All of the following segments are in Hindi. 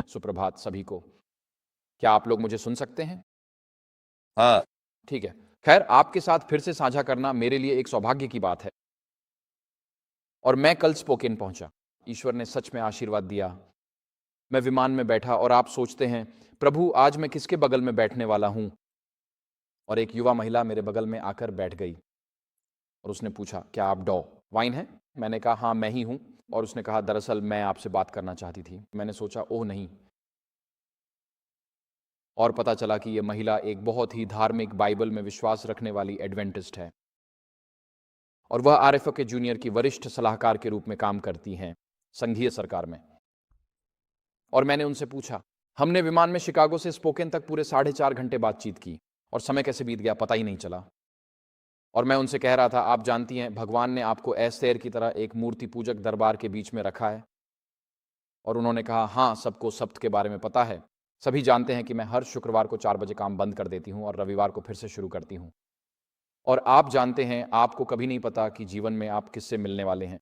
सुप्रभात सभी को। क्या आप लोग मुझे सुन सकते हैं? हाँ। ठीक है। खैर, आपके साथ फिर से साझा करना मेरे लिए एक सौभाग्य की बात है। और मैं कल स्पोकेन पहुंचा। ईश्वर ने सच में आशीर्वाद दिया। मैं विमान में बैठा और आप सोचते हैं, प्रभु आज मैं किसके बगल में बैठने वाला हूं? और एक युवा महिला मेरे बगल में आकर बैठ गई और उसने पूछा, क्या आप डॉ वाइन हैं? मैंने कहा, हाँ मैं ही हूं। और उसने कहा, दरअसल मैं आपसे बात करना चाहती थी। मैंने सोचा, ओह नहीं। और पता चला कि यह महिला एक बहुत ही धार्मिक, बाइबल में विश्वास रखने वाली एडवेंटिस्ट है और वह आरएफओ के जूनियर की वरिष्ठ सलाहकार के रूप में काम करती हैं संघीय सरकार में। और मैंने उनसे पूछा, हमने विमान में शिकागो से स्पोकेन तक पूरे 4.5 घंटे बातचीत की और समय कैसे बीत गया पता ही नहीं चला। और मैं उनसे कह रहा था, आप जानती हैं भगवान ने आपको एस्तेर की तरह एक मूर्ति पूजक दरबार के बीच में रखा है। और उन्होंने कहा, हाँ सबको सब्त के बारे में पता है। सभी जानते हैं कि मैं हर शुक्रवार को 4 बजे काम बंद कर देती हूँ और रविवार को फिर से शुरू करती हूँ। और आप जानते हैं, आपको कभी नहीं पता कि जीवन में आप किससे मिलने वाले हैं।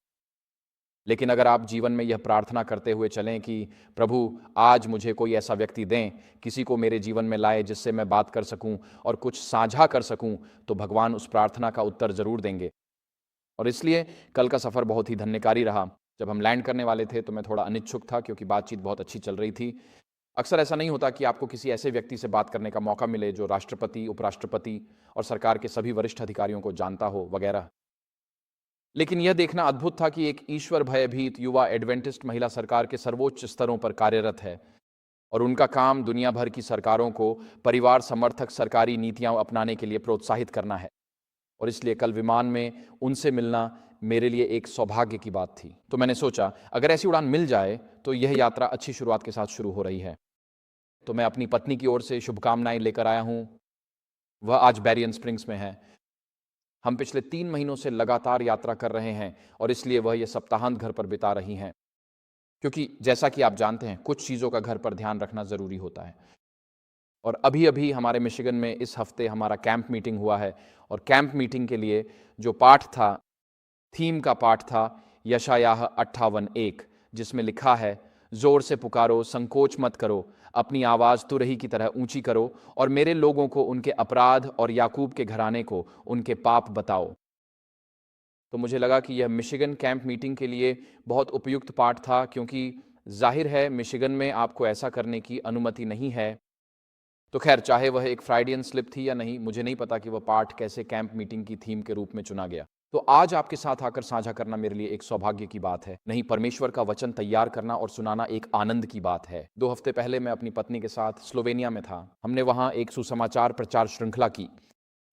लेकिन अगर आप जीवन में यह प्रार्थना करते हुए चलें कि प्रभु आज मुझे कोई ऐसा व्यक्ति दें, किसी को मेरे जीवन में लाए जिससे मैं बात कर सकूं और कुछ साझा कर सकूं, तो भगवान उस प्रार्थना का उत्तर जरूर देंगे। और इसलिए कल का सफ़र बहुत ही धन्यकारी रहा। जब हम लैंड करने वाले थे तो मैं थोड़ा अनिच्छुक था क्योंकि बातचीत बहुत अच्छी चल रही थी। अक्सर ऐसा नहीं होता कि आपको किसी ऐसे व्यक्ति से बात करने का मौका मिले जो राष्ट्रपति, उपराष्ट्रपति और सरकार के सभी वरिष्ठ अधिकारियों को जानता हो वगैरह। लेकिन यह देखना अद्भुत था कि एक ईश्वर भयभीत युवा एडवेंटिस्ट महिला सरकार के सर्वोच्च स्तरों पर कार्यरत है और उनका काम दुनिया भर की सरकारों को परिवार समर्थक सरकारी नीतियां अपनाने के लिए प्रोत्साहित करना है। और इसलिए कल विमान में उनसे मिलना मेरे लिए एक सौभाग्य की बात थी। तो मैंने सोचा, अगर ऐसी उड़ान मिल जाए तो यह यात्रा अच्छी शुरुआत के साथ शुरू हो रही है। तो मैं अपनी पत्नी की ओर से शुभकामनाएं लेकर आया हूं। वह आज बैरियन स्प्रिंग्स में है। हम पिछले 3 महीनों से लगातार यात्रा कर रहे हैं और इसलिए वह ये सप्ताहांत घर पर बिता रही हैं, क्योंकि जैसा कि आप जानते हैं कुछ चीज़ों का घर पर ध्यान रखना ज़रूरी होता है। और अभी अभी हमारे मिशिगन में इस हफ्ते हमारा कैंप मीटिंग हुआ है और कैंप मीटिंग के लिए जो पाठ था, थीम का पाठ था यशायाह 58:1, जिसमें लिखा है, जोर से पुकारो, संकोच मत करो, अपनी आवाज़ तुरही की तरह ऊंची करो और मेरे लोगों को उनके अपराध और याकूब के घराने को उनके पाप बताओ। तो मुझे लगा कि यह मिशिगन कैंप मीटिंग के लिए बहुत उपयुक्त पाठ था, क्योंकि जाहिर है मिशिगन में आपको ऐसा करने की अनुमति नहीं है। तो खैर, चाहे वह एक फ्राइडियन स्लिप थी या नहीं, मुझे नहीं पता कि वह पाठ कैसे कैंप मीटिंग की थीम के रूप में चुना गया। तो आज आपके साथ आकर साझा करना मेरे लिए एक सौभाग्य की बात है। नहीं, परमेश्वर का वचन तैयार करना और सुनाना एक आनंद की बात है। 2 हफ्ते पहले मैं अपनी पत्नी के साथ स्लोवेनिया में था। हमने वहां एक सुसमाचार प्रचार श्रृंखला की।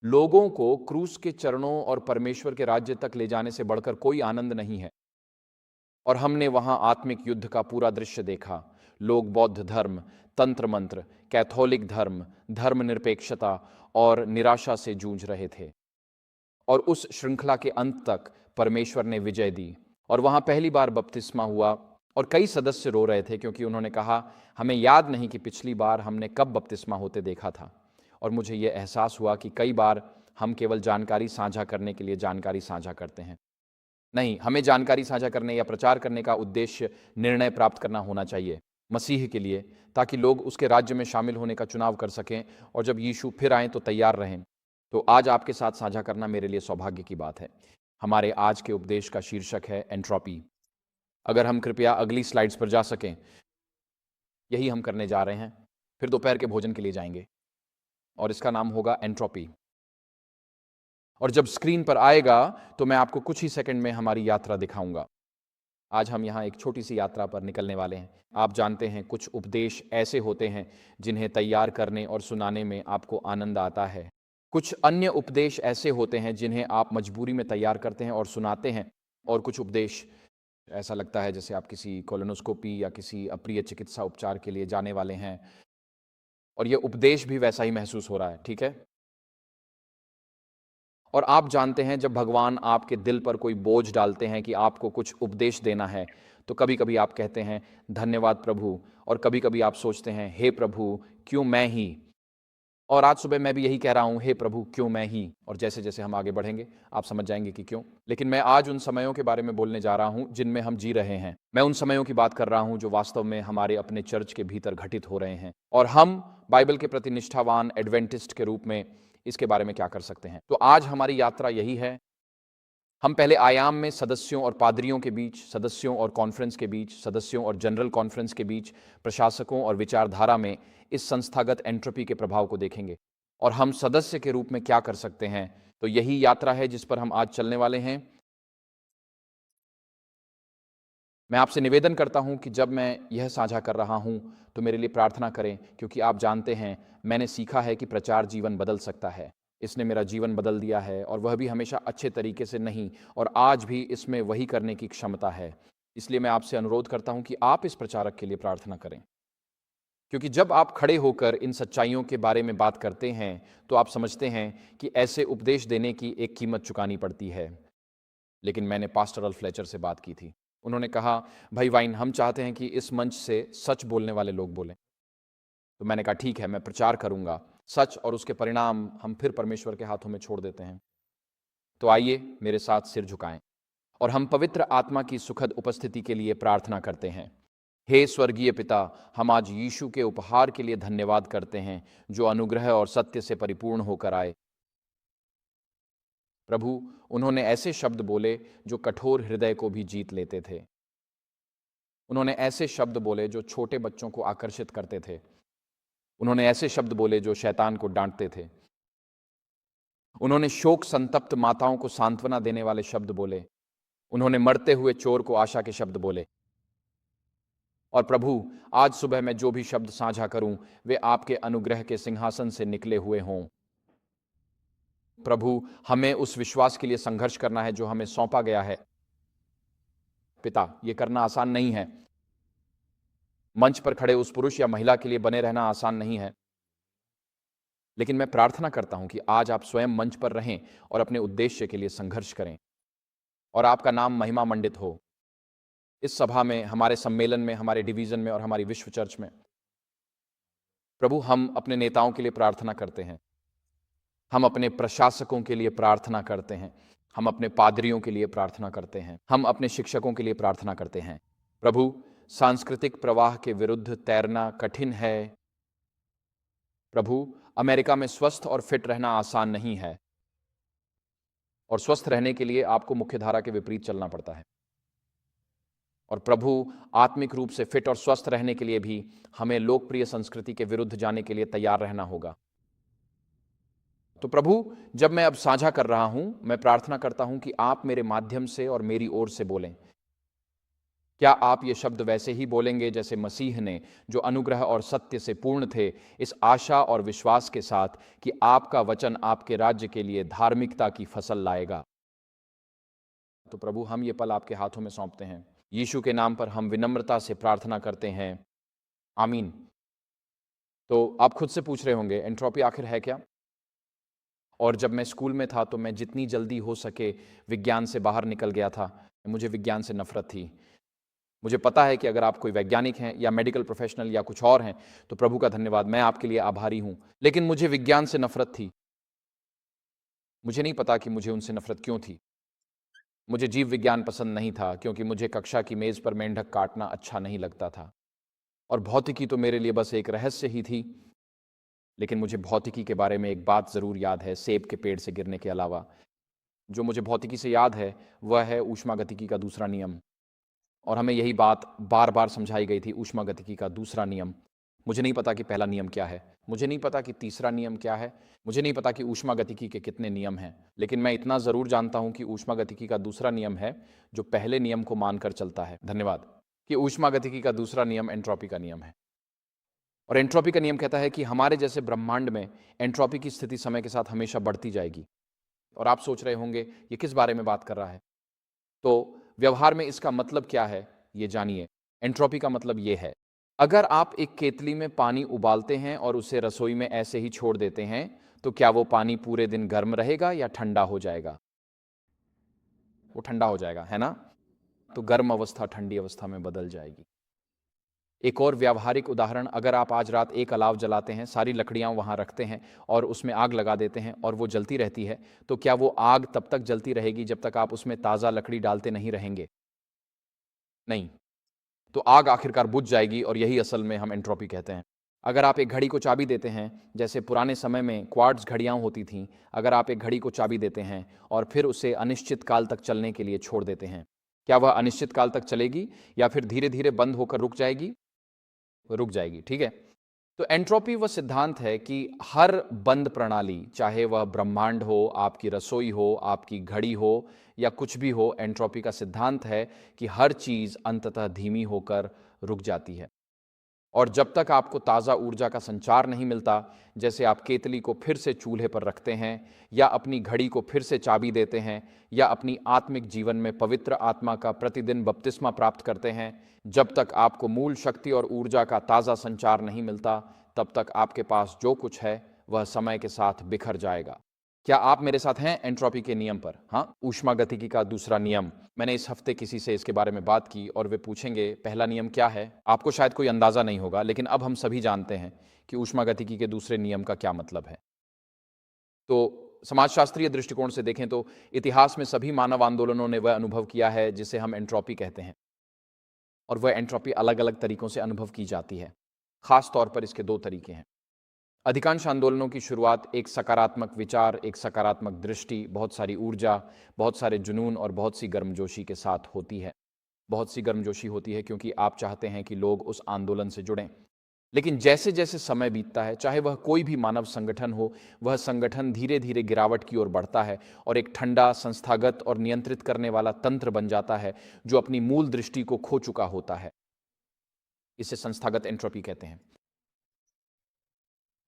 लोगों को क्रूस के चरणों और परमेश्वर के राज्य तक ले जाने से बढ़कर कोई आनंद नहीं है। और हमने वहां आत्मिक युद्ध का पूरा दृश्य देखा। लोग बौद्ध धर्म, तंत्र मंत्र, कैथोलिक धर्म, धर्मनिरपेक्षता और निराशा से जूझ रहे थे। और उस श्रृंखला के अंत तक परमेश्वर ने विजय दी। और वहां पहली बार बपतिस्मा हुआ और कई सदस्य रो रहे थे, क्योंकि उन्होंने कहा, हमें याद नहीं कि पिछली बार हमने कब बपतिस्मा होते देखा था। और मुझे ये एहसास हुआ कि कई बार हम केवल जानकारी साझा करने के लिए जानकारी साझा करते हैं। नहीं, हमें जानकारी साझा करने या प्रचार करने का उद्देश्य निर्णय प्राप्त करना होना चाहिए मसीह के लिए, ताकि लोग उसके राज्य में शामिल होने का चुनाव कर सकें और जब यीशु फिर आएँ तो तैयार रहें। तो आज आपके साथ साझा करना मेरे लिए सौभाग्य की बात है। हमारे आज के उपदेश का शीर्षक है एंट्रोपी। अगर हम कृपया अगली स्लाइड्स पर जा सकें। यही हम करने जा रहे हैं, फिर दोपहर के भोजन के लिए जाएंगे और इसका नाम होगा एंट्रोपी। और जब स्क्रीन पर आएगा तो मैं आपको कुछ ही सेकंड में हमारी यात्रा दिखाऊंगा। आज हम यहाँ एक छोटी सी यात्रा पर निकलने वाले हैं। आप जानते हैं, कुछ उपदेश ऐसे होते हैं जिन्हें तैयार करने और सुनाने में आपको आनंद आता है। कुछ अन्य उपदेश ऐसे होते हैं जिन्हें आप मजबूरी में तैयार करते हैं और सुनाते हैं। और कुछ उपदेश ऐसा लगता है जैसे आप किसी कोलोनोस्कोपी या किसी अप्रिय चिकित्सा उपचार के लिए जाने वाले हैं, और ये उपदेश भी वैसा ही महसूस हो रहा है। ठीक है। और आप जानते हैं, जब भगवान आपके दिल पर कोई बोझ डालते हैं कि आपको कुछ उपदेश देना है, तो कभी कभी आप कहते हैं धन्यवाद प्रभु, और कभी कभी आप सोचते हैं हे प्रभु क्यों मैं ही। और आज सुबह मैं भी यही कह रहा हूं, हे प्रभु क्यों मैं ही। और जैसे जैसे हम आगे बढ़ेंगे आप समझ जाएंगे कि क्यों। लेकिन मैं आज उन समयों के बारे में बोलने जा रहा हूं जिनमें हम जी रहे हैं। मैं उन समयों की बात कर रहा हूं जो वास्तव में हमारे अपने चर्च के भीतर घटित हो रहे हैं, और हम बाइबल के प्रति निष्ठावान एडवेंटिस्ट के रूप में इसके बारे में क्या कर सकते हैं। तो आज हमारी यात्रा यही है। हम पहले आयाम में सदस्यों और पादरियों के बीच, सदस्यों और कॉन्फ्रेंस के बीच, सदस्यों और जनरल कॉन्फ्रेंस के बीच, प्रशासकों और विचारधारा में इस संस्थागत एंट्रोपी के प्रभाव को देखेंगे, और हम सदस्य के रूप में क्या कर सकते हैं। तो यही यात्रा है जिस पर हम आज चलने वाले हैं। मैं आपसे निवेदन करता हूं कि जब मैं यह साझा कर रहा हूं तो मेरे लिए प्रार्थना करें, क्योंकि आप जानते हैं मैंने सीखा है कि प्रचार जीवन बदल सकता है। इसने मेरा जीवन बदल दिया है, और वह भी हमेशा अच्छे तरीके से नहीं, और आज भी इसमें वही करने की क्षमता है। इसलिए मैं आपसे अनुरोध करता हूं कि आप इस प्रचारक के लिए प्रार्थना करें, क्योंकि जब आप खड़े होकर इन सच्चाइयों के बारे में बात करते हैं तो आप समझते हैं कि ऐसे उपदेश देने की एक कीमत चुकानी पड़ती है। लेकिन मैंने पास्टर अल फ्लेचर से बात की थी। उन्होंने कहा, भाई वाइन, हम चाहते हैं कि इस मंच से सच बोलने वाले लोग बोलें। तो मैंने कहा ठीक है, मैं प्रचार करूंगा सच, और उसके परिणाम हम फिर परमेश्वर के हाथों में छोड़ देते हैं। तो आइए मेरे साथ सिर झुकाएं और हम पवित्र आत्मा की सुखद उपस्थिति के लिए प्रार्थना करते हैं। हे स्वर्गीय पिता, हम आज यीशु के उपहार के लिए धन्यवाद करते हैं जो अनुग्रह और सत्य से परिपूर्ण होकर आए। प्रभु, उन्होंने ऐसे शब्द बोले जो कठोर हृदय को भी जीत लेते थे। उन्होंने ऐसे शब्द बोले जो छोटे बच्चों को आकर्षित करते थे। उन्होंने ऐसे शब्द बोले जो शैतान को डांटते थे। उन्होंने शोक संतप्त माताओं को सांत्वना देने वाले शब्द बोले। उन्होंने मरते हुए चोर को आशा के शब्द बोले। और प्रभु, आज सुबह मैं जो भी शब्द साझा करूं वे आपके अनुग्रह के सिंहासन से निकले हुए हों। प्रभु, हमें उस विश्वास के लिए संघर्ष करना है जो हमें सौंपा गया है। पिता, यह करना आसान नहीं है। मंच पर खड़े उस पुरुष या महिला के लिए बने रहना आसान नहीं है। लेकिन मैं प्रार्थना करता हूं कि आज आप स्वयं मंच पर रहें और अपने उद्देश्य के लिए संघर्ष करें, और आपका नाम महिमा मंडित हो इस सभा में, हमारे सम्मेलन में, हमारे डिवीजन में और हमारी विश्व चर्च में। प्रभु, हम अपने नेताओं के लिए प्रार्थना करते हैं, हम अपने प्रशासकों के लिए प्रार्थना करते हैं, हम अपने पादरियों के लिए प्रार्थना करते हैं, हम अपने शिक्षकों के लिए प्रार्थना करते हैं। प्रभु, सांस्कृतिक प्रवाह के विरुद्ध तैरना कठिन है। प्रभु, अमेरिका में स्वस्थ और फिट रहना आसान नहीं है, और स्वस्थ रहने के लिए आपको मुख्यधारा के विपरीत चलना पड़ता है। और प्रभु, आत्मिक रूप से फिट और स्वस्थ रहने के लिए भी हमें लोकप्रिय संस्कृति के विरुद्ध जाने के लिए तैयार रहना होगा। तो प्रभु, जब मैं अब साझा कर रहा हूं, मैं प्रार्थना करता हूं कि आप मेरे माध्यम से और मेरी ओर से बोलें। क्या आप ये शब्द वैसे ही बोलेंगे जैसे मसीह ने, जो अनुग्रह और सत्य से पूर्ण थे, इस आशा और विश्वास के साथ कि आपका वचन आपके राज्य के लिए धार्मिकता की फसल लाएगा। तो प्रभु, हम ये पल आपके हाथों में सौंपते हैं। यीशु के नाम पर हम विनम्रता से प्रार्थना करते हैं, आमीन। तो आप खुद से पूछ रहे होंगे, एंट्रोपी आखिर है क्या? और जब मैं स्कूल में था तो मैं जितनी जल्दी हो सके विज्ञान से बाहर निकल गया था। मुझे विज्ञान से नफरत थी। मुझे पता है कि अगर आप कोई वैज्ञानिक हैं या मेडिकल प्रोफेशनल या कुछ और हैं तो प्रभु का धन्यवाद, मैं आपके लिए आभारी हूं। लेकिन मुझे विज्ञान से नफरत थी। मुझे नहीं पता कि मुझे उनसे नफरत क्यों थी। मुझे जीव विज्ञान पसंद नहीं था क्योंकि मुझे कक्षा की मेज पर मेंढक काटना अच्छा नहीं लगता था, और भौतिकी तो मेरे लिए बस एक रहस्य ही थी। लेकिन मुझे भौतिकी के बारे में एक बात जरूर याद है, सेब के पेड़ से गिरने के अलावा। जो मुझे भौतिकी से याद है वह है ऊष्मागतिकी का दूसरा नियम, और हमें यही बात बार बार समझाई गई थी, ऊष्मागतिकी का दूसरा नियम। मुझे नहीं पता कि पहला नियम क्या है, मुझे नहीं पता कि तीसरा नियम क्या है, मुझे नहीं पता कि ऊष्मागतिकी के कितने नियम हैं, लेकिन मैं इतना ज़रूर जानता हूं कि ऊष्मागतिकी का दूसरा नियम है जो पहले नियम को मानकर चलता है। धन्यवाद। कि ऊष्मागतिकी का दूसरा नियम एंट्रोपी का नियम है, और एंट्रोपी का नियम कहता है कि हमारे जैसे ब्रह्मांड में एंट्रोपी की स्थिति समय के साथ हमेशा बढ़ती जाएगी। और आप सोच रहे होंगे ये किस बारे में बात कर रहा है? तो व्यवहार में इसका मतलब क्या है ये जानिए। एंट्रोपी का मतलब ये है, अगर आप एक केतली में पानी उबालते हैं और उसे रसोई में ऐसे ही छोड़ देते हैं तो क्या वो पानी पूरे दिन गर्म रहेगा या ठंडा हो जाएगा? वो ठंडा हो जाएगा, है ना? तो गर्म अवस्था ठंडी अवस्था में बदल जाएगी। एक और व्यावहारिक उदाहरण, अगर आप आज रात एक अलाव जलाते हैं, सारी लकड़ियाँ वहाँ रखते हैं और उसमें आग लगा देते हैं और वो जलती रहती है, तो क्या वो आग तब तक जलती रहेगी जब तक आप उसमें ताज़ा लकड़ी डालते नहीं रहेंगे? नहीं। तो आग आखिरकार बुझ जाएगी और यही असल में हम एंट्रोपी कहते हैं। अगर आप एक घड़ी को चाबी देते हैं, जैसे पुराने समय में क्वार्ट्ज घड़ियाँ होती थीं, अगर आप एक घड़ी को चाबी देते हैं और फिर उसे अनिश्चित काल तक चलने के लिए छोड़ देते हैं, क्या वह अनिश्चित काल तक चलेगी या फिर धीरे-धीरे बंद होकर रुक जाएगी? रुक जाएगी, ठीक है? तो एंट्रोपी वह सिद्धांत है कि हर बंद प्रणाली, चाहे वह ब्रह्मांड हो, आपकी रसोई हो, आपकी घड़ी हो या कुछ भी हो, एंट्रोपी का सिद्धांत है कि हर चीज़ अंततः धीमी होकर रुक जाती है। और जब तक आपको ताज़ा ऊर्जा का संचार नहीं मिलता, जैसे आप केतली को फिर से चूल्हे पर रखते हैं या अपनी घड़ी को फिर से चाबी देते हैं या अपनी आत्मिक जीवन में पवित्र आत्मा का प्रतिदिन बपतिस्मा प्राप्त करते हैं, जब तक आपको मूल शक्ति और ऊर्जा का ताज़ा संचार नहीं मिलता, तब तक आपके पास जो कुछ है वह समय के साथ बिखर जाएगा। क्या आप मेरे साथ हैं एंट्रोपी के नियम पर? हाँ, ऊष्मागतिकी का दूसरा नियम। मैंने इस हफ्ते किसी से इसके बारे में बात की और वे पूछेंगे पहला नियम क्या है? आपको शायद कोई अंदाजा नहीं होगा, लेकिन अब हम सभी जानते हैं कि ऊष्मागतिकी के दूसरे नियम का क्या मतलब है। तो समाजशास्त्रीय दृष्टिकोण से देखें तो इतिहास में सभी मानव आंदोलनों ने वह अनुभव किया है जिसे हम एंट्रोपी कहते हैं, और वह एंट्रोपी अलग-अलग तरीकों से अनुभव की जाती है। खास तौर पर इसके दो तरीके हैं। अधिकांश आंदोलनों की शुरुआत एक सकारात्मक विचार, एक सकारात्मक दृष्टि, बहुत सारी ऊर्जा, बहुत सारे जुनून और बहुत सी गर्मजोशी के साथ होती है। बहुत सी गर्मजोशी होती है क्योंकि आप चाहते हैं कि लोग उस आंदोलन से जुड़ें। लेकिन जैसे जैसे समय बीतता है, चाहे वह कोई भी मानव संगठन हो, वह संगठन धीरे धीरे गिरावट की ओर बढ़ता है और एक ठंडा, संस्थागत और नियंत्रित करने वाला तंत्र बन जाता है जो अपनी मूल दृष्टि को खो चुका होता है। इसे संस्थागत एंट्रोपी कहते हैं।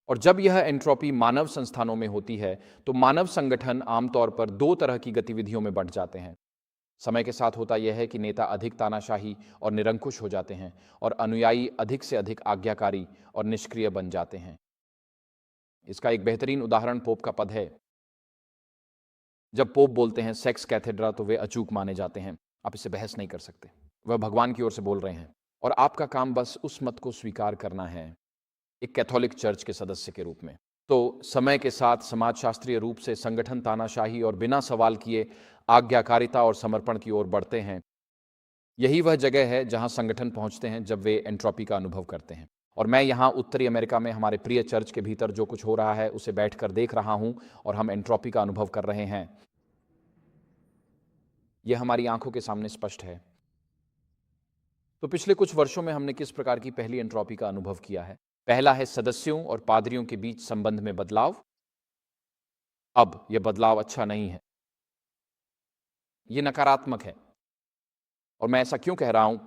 और जब यह एंट्रोपी मानव संस्थानों में होती है, तो मानव संगठन आमतौर पर दो तरह की गतिविधियों में बंट जाते हैं। समय के साथ होता यह है कि नेता अधिक तानाशाही और निरंकुश हो जाते हैं और अनुयायी अधिक से अधिक आज्ञाकारी और निष्क्रिय बन जाते हैं। इसका एक बेहतरीन उदाहरण पोप का पद है। जब पोप बोलते हैं सेक्स कैथेड्रा, तो वे अचूक माने जाते हैं। आप इससे बहस नहीं कर सकते। वह भगवान की ओर से बोल रहे हैं और आपका काम बस उस मत को स्वीकार करना है, एक कैथोलिक चर्च के सदस्य के रूप में। तो समय के साथ समाजशास्त्रीय रूप से संगठन तानाशाही और बिना सवाल किए आज्ञाकारिता और समर्पण की ओर बढ़ते हैं। यही वह जगह है जहां संगठन पहुंचते हैं जब वे एंट्रोपी का अनुभव करते हैं। और मैं यहाँ उत्तरी अमेरिका में हमारे प्रिय चर्च के भीतर जो कुछ हो रहा है उसे बैठकर देख रहा हूं और हम एंट्रोपी का अनुभव कर रहे हैं। यह हमारी आंखों के सामने स्पष्ट है। तो पिछले कुछ वर्षों में हमने किस प्रकार की पहली एंट्रोपी का अनुभव किया है? पहला है सदस्यों और पादरियों के बीच संबंध में बदलाव। अब यह बदलाव अच्छा नहीं है, यह नकारात्मक है। और मैं ऐसा क्यों कह रहा हूं?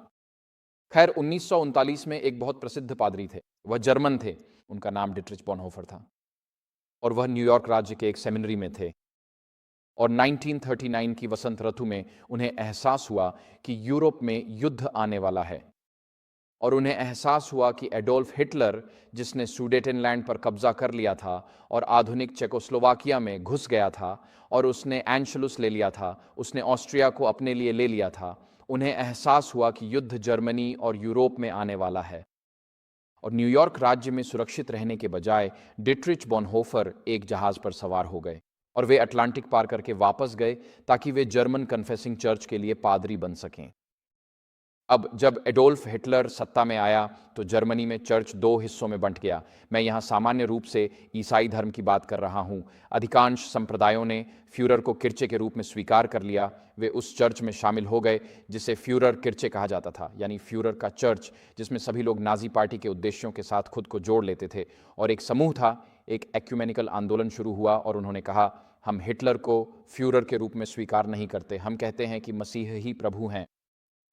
खैर, 1939 में एक बहुत प्रसिद्ध पादरी थे। वह जर्मन थे। उनका नाम डिट्रिच बॉनहोफर था और वह न्यूयॉर्क राज्य के एक सेमिनरी में थे। और 1939 की वसंत ऋतु में उन्हें एहसास हुआ कि यूरोप में युद्ध आने वाला है। और उन्हें एहसास हुआ कि एडोल्फ हिटलर, जिसने सुडेटेनलैंड पर कब्जा कर लिया था और आधुनिक चेकोस्लोवाकिया में घुस गया था और उसने एंशलुस ले लिया था, उसने ऑस्ट्रिया को अपने लिए ले लिया था, उन्हें एहसास हुआ कि युद्ध जर्मनी और यूरोप में आने वाला है। और न्यूयॉर्क राज्य में सुरक्षित रहने के बजाय डिट्रिच बॉनहोफर एक जहाज पर सवार हो गए और वे अटलांटिक पार करके वापस गए ताकि वे जर्मन कन्फेसिंग चर्च के लिए पादरी बन सकें। अब जब एडोल्फ हिटलर सत्ता में आया तो जर्मनी में चर्च दो हिस्सों में बंट गया। मैं यहाँ सामान्य रूप से ईसाई धर्म की बात कर रहा हूँ। अधिकांश संप्रदायों ने फ्यूरर को किर्चे के रूप में स्वीकार कर लिया। वे उस चर्च में शामिल हो गए जिसे फ्यूरर किर्चे कहा जाता था, यानी फ्यूरर का चर्च, जिसमें सभी लोग नाजी पार्टी के उद्देश्यों के साथ खुद को जोड़ लेते थे। और एक समूह था, एक एक्यूमेनिकल आंदोलन शुरू हुआ और उन्होंने कहा, हम हिटलर को फ्यूरर के रूप में स्वीकार नहीं करते, हम कहते हैं कि मसीह ही प्रभु हैं।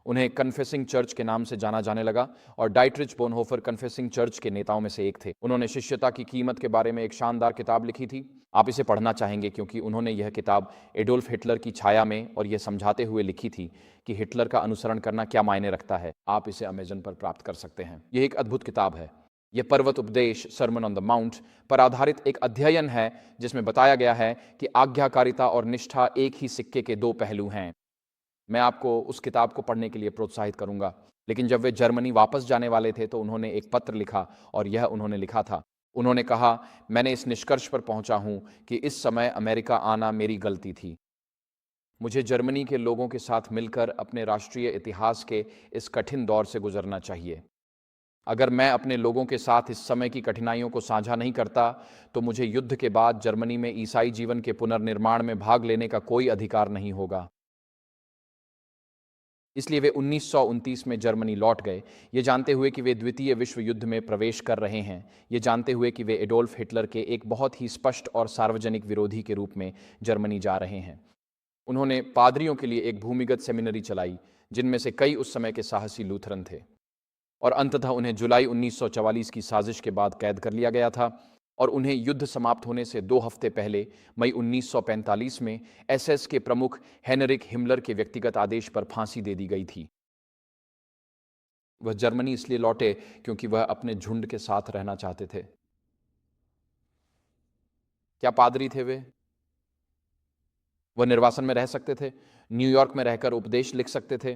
उन्हें कन्फेसिंग चर्च के नाम से जाना जाने लगा और डाइट्रिच बोनहोफर कन्फेसिंग चर्च के नेताओं में से एक थे। उन्होंने शिष्यता की कीमत के बारे में एक शानदार किताब लिखी थी। आप इसे पढ़ना चाहेंगे क्योंकि उन्होंने यह किताब एडोल्फ हिटलर की छाया में और यह समझाते हुए लिखी थी कि हिटलर का अनुसरण करना क्या मायने रखता है। आप इसे अमेजन पर प्राप्त कर सकते हैं। यह एक अद्भुत किताब है। यह पर्वत उपदेश, सर्मन ऑन द माउंट, पर आधारित एक अध्ययन है जिसमें बताया गया है कि आज्ञाकारिता और निष्ठा एक ही सिक्के के दो पहलू हैं। मैं आपको उस किताब को पढ़ने के लिए प्रोत्साहित करूंगा। लेकिन जब वे जर्मनी वापस जाने वाले थे तो उन्होंने एक पत्र लिखा और यह उन्होंने लिखा था। उन्होंने कहा, मैंने इस निष्कर्ष पर पहुंचा हूं कि इस समय अमेरिका आना मेरी गलती थी। मुझे जर्मनी के लोगों के साथ मिलकर अपने राष्ट्रीय इतिहास के इस कठिन दौर से गुजरना चाहिए। अगर मैं अपने लोगों के साथ इस समय की कठिनाइयों को साझा नहीं करता तो मुझे युद्ध के बाद जर्मनी में ईसाई जीवन के पुनर्निर्माण में भाग लेने का कोई अधिकार नहीं होगा। इसलिए वे 1929 में जर्मनी लौट गए, ये जानते हुए कि वे द्वितीय विश्व युद्ध में प्रवेश कर रहे हैं, ये जानते हुए कि वे एडोल्फ हिटलर के एक बहुत ही स्पष्ट और सार्वजनिक विरोधी के रूप में जर्मनी जा रहे हैं। उन्होंने पादरियों के लिए एक भूमिगत सेमिनरी चलाई, जिनमें से कई उस समय के साहसी लूथरन थे, और अंततः उन्हें जुलाई 1944 की साजिश के बाद कैद कर लिया गया था और उन्हें युद्ध समाप्त होने से 2 हफ्ते पहले मई 1945 में एसएस के प्रमुख हेनरिक हिमलर के व्यक्तिगत आदेश पर फांसी दे दी गई थी। वह जर्मनी इसलिए लौटे क्योंकि वह अपने झुंड के साथ रहना चाहते थे। क्या पादरी थे वे? वह निर्वासन में रह सकते थे, न्यूयॉर्क में रहकर उपदेश लिख सकते थे।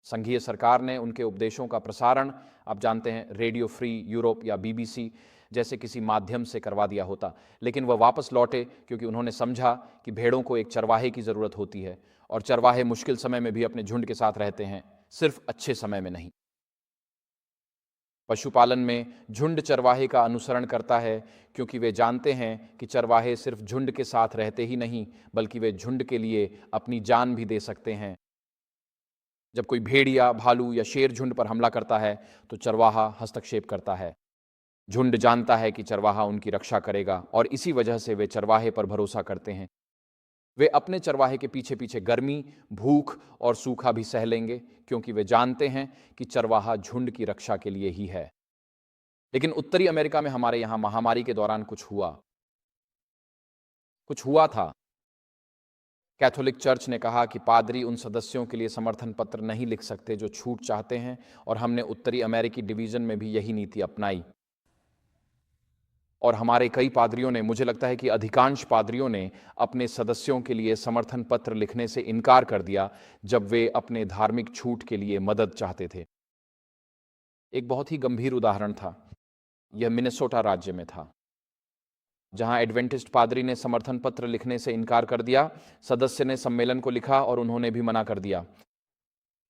संघीय सरकार ने उनके उपदेशों का प्रसारण, आप जानते हैं, रेडियो फ्री यूरोप या बीबीसी जैसे किसी माध्यम से करवा दिया होता, लेकिन वह वापस लौटे क्योंकि उन्होंने समझा कि भेड़ों को एक चरवाहे की ज़रूरत होती है और चरवाहे मुश्किल समय में भी अपने झुंड के साथ रहते हैं, सिर्फ अच्छे समय में नहीं। पशुपालन में झुंड चरवाहे का अनुसरण करता है क्योंकि वे जानते हैं कि चरवाहे सिर्फ झुंड के साथ रहते ही नहीं बल्कि वे झुंड के लिए अपनी जान भी दे सकते हैं। जब कोई भेड़िया, भालू या शेर झुंड पर हमला करता है तो चरवाहा हस्तक्षेप करता है। झुंड जानता है कि चरवाहा उनकी रक्षा करेगा और इसी वजह से वे चरवाहे पर भरोसा करते हैं। वे अपने चरवाहे के पीछे पीछे गर्मी, भूख और सूखा भी सह लेंगे क्योंकि वे जानते हैं कि चरवाहा झुंड की रक्षा के लिए ही है। लेकिन उत्तरी अमेरिका में हमारे यहाँ महामारी के दौरान कुछ हुआ था। कैथोलिक चर्च ने कहा कि पादरी उन सदस्यों के लिए समर्थन पत्र नहीं लिख सकते जो छूट चाहते हैं और हमने उत्तरी अमेरिकी डिवीजन में भी यही नीति अपनाई। और हमारे कई पादरियों ने, मुझे लगता है कि अधिकांश पादरियों ने अपने सदस्यों के लिए समर्थन पत्र लिखने से इनकार कर दिया जब वे अपने धार्मिक छूट के लिए मदद चाहते थे। एक बहुत ही गंभीर उदाहरण था। यह मिनेसोटा राज्य में था, जहां एडवेंटिस्ट पादरी ने समर्थन पत्र लिखने से इनकार कर दिया। सदस्य ने सम्मेलन को लिखा और उन्होंने भी मना कर दिया।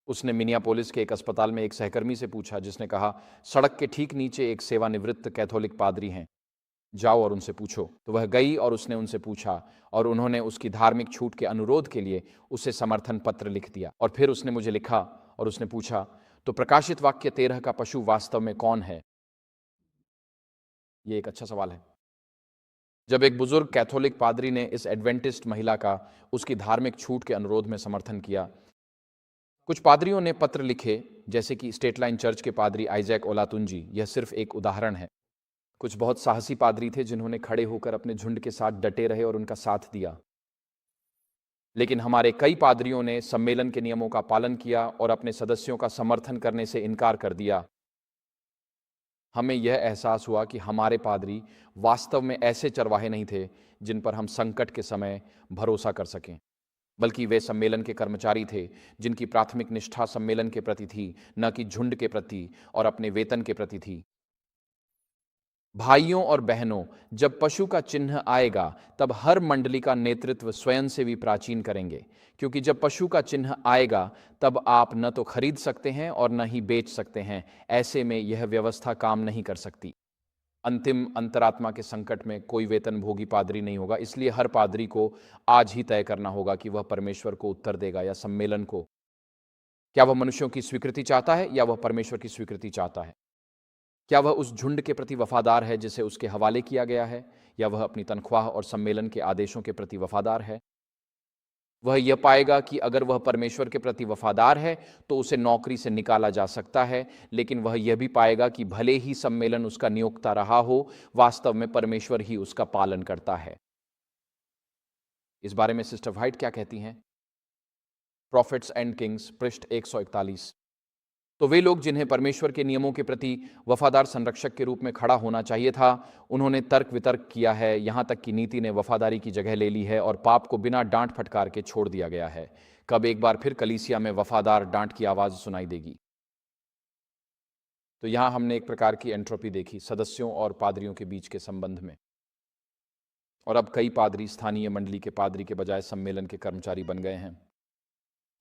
उसने मिनियापोलिस के एक अस्पताल में एक सहकर्मी से पूछा, जिसने कहा, सड़क के ठीक नीचे एक सेवानिवृत्त कैथोलिक पादरी हैं, जाओ और उनसे पूछो। तो वह गई और उसने उनसे पूछा और उन्होंने उसकी धार्मिक छूट के अनुरोध के लिए उसे समर्थन पत्र लिख दिया। और फिर उसने मुझे लिखा और उसने पूछा, तो प्रकाशित वाक्य 13 का पशु वास्तव में कौन है? ये एक अच्छा सवाल है। जब एक बुजुर्ग कैथोलिक पादरी ने इस एडवेंटिस्ट महिला का उसकी धार्मिक छूट के अनुरोध में समर्थन किया, कुछ पादरियों ने पत्र लिखे, जैसे कि स्टेट लाइन चर्च के पादरी आइजैक ओलातुंजी। यह सिर्फ एक उदाहरण है। कुछ बहुत साहसी पादरी थे जिन्होंने खड़े होकर अपने झुंड के साथ डटे रहे और उनका साथ दिया। लेकिन हमारे कई पादरियों ने सम्मेलन के नियमों का पालन किया और अपने सदस्यों का समर्थन करने से इनकार कर दिया। हमें यह एहसास हुआ कि हमारे पादरी वास्तव में ऐसे चरवाहे नहीं थे जिन पर हम संकट के समय भरोसा कर सकें, बल्कि वे सम्मेलन के कर्मचारी थे जिनकी प्राथमिक निष्ठा सम्मेलन के प्रति थी, न कि झुंड के प्रति और अपने वेतन के प्रति थी। भाइयों और बहनों, जब पशु का चिन्ह आएगा तब हर मंडली का नेतृत्व स्वयं से भी प्राचीन करेंगे, क्योंकि जब पशु का चिन्ह आएगा तब आप न तो खरीद सकते हैं और न ही बेच सकते हैं। ऐसे में यह व्यवस्था काम नहीं कर सकती। अंतिम अंतरात्मा के संकट में कोई वेतन भोगी पादरी नहीं होगा। इसलिए हर पादरी को आज ही तय करना होगा कि वह परमेश्वर को उत्तर देगा या सम्मेलन को। क्या वह मनुष्यों की स्वीकृति चाहता है या वह परमेश्वर की स्वीकृति चाहता है? क्या वह उस झुंड के प्रति वफादार है जिसे उसके हवाले किया गया है, या वह अपनी तनख्वाह और सम्मेलन के आदेशों के प्रति वफादार है? वह यह पाएगा कि अगर वह परमेश्वर के प्रति वफादार है तो उसे नौकरी से निकाला जा सकता है, लेकिन वह यह भी पाएगा कि भले ही सम्मेलन उसका नियोक्ता रहा हो, वास्तव में परमेश्वर ही उसका पालन करता है। इस बारे में सिस्टर व्हाइट क्या कहती हैं? प्रॉफिट्स एंड किंग्स, पृष्ठ 141। तो वे लोग जिन्हें परमेश्वर के नियमों के प्रति वफादार संरक्षक के रूप में खड़ा होना चाहिए था, उन्होंने तर्क वितर्क किया है। यहाँ तक कि नीति ने वफादारी की जगह ले ली है और पाप को बिना डांट फटकार के छोड़ दिया गया है। कब एक बार फिर कलीसिया में वफादार डांट की आवाज़ सुनाई देगी? तो यहाँ हमने एक प्रकार की एंट्रोपी देखी सदस्यों और पादरियों के बीच के संबंध में। और अब कई पादरी स्थानीय मंडली के पादरी के बजाय सम्मेलन के कर्मचारी बन गए हैं।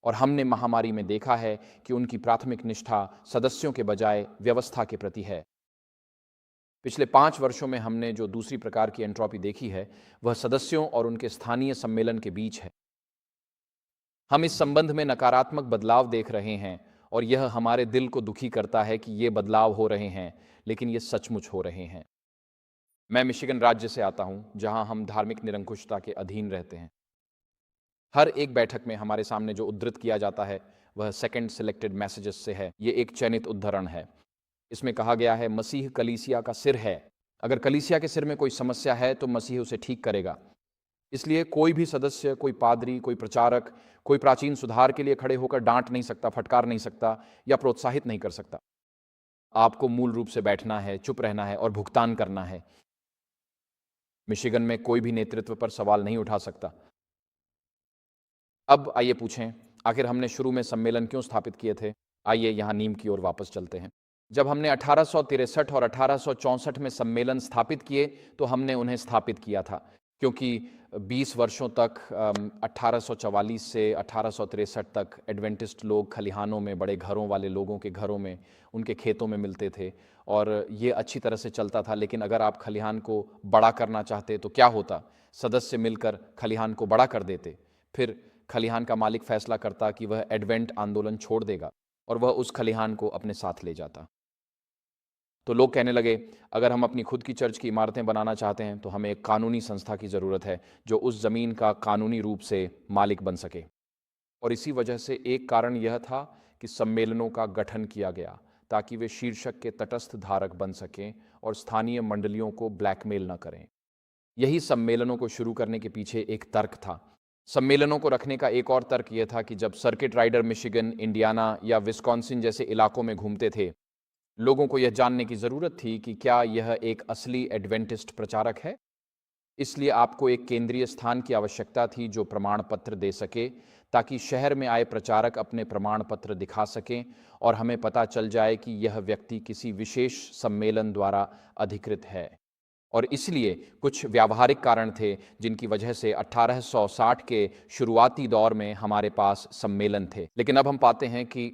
और हमने महामारी में देखा है कि उनकी प्राथमिक निष्ठा सदस्यों के बजाय व्यवस्था के प्रति है। पिछले 5 वर्षों में हमने जो दूसरी प्रकार की एंट्रोपी देखी है वह सदस्यों और उनके स्थानीय सम्मेलन के बीच है। हम इस संबंध में नकारात्मक बदलाव देख रहे हैं और यह हमारे दिल को दुखी करता है कि ये बदलाव हो रहे हैं, लेकिन ये सचमुच हो रहे हैं। मैं मिशिगन राज्य से आता हूं, जहां हम धार्मिक निरंकुशता के अधीन रहते हैं। हर एक बैठक में हमारे सामने जो उद्धृत किया जाता है वह सेकंड सिलेक्टेड मैसेजेस से है। ये एक चयनित उद्धरण है। इसमें कहा गया है, मसीह कलीसिया का सिर है। अगर कलीसिया के सिर में कोई समस्या है तो मसीह उसे ठीक करेगा। इसलिए कोई भी सदस्य, कोई पादरी, कोई प्रचारक, कोई प्राचीन सुधार के लिए खड़े होकर डांट नहीं सकता, फटकार नहीं सकता या प्रोत्साहित नहीं कर सकता। आपको मूल रूप से बैठना है, चुप रहना है और भुगतान करना है। मिशिगन में कोई भी नेतृत्व पर सवाल नहीं उठा सकता। अब आइए पूछें, आखिर हमने शुरू में सम्मेलन क्यों स्थापित किए थे? आइए यहाँ नींव की ओर वापस चलते हैं। जब हमने 1863 और 1864 में सम्मेलन स्थापित किए तो हमने उन्हें स्थापित किया था क्योंकि 20 वर्षों तक 1844 से 1863 तक एडवेंटिस्ट लोग खलिहानों में, बड़े घरों वाले लोगों के घरों में, उनके खेतों में मिलते थे और ये अच्छी तरह से चलता था। लेकिन अगर आप खलिहान को बड़ा करना चाहते तो क्या होता? सदस्य मिलकर खलिहान को बड़ा कर देते। फिर खलिहान का मालिक फैसला करता कि वह एडवेंट आंदोलन छोड़ देगा और वह उस खलिहान को अपने साथ ले जाता। तो लोग कहने लगे, अगर हम अपनी खुद की चर्च की इमारतें बनाना चाहते हैं तो हमें एक कानूनी संस्था की ज़रूरत है जो उस ज़मीन का कानूनी रूप से मालिक बन सके। और इसी वजह से एक कारण यह था कि सम्मेलनों का गठन किया गया ताकि वे शीर्षक के तटस्थ धारक बन सकें और स्थानीय मंडलियों को ब्लैकमेल न करें। यही सम्मेलनों को शुरू करने के पीछे एक तर्क था। सम्मेलनों को रखने का एक और तर्क यह था कि जब सर्किट राइडर मिशिगन, इंडियाना या विस्कॉन्सिन जैसे इलाकों में घूमते थे, लोगों को यह जानने की ज़रूरत थी कि क्या यह एक असली एडवेंटिस्ट प्रचारक है। इसलिए आपको एक केंद्रीय स्थान की आवश्यकता थी जो प्रमाण पत्र दे सके, ताकि शहर में आए प्रचारक अपने प्रमाण पत्र दिखा सकें और हमें पता चल जाए कि यह व्यक्ति किसी विशेष सम्मेलन द्वारा अधिकृत है। और इसलिए कुछ व्यावहारिक कारण थे जिनकी वजह से 1860 के शुरुआती दौर में हमारे पास सम्मेलन थे। लेकिन अब हम पाते हैं कि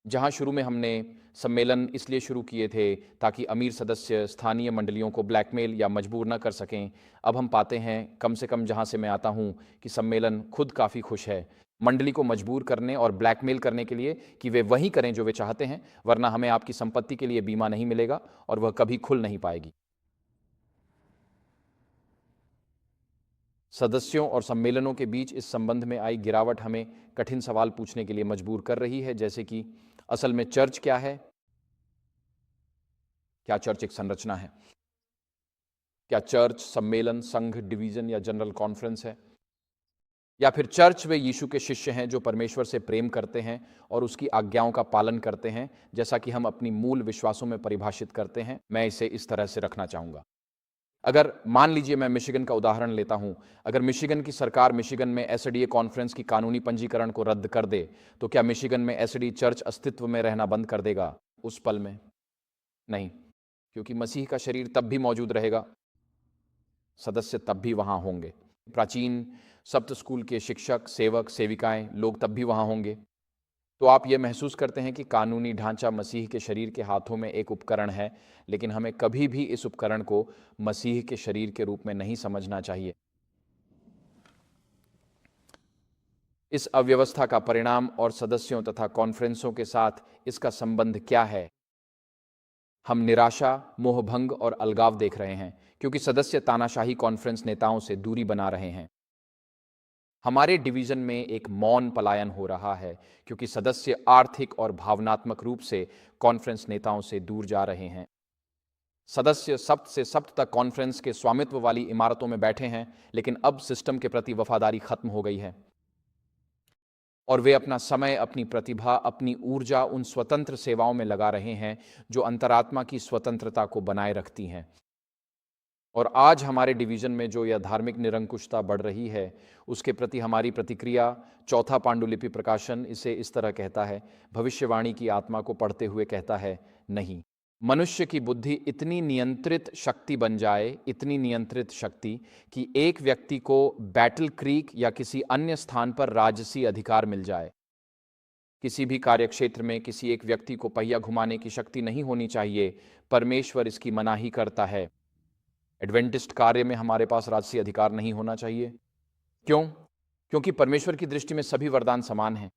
जहां शुरू में हमने सम्मेलन इसलिए शुरू किए थे ताकि अमीर सदस्य स्थानीय मंडलियों को ब्लैकमेल या मजबूर न कर सकें, अब हम पाते हैं, कम से कम जहां से मैं आता हूं, कि सम्मेलन खुद काफ़ी खुश है मंडली को मजबूर करने और ब्लैकमेल करने के लिए कि वे वही करें जो वे चाहते हैं, वरना हमें आपकी संपत्ति के लिए बीमा नहीं मिलेगा और वह कभी खुल नहीं पाएगी। सदस्यों और सम्मेलनों के बीच इस संबंध में आई गिरावट हमें कठिन सवाल पूछने के लिए मजबूर कर रही है, जैसे कि असल में चर्च क्या है? क्या चर्च एक संरचना है? क्या चर्च सम्मेलन, संघ, डिवीजन या जनरल कॉन्फ्रेंस है? या फिर चर्च वे यीशु के शिष्य हैं जो परमेश्वर से प्रेम करते हैं और उसकी आज्ञाओं का पालन करते हैं, जैसा कि हम अपनी मूल विश्वासों में परिभाषित करते हैं। मैं इसे इस तरह से रखना चाहूँगा। अगर मान लीजिए मैं मिशिगन का उदाहरण लेता हूं, अगर मिशिगन की सरकार मिशिगन में एसडीए कॉन्फ्रेंस की कानूनी पंजीकरण को रद्द कर दे, तो क्या मिशिगन में एसडी चर्च अस्तित्व में रहना बंद कर देगा उस पल में? नहीं, क्योंकि मसीह का शरीर तब भी मौजूद रहेगा, सदस्य तब भी वहां होंगे, प्राचीन सप्त स्कूल के शिक्षक, सेवक, सेविकाएं, लोग तब भी वहां होंगे। तो आप ये महसूस करते हैं कि कानूनी ढांचा मसीह के शरीर के हाथों में एक उपकरण है, लेकिन हमें कभी भी इस उपकरण को मसीह के शरीर के रूप में नहीं समझना चाहिए। इस अव्यवस्था का परिणाम और सदस्यों तथा कॉन्फ्रेंसों के साथ इसका संबंध क्या है? हम निराशा, मोहभंग और अलगाव देख रहे हैं, क्योंकि सदस्य तानाशाही कॉन्फ्रेंस नेताओं से दूरी बना रहे हैं। हमारे डिवीजन में एक मौन पलायन हो रहा है, क्योंकि सदस्य आर्थिक और भावनात्मक रूप से कॉन्फ्रेंस नेताओं से दूर जा रहे हैं। सदस्य सप्त से सप्त तक कॉन्फ्रेंस के स्वामित्व वाली इमारतों में बैठे हैं, लेकिन अब सिस्टम के प्रति वफादारी खत्म हो गई है और वे अपना समय, अपनी प्रतिभा, अपनी ऊर्जा उन स्वतंत्र सेवाओं में लगा रहे हैं जो अंतरात्मा की स्वतंत्रता को बनाए रखती हैं। और आज हमारे डिवीज़न में जो यह धार्मिक निरंकुशता बढ़ रही है, उसके प्रति हमारी प्रतिक्रिया, चौथा पांडुलिपि प्रकाशन इसे इस तरह कहता है, भविष्यवाणी की आत्मा को पढ़ते हुए कहता है, नहीं, मनुष्य की बुद्धि इतनी नियंत्रित शक्ति बन जाए, इतनी नियंत्रित शक्ति कि एक व्यक्ति को बैटल क्रीक या किसी अन्य स्थान पर राजसी अधिकार मिल जाए। किसी भी कार्यक्षेत्र में किसी एक व्यक्ति को पहिया घुमाने की शक्ति नहीं होनी चाहिए, परमेश्वर इसकी मनाही करता है। एडवेंटिस्ट कार्य में हमारे पास राजसी अधिकार नहीं होना चाहिए। क्यों? क्योंकि परमेश्वर की दृष्टि में सभी वरदान समान हैं।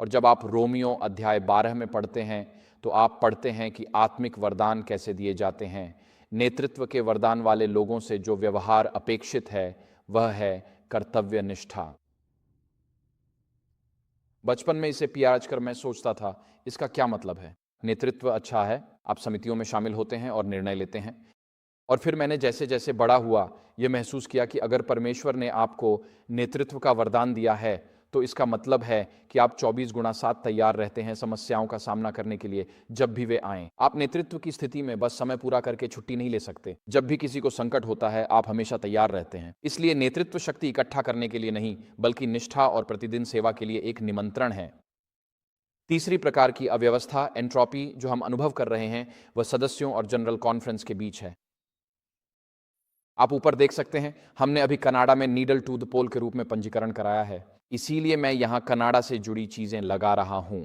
और जब आप रोमियो अध्याय 12 में पढ़ते हैं तो आप पढ़ते हैं कि आत्मिक वरदान कैसे दिए जाते हैं। नेतृत्व के वरदान वाले लोगों से जो व्यवहार अपेक्षित है वह है कर्तव्य निष्ठा। बचपन में इसे पियाज कर मैं सोचता था, इसका क्या मतलब है? नेतृत्व अच्छा है, आप समितियों में शामिल होते हैं और निर्णय लेते हैं। और फिर मैंने जैसे जैसे बड़ा हुआ ये महसूस किया कि अगर परमेश्वर ने आपको नेतृत्व का वरदान दिया है तो इसका मतलब है कि आप 24x7 तैयार रहते हैं समस्याओं का सामना करने के लिए जब भी वे आएं। आप नेतृत्व की स्थिति में बस समय पूरा करके छुट्टी नहीं ले सकते। जब भी किसी को संकट होता है आप हमेशा तैयार रहते हैं। इसलिए नेतृत्व शक्ति इकट्ठा करने के लिए नहीं, बल्कि निष्ठा और प्रतिदिन सेवा के लिए एक निमंत्रण है। तीसरी प्रकार की अव्यवस्था, एंट्रोपी, जो हम अनुभव कर रहे हैं वह सदस्यों और जनरल कॉन्फ्रेंस के बीच है। आप ऊपर देख सकते हैं, हमने अभी कनाडा में नीडल टू द पोल के रूप में पंजीकरण कराया है। इसीलिए मैं यहां कनाडा से जुड़ी चीजें लगा रहा हूं,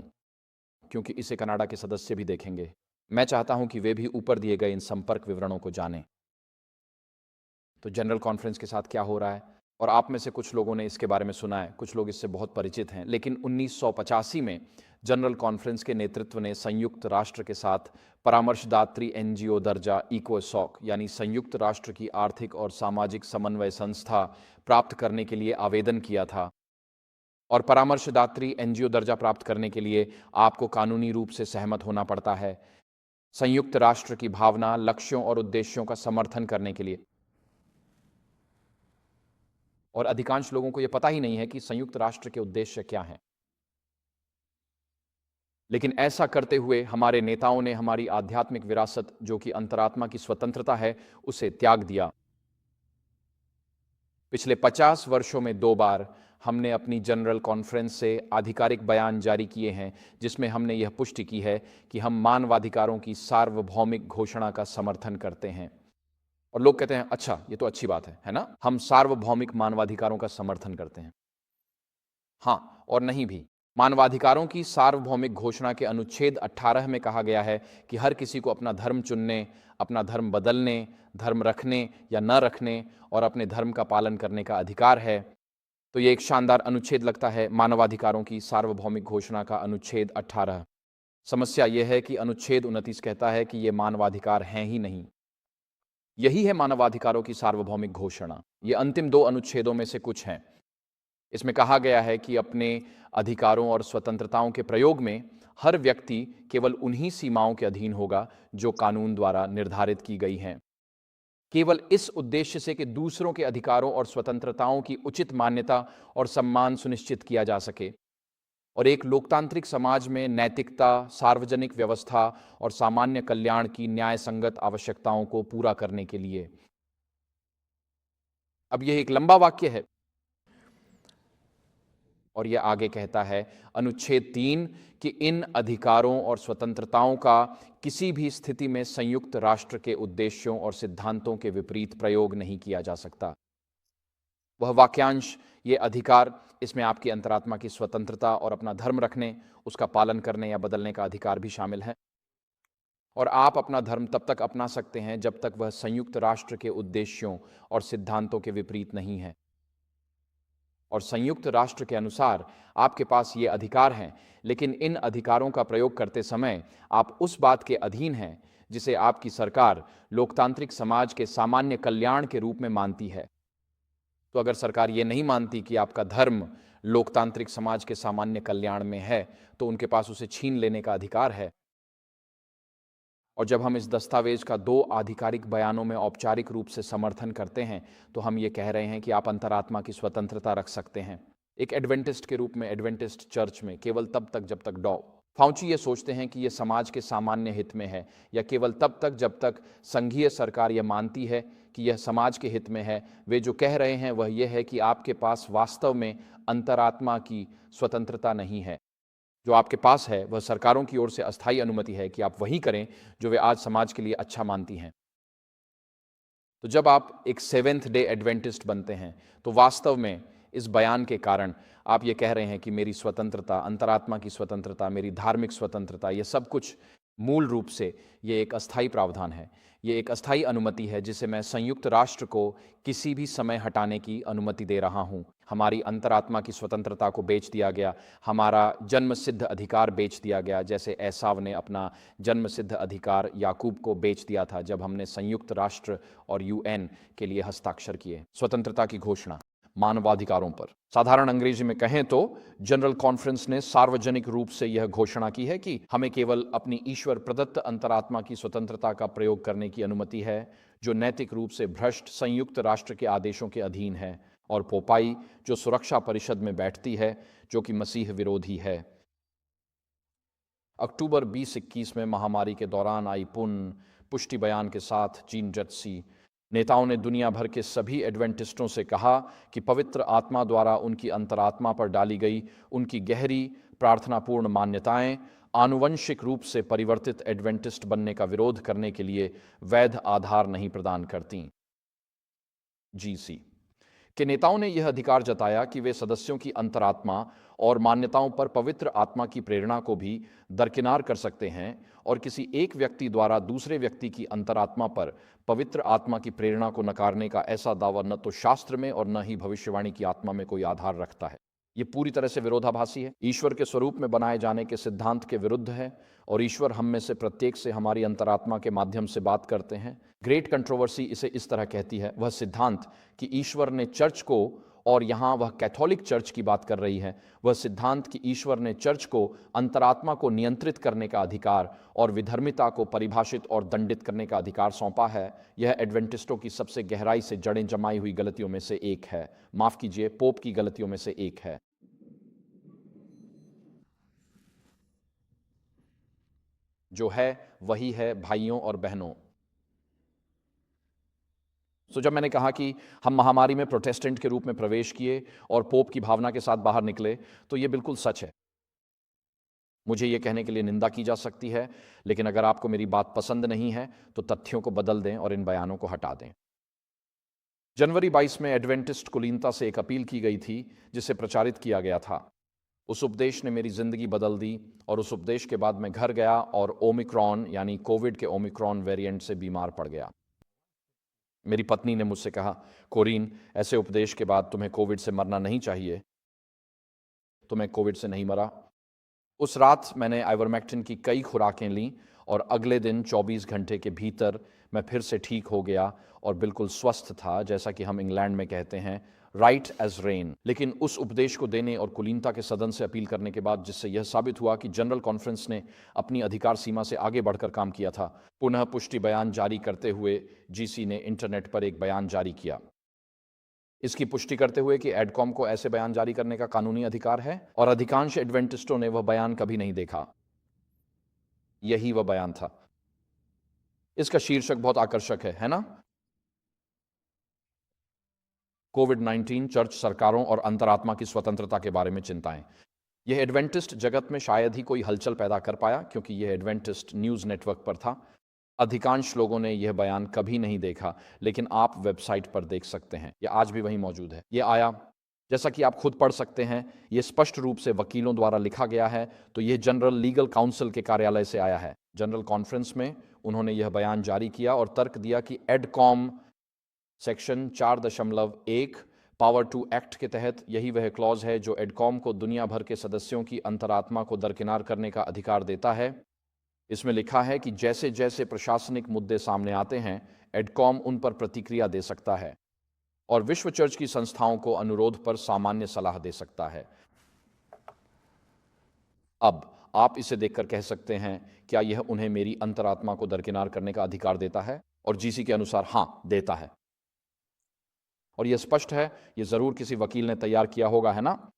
क्योंकि इसे कनाडा के सदस्य भी देखेंगे। मैं चाहता हूं कि वे भी ऊपर दिए गए इन संपर्क विवरणों को जानें। तो जनरल कॉन्फ्रेंस के साथ क्या हो रहा है, और आप में से कुछ लोगों ने इसके बारे में सुना है, कुछ लोग इससे बहुत परिचित हैं। लेकिन 1985 में जनरल कॉन्फ्रेंस के नेतृत्व ने संयुक्त राष्ट्र के साथ परामर्शदात्री एनजीओ दर्जा इकोसॉक यानी संयुक्त राष्ट्र की आर्थिक और सामाजिक समन्वय संस्था प्राप्त करने के लिए आवेदन किया था। और परामर्शदात्री एनजीओ दर्जा प्राप्त करने के लिए आपको कानूनी रूप से सहमत होना पड़ता है, संयुक्त राष्ट्र की भावना, लक्ष्यों और उद्देश्यों का समर्थन करने के लिए। और अधिकांश लोगों को यह पता ही नहीं है कि संयुक्त राष्ट्र के उद्देश्य क्या हैं। लेकिन ऐसा करते हुए हमारे नेताओं ने हमारी आध्यात्मिक विरासत, जो कि अंतरात्मा की स्वतंत्रता है, उसे त्याग दिया। पिछले 50 वर्षों में 2 बार हमने अपनी जनरल कॉन्फ्रेंस से आधिकारिक बयान जारी किए हैं, जिसमें हमने यह पुष्टि की है कि हम मानवाधिकारों की सार्वभौमिक घोषणा का समर्थन करते हैं। और लोग कहते हैं, अच्छा, ये तो अच्छी बात है ना? हम सार्वभौमिक मानवाधिकारों का समर्थन करते हैं। हाँ और नहीं भी। मानवाधिकारों की सार्वभौमिक घोषणा के अनुच्छेद 18 में कहा गया है कि हर किसी को अपना धर्म चुनने, अपना धर्म बदलने, धर्म रखने या न रखने और अपने धर्म का पालन करने का अधिकार है। तो ये एक शानदार अनुच्छेद लगता है, मानवाधिकारों की सार्वभौमिक घोषणा का अनुच्छेद 18। समस्या यह है कि अनुच्छेद 29 कहता है कि ये मानवाधिकार हैं ही नहीं। यही है मानवाधिकारों की सार्वभौमिक घोषणा। ये अंतिम 2 अनुच्छेदों में से कुछ हैं। इसमें कहा गया है कि अपने अधिकारों और स्वतंत्रताओं के प्रयोग में हर व्यक्ति केवल उन्हीं सीमाओं के अधीन होगा जो कानून द्वारा निर्धारित की गई हैं, केवल इस उद्देश्य से कि दूसरों के अधिकारों और स्वतंत्रताओं की उचित मान्यता और सम्मान सुनिश्चित किया जा सके। और एक लोकतांत्रिक समाज में नैतिकता, सार्वजनिक व्यवस्था और सामान्य कल्याण की न्याय संगत आवश्यकताओं को पूरा करने के लिए। अब यह एक लंबा वाक्य है और यह आगे कहता है, अनुच्छेद 3, कि इन अधिकारों और स्वतंत्रताओं का किसी भी स्थिति में संयुक्त राष्ट्र के उद्देश्यों और सिद्धांतों के विपरीत प्रयोग नहीं किया जा सकता। वह वाक्यांश, ये अधिकार, इसमें आपकी अंतरात्मा की स्वतंत्रता और अपना धर्म रखने, उसका पालन करने या बदलने का अधिकार भी शामिल है। और आप अपना धर्म तब तक अपना सकते हैं जब तक वह संयुक्त राष्ट्र के उद्देश्यों और सिद्धांतों के विपरीत नहीं है। और संयुक्त राष्ट्र के अनुसार आपके पास ये अधिकार हैं, लेकिन इन अधिकारों का प्रयोग करते समय आप उस बात के अधीन हैं जिसे आपकी सरकार लोकतांत्रिक समाज के सामान्य कल्याण के रूप में मानती है। तो अगर सरकार ये नहीं मानती कि आपका धर्म लोकतांत्रिक समाज के सामान्य कल्याण में है, तो उनके पास उसे छीन लेने का अधिकार है। और जब हम इस दस्तावेज का 2 आधिकारिक बयानों में औपचारिक रूप से समर्थन करते हैं, तो हम ये कह रहे हैं कि आप अंतरात्मा की स्वतंत्रता रख सकते हैं। एक एडवेंटिस्ट के रूप में एडवेंटिस्ट चर्च में केवल तब तक जब तक फाउची ये सोचते हैं कि ये समाज के सामान्य हित में है, या केवल तब तक जब तक संघीय सरकार यह मानती है कि यह समाज के हित में है। वे जो कह रहे हैं वह यह है कि आपके पास वास्तव में अंतरात्मा की स्वतंत्रता नहीं है। जो आपके पास है वह सरकारों की ओर से अस्थायी अनुमति है कि आप वही करें जो वे आज समाज के लिए अच्छा मानती हैं। तो जब आप एक सेवेंथ डे एडवेंटिस्ट बनते हैं तो वास्तव में इस बयान के कारण आप ये कह रहे हैं कि मेरी स्वतंत्रता, अंतरात्मा की स्वतंत्रता, मेरी धार्मिक स्वतंत्रता, ये सब कुछ मूल रूप से ये एक अस्थायी प्रावधान है। ये एक अस्थायी अनुमति है जिसे मैं संयुक्त राष्ट्र को किसी भी समय हटाने की अनुमति दे रहा हूँ। हमारी अंतरात्मा की स्वतंत्रता को बेच दिया गया, हमारा जन्म सिद्ध अधिकार बेच दिया गया, जैसे एसाव ने अपना जन्म सिद्ध अधिकार याकूब को बेच दिया था जब हमने संयुक्त राष्ट्र और यूएन के लिए हस्ताक्षर किए। स्वतंत्रता की घोषणा मानवाधिकारों पर, साधारण अंग्रेजी में कहें तो जनरल कॉन्फ्रेंस ने सार्वजनिक रूप से यह घोषणा की है कि हमें केवल अपनी ईश्वर प्रदत्त अंतरात्मा की स्वतंत्रता का प्रयोग करने की अनुमति है, जो नैतिक रूप से भ्रष्ट संयुक्त राष्ट्र के आदेशों के अधीन है, और पोपाई, जो सुरक्षा परिषद में बैठती है, जो कि मसीह विरोधी है। अक्टूबर 2021 में महामारी के दौरान आई पुष्टि बयान के साथ जीन जत्सी नेताओं ने दुनिया भर के सभी एडवेंटिस्टों से कहा कि पवित्र आत्मा द्वारा उनकी अंतरात्मा पर डाली गई उनकी गहरी प्रार्थनापूर्ण मान्यताएं आनुवंशिक रूप से परिवर्तित एडवेंटिस्ट बनने का विरोध करने के लिए वैध आधार नहीं प्रदान करती। जीसी के नेताओं ने यह अधिकार जताया कि वे सदस्यों की अंतरात्मा और मान्यताओं पर पवित्र आत्मा की प्रेरणा को भी दरकिनार कर सकते हैं, और किसी एक व्यक्ति द्वारा दूसरे व्यक्ति की अंतरात्मा पर पवित्र आत्मा की प्रेरणा को नकारने का ऐसा दावा न तो शास्त्र में और न ही भविष्यवाणी की आत्मा में कोई आधार रखता है। ये पूरी तरह से विरोधाभासी है, ईश्वर के स्वरूप में बनाए जाने के सिद्धांत के विरुद्ध है, और ईश्वर हम में से प्रत्येक से हमारी अंतरात्मा के माध्यम से बात करते हैं। ग्रेट कंट्रोवर्सी इसे इस तरह कहती है, वह सिद्धांत कि ईश्वर ने चर्च को, और यहाँ वह कैथोलिक चर्च की बात कर रही है, वह सिद्धांत कि ईश्वर ने चर्च को अंतरात्मा को नियंत्रित करने का अधिकार और विधर्मिता को परिभाषित और दंडित करने का अधिकार सौंपा है, यह एडवेंटिस्टों की सबसे गहराई से जड़ें जमाई हुई गलतियों में से एक है। माफ कीजिए, पोप की गलतियों में से एक है। जो है वही है भाइयों और बहनों। जब मैंने कहा कि हम महामारी में प्रोटेस्टेंट के रूप में प्रवेश किए और पोप की भावना के साथ बाहर निकले, तो ये बिल्कुल सच है। मुझे ये कहने के लिए निंदा की जा सकती है, लेकिन अगर आपको मेरी बात पसंद नहीं है तो तथ्यों को बदल दें और इन बयानों को हटा दें। जनवरी 22 में एडवेंटिस्ट कुलीनता से एक अपील की गई थी जिसे प्रचारित किया गया था। उस उपदेश ने मेरी जिंदगी बदल दी, और उस उपदेश के बाद मैं घर गया और ओमिक्रॉन यानी कोविड के ओमिक्रॉन वेरिएंट से बीमार पड़ गया। मेरी पत्नी ने मुझसे कहा, कोरीन, ऐसे उपदेश के बाद तुम्हें कोविड से मरना नहीं चाहिए। तो मैं कोविड से नहीं मरा। उस रात मैंने आइवरमेक्टिन की कई खुराकें लीं, और अगले दिन 24 घंटे के भीतर मैं फिर से ठीक हो गया और बिल्कुल स्वस्थ था, जैसा कि हम इंग्लैंड में कहते हैं, राइट एज रेन। लेकिन उस उपदेश को देने और कुलीनता के सदन से अपील करने के बाद, जिससे यह साबित हुआ कि जनरल कॉन्फ्रेंस ने अपनी अधिकार सीमा से आगे बढ़कर काम किया था, पुनः पुष्टि बयान जारी करते हुए जीसी ने इंटरनेट पर एक बयान जारी किया, इसकी पुष्टि करते हुए कि एडकॉम को ऐसे बयान जारी करने का कानूनी अधिकार है, और अधिकांश एडवेंटिस्टों ने वह बयान कभी नहीं देखा। यही वह बयान था। इसका शीर्षक बहुत आकर्षक है ना? कोविड-19, चर्च, सरकारों और अंतरात्मा की स्वतंत्रता के बारे में चिंताएं। यह एडवेंटिस्ट जगत में शायद ही कोई हलचल पैदा कर पाया, क्योंकि यह एडवेंटिस्ट न्यूज़ नेटवर्क पर था। अधिकांश लोगों ने यह बयान कभी नहीं देखा, लेकिन आप वेबसाइट पर देख सकते हैं, यह आज भी वहीं मौजूद है। यह आया, जैसा कि आप खुद पढ़ सकते हैं, यह स्पष्ट रूप से वकीलों द्वारा लिखा गया है। तो यह जनरल लीगल काउंसिल के कार्यालय से आया है। जनरल कॉन्फ्रेंस में उन्होंने यह बयान जारी किया और तर्क दिया कि एडकॉम सेक्शन 4.1 पावर टू एक्ट के तहत यही वह क्लॉज है जो एडकॉम को दुनिया भर के सदस्यों की अंतरात्मा को दरकिनार करने का अधिकार देता है। इसमें लिखा है कि जैसे जैसे प्रशासनिक मुद्दे सामने आते हैं, एडकॉम उन पर प्रतिक्रिया दे सकता है और विश्व चर्च की संस्थाओं को अनुरोध पर सामान्य सलाह दे सकता है। अब आप इसे देखकर कह सकते हैं, क्या यह उन्हें मेरी अंतरात्मा को दरकिनार करने का अधिकार देता है? और जीसी के अनुसार हां, देता है। और यह स्पष्ट है, यह जरूर किसी वकील ने तैयार किया होगा, है ना?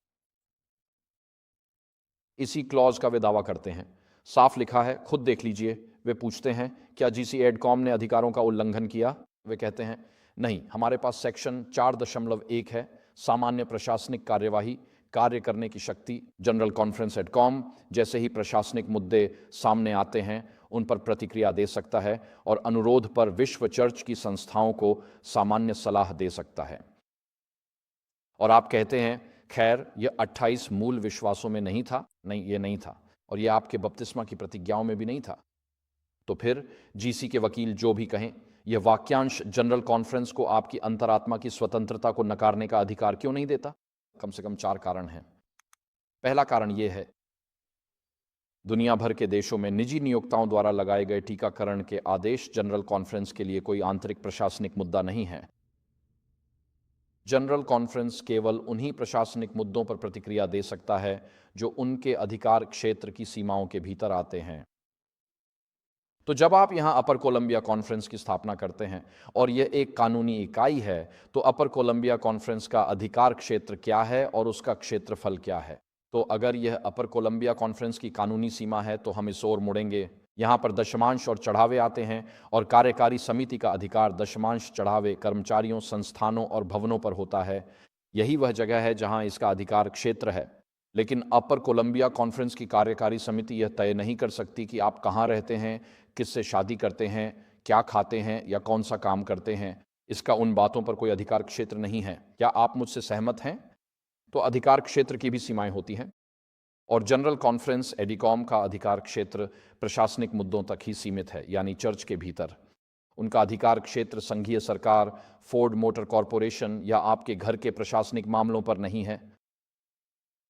इसी क्लॉज का वे दावा करते हैं। साफ लिखा है, खुद देख लीजिए। वे पूछते हैं, क्या जीसी एडकॉम ने अधिकारों का उल्लंघन किया? वे कहते हैं, नहीं, हमारे पास सेक्शन 4.1 है, सामान्य प्रशासनिक कार्यवाही, कार्य करने की शक्ति। जनरल कॉन्फ्रेंस एडकॉम जैसे ही प्रशासनिक मुद्दे सामने आते हैं उन पर प्रतिक्रिया दे सकता है और अनुरोध पर विश्व चर्च की संस्थाओं को सामान्य सलाह दे सकता है। और आप कहते हैं, खैर यह 28 मूल विश्वासों में नहीं था। नहीं, ये नहीं था, और यह आपके बपतिस्मा की प्रतिज्ञाओं में भी नहीं था। तो फिर जीसी के वकील जो भी कहें, यह वाक्यांश जनरल कॉन्फ्रेंस को आपकी अंतरात्मा की स्वतंत्रता को नकारने का अधिकार क्यों नहीं देता? कम से कम 4 कारण हैं। पहला कारण यह है, दुनिया भर के देशों में निजी नियोक्ताओं द्वारा लगाए गए टीकाकरण के आदेश जनरल कॉन्फ्रेंस के लिए कोई आंतरिक प्रशासनिक मुद्दा नहीं है। जनरल कॉन्फ्रेंस केवल उन्हीं प्रशासनिक मुद्दों पर प्रतिक्रिया दे सकता है जो उनके अधिकार क्षेत्र की सीमाओं के भीतर आते हैं। तो जब आप यहां अपर कोलंबिया कॉन्फ्रेंस की स्थापना करते हैं और यह एक कानूनी इकाई है, तो अपर कोलंबिया कॉन्फ्रेंस का अधिकार क्षेत्र क्या है और उसका क्षेत्रफल क्या है? तो अगर यह अपर कोलंबिया कॉन्फ्रेंस की कानूनी सीमा है तो हम इस ओर मुड़ेंगे। यहाँ पर दशमांश और चढ़ावे आते हैं और कार्यकारी समिति का अधिकार दशमांश चढ़ावे कर्मचारियों, संस्थानों और भवनों पर होता है। यही वह जगह है जहाँ इसका अधिकार क्षेत्र है। लेकिन अपर कोलंबिया कॉन्फ्रेंस की कार्यकारी समिति यह तय नहीं कर सकती कि आप कहाँ रहते हैं, किससे शादी करते हैं, क्या खाते हैं या कौन सा काम करते हैं। इसका उन बातों पर कोई अधिकार क्षेत्र नहीं है। क्या आप मुझसे सहमत हैं? तो अधिकार क्षेत्र की भी सीमाएं होती हैं और जनरल कॉन्फ्रेंस एडिकॉम का अधिकार क्षेत्र प्रशासनिक मुद्दों तक ही सीमित है, यानी चर्च के भीतर। उनका अधिकार क्षेत्र संघीय सरकार, फोर्ड मोटर कॉरपोरेशन या आपके घर के प्रशासनिक मामलों पर नहीं है।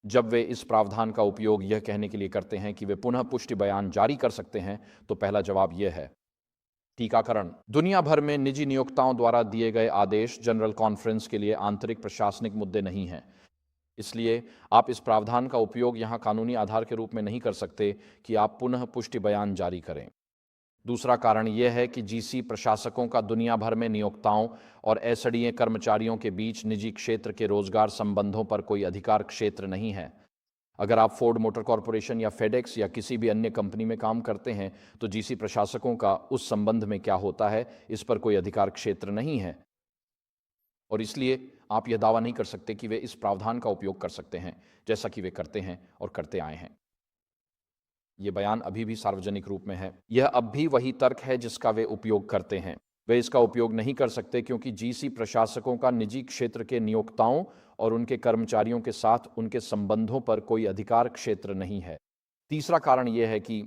जब वे इस प्रावधान का उपयोग यह कहने के लिए करते हैं कि वे पुनः पुष्टि बयान जारी कर सकते हैं, तो पहला जवाब यह है, टीकाकरण। दुनिया भर में निजी नियोक्ताओं द्वारा दिए गए आदेश जनरल कॉन्फ्रेंस के लिए आंतरिक प्रशासनिक मुद्दे नहीं हैं। इसलिए आप इस प्रावधान का उपयोग यहां कानूनी आधार के रूप में नहीं कर सकते कि आप पुनः पुष्टि बयान जारी करें। दूसरा कारण यह है कि जीसी प्रशासकों का दुनिया भर में नियोक्ताओं और एसडीए कर्मचारियों के बीच निजी क्षेत्र के रोजगार संबंधों पर कोई अधिकार क्षेत्र नहीं है। अगर आप फोर्ड मोटर कॉरपोरेशन या फेडेक्स या किसी भी अन्य कंपनी में काम करते हैं, तो जीसी प्रशासकों का उस संबंध में क्या होता है, इस पर कोई अधिकार क्षेत्र नहीं है और इसलिए आप यह दावा नहीं कर सकते कि वे इस प्रावधान का उपयोग कर सकते हैं, जैसा कि वे करते हैं और करते आए हैं। यह बयान अभी भी सार्वजनिक रूप में है। यह अब भी वही तर्क है जिसका वे उपयोग करते हैं। वे इसका उपयोग नहीं कर सकते क्योंकि जीसी प्रशासकों का निजी क्षेत्र के नियोक्ताओं और उनके कर्मचारियों के साथ उनके संबंधों पर कोई अधिकार क्षेत्र नहीं है। तीसरा कारण यह है कि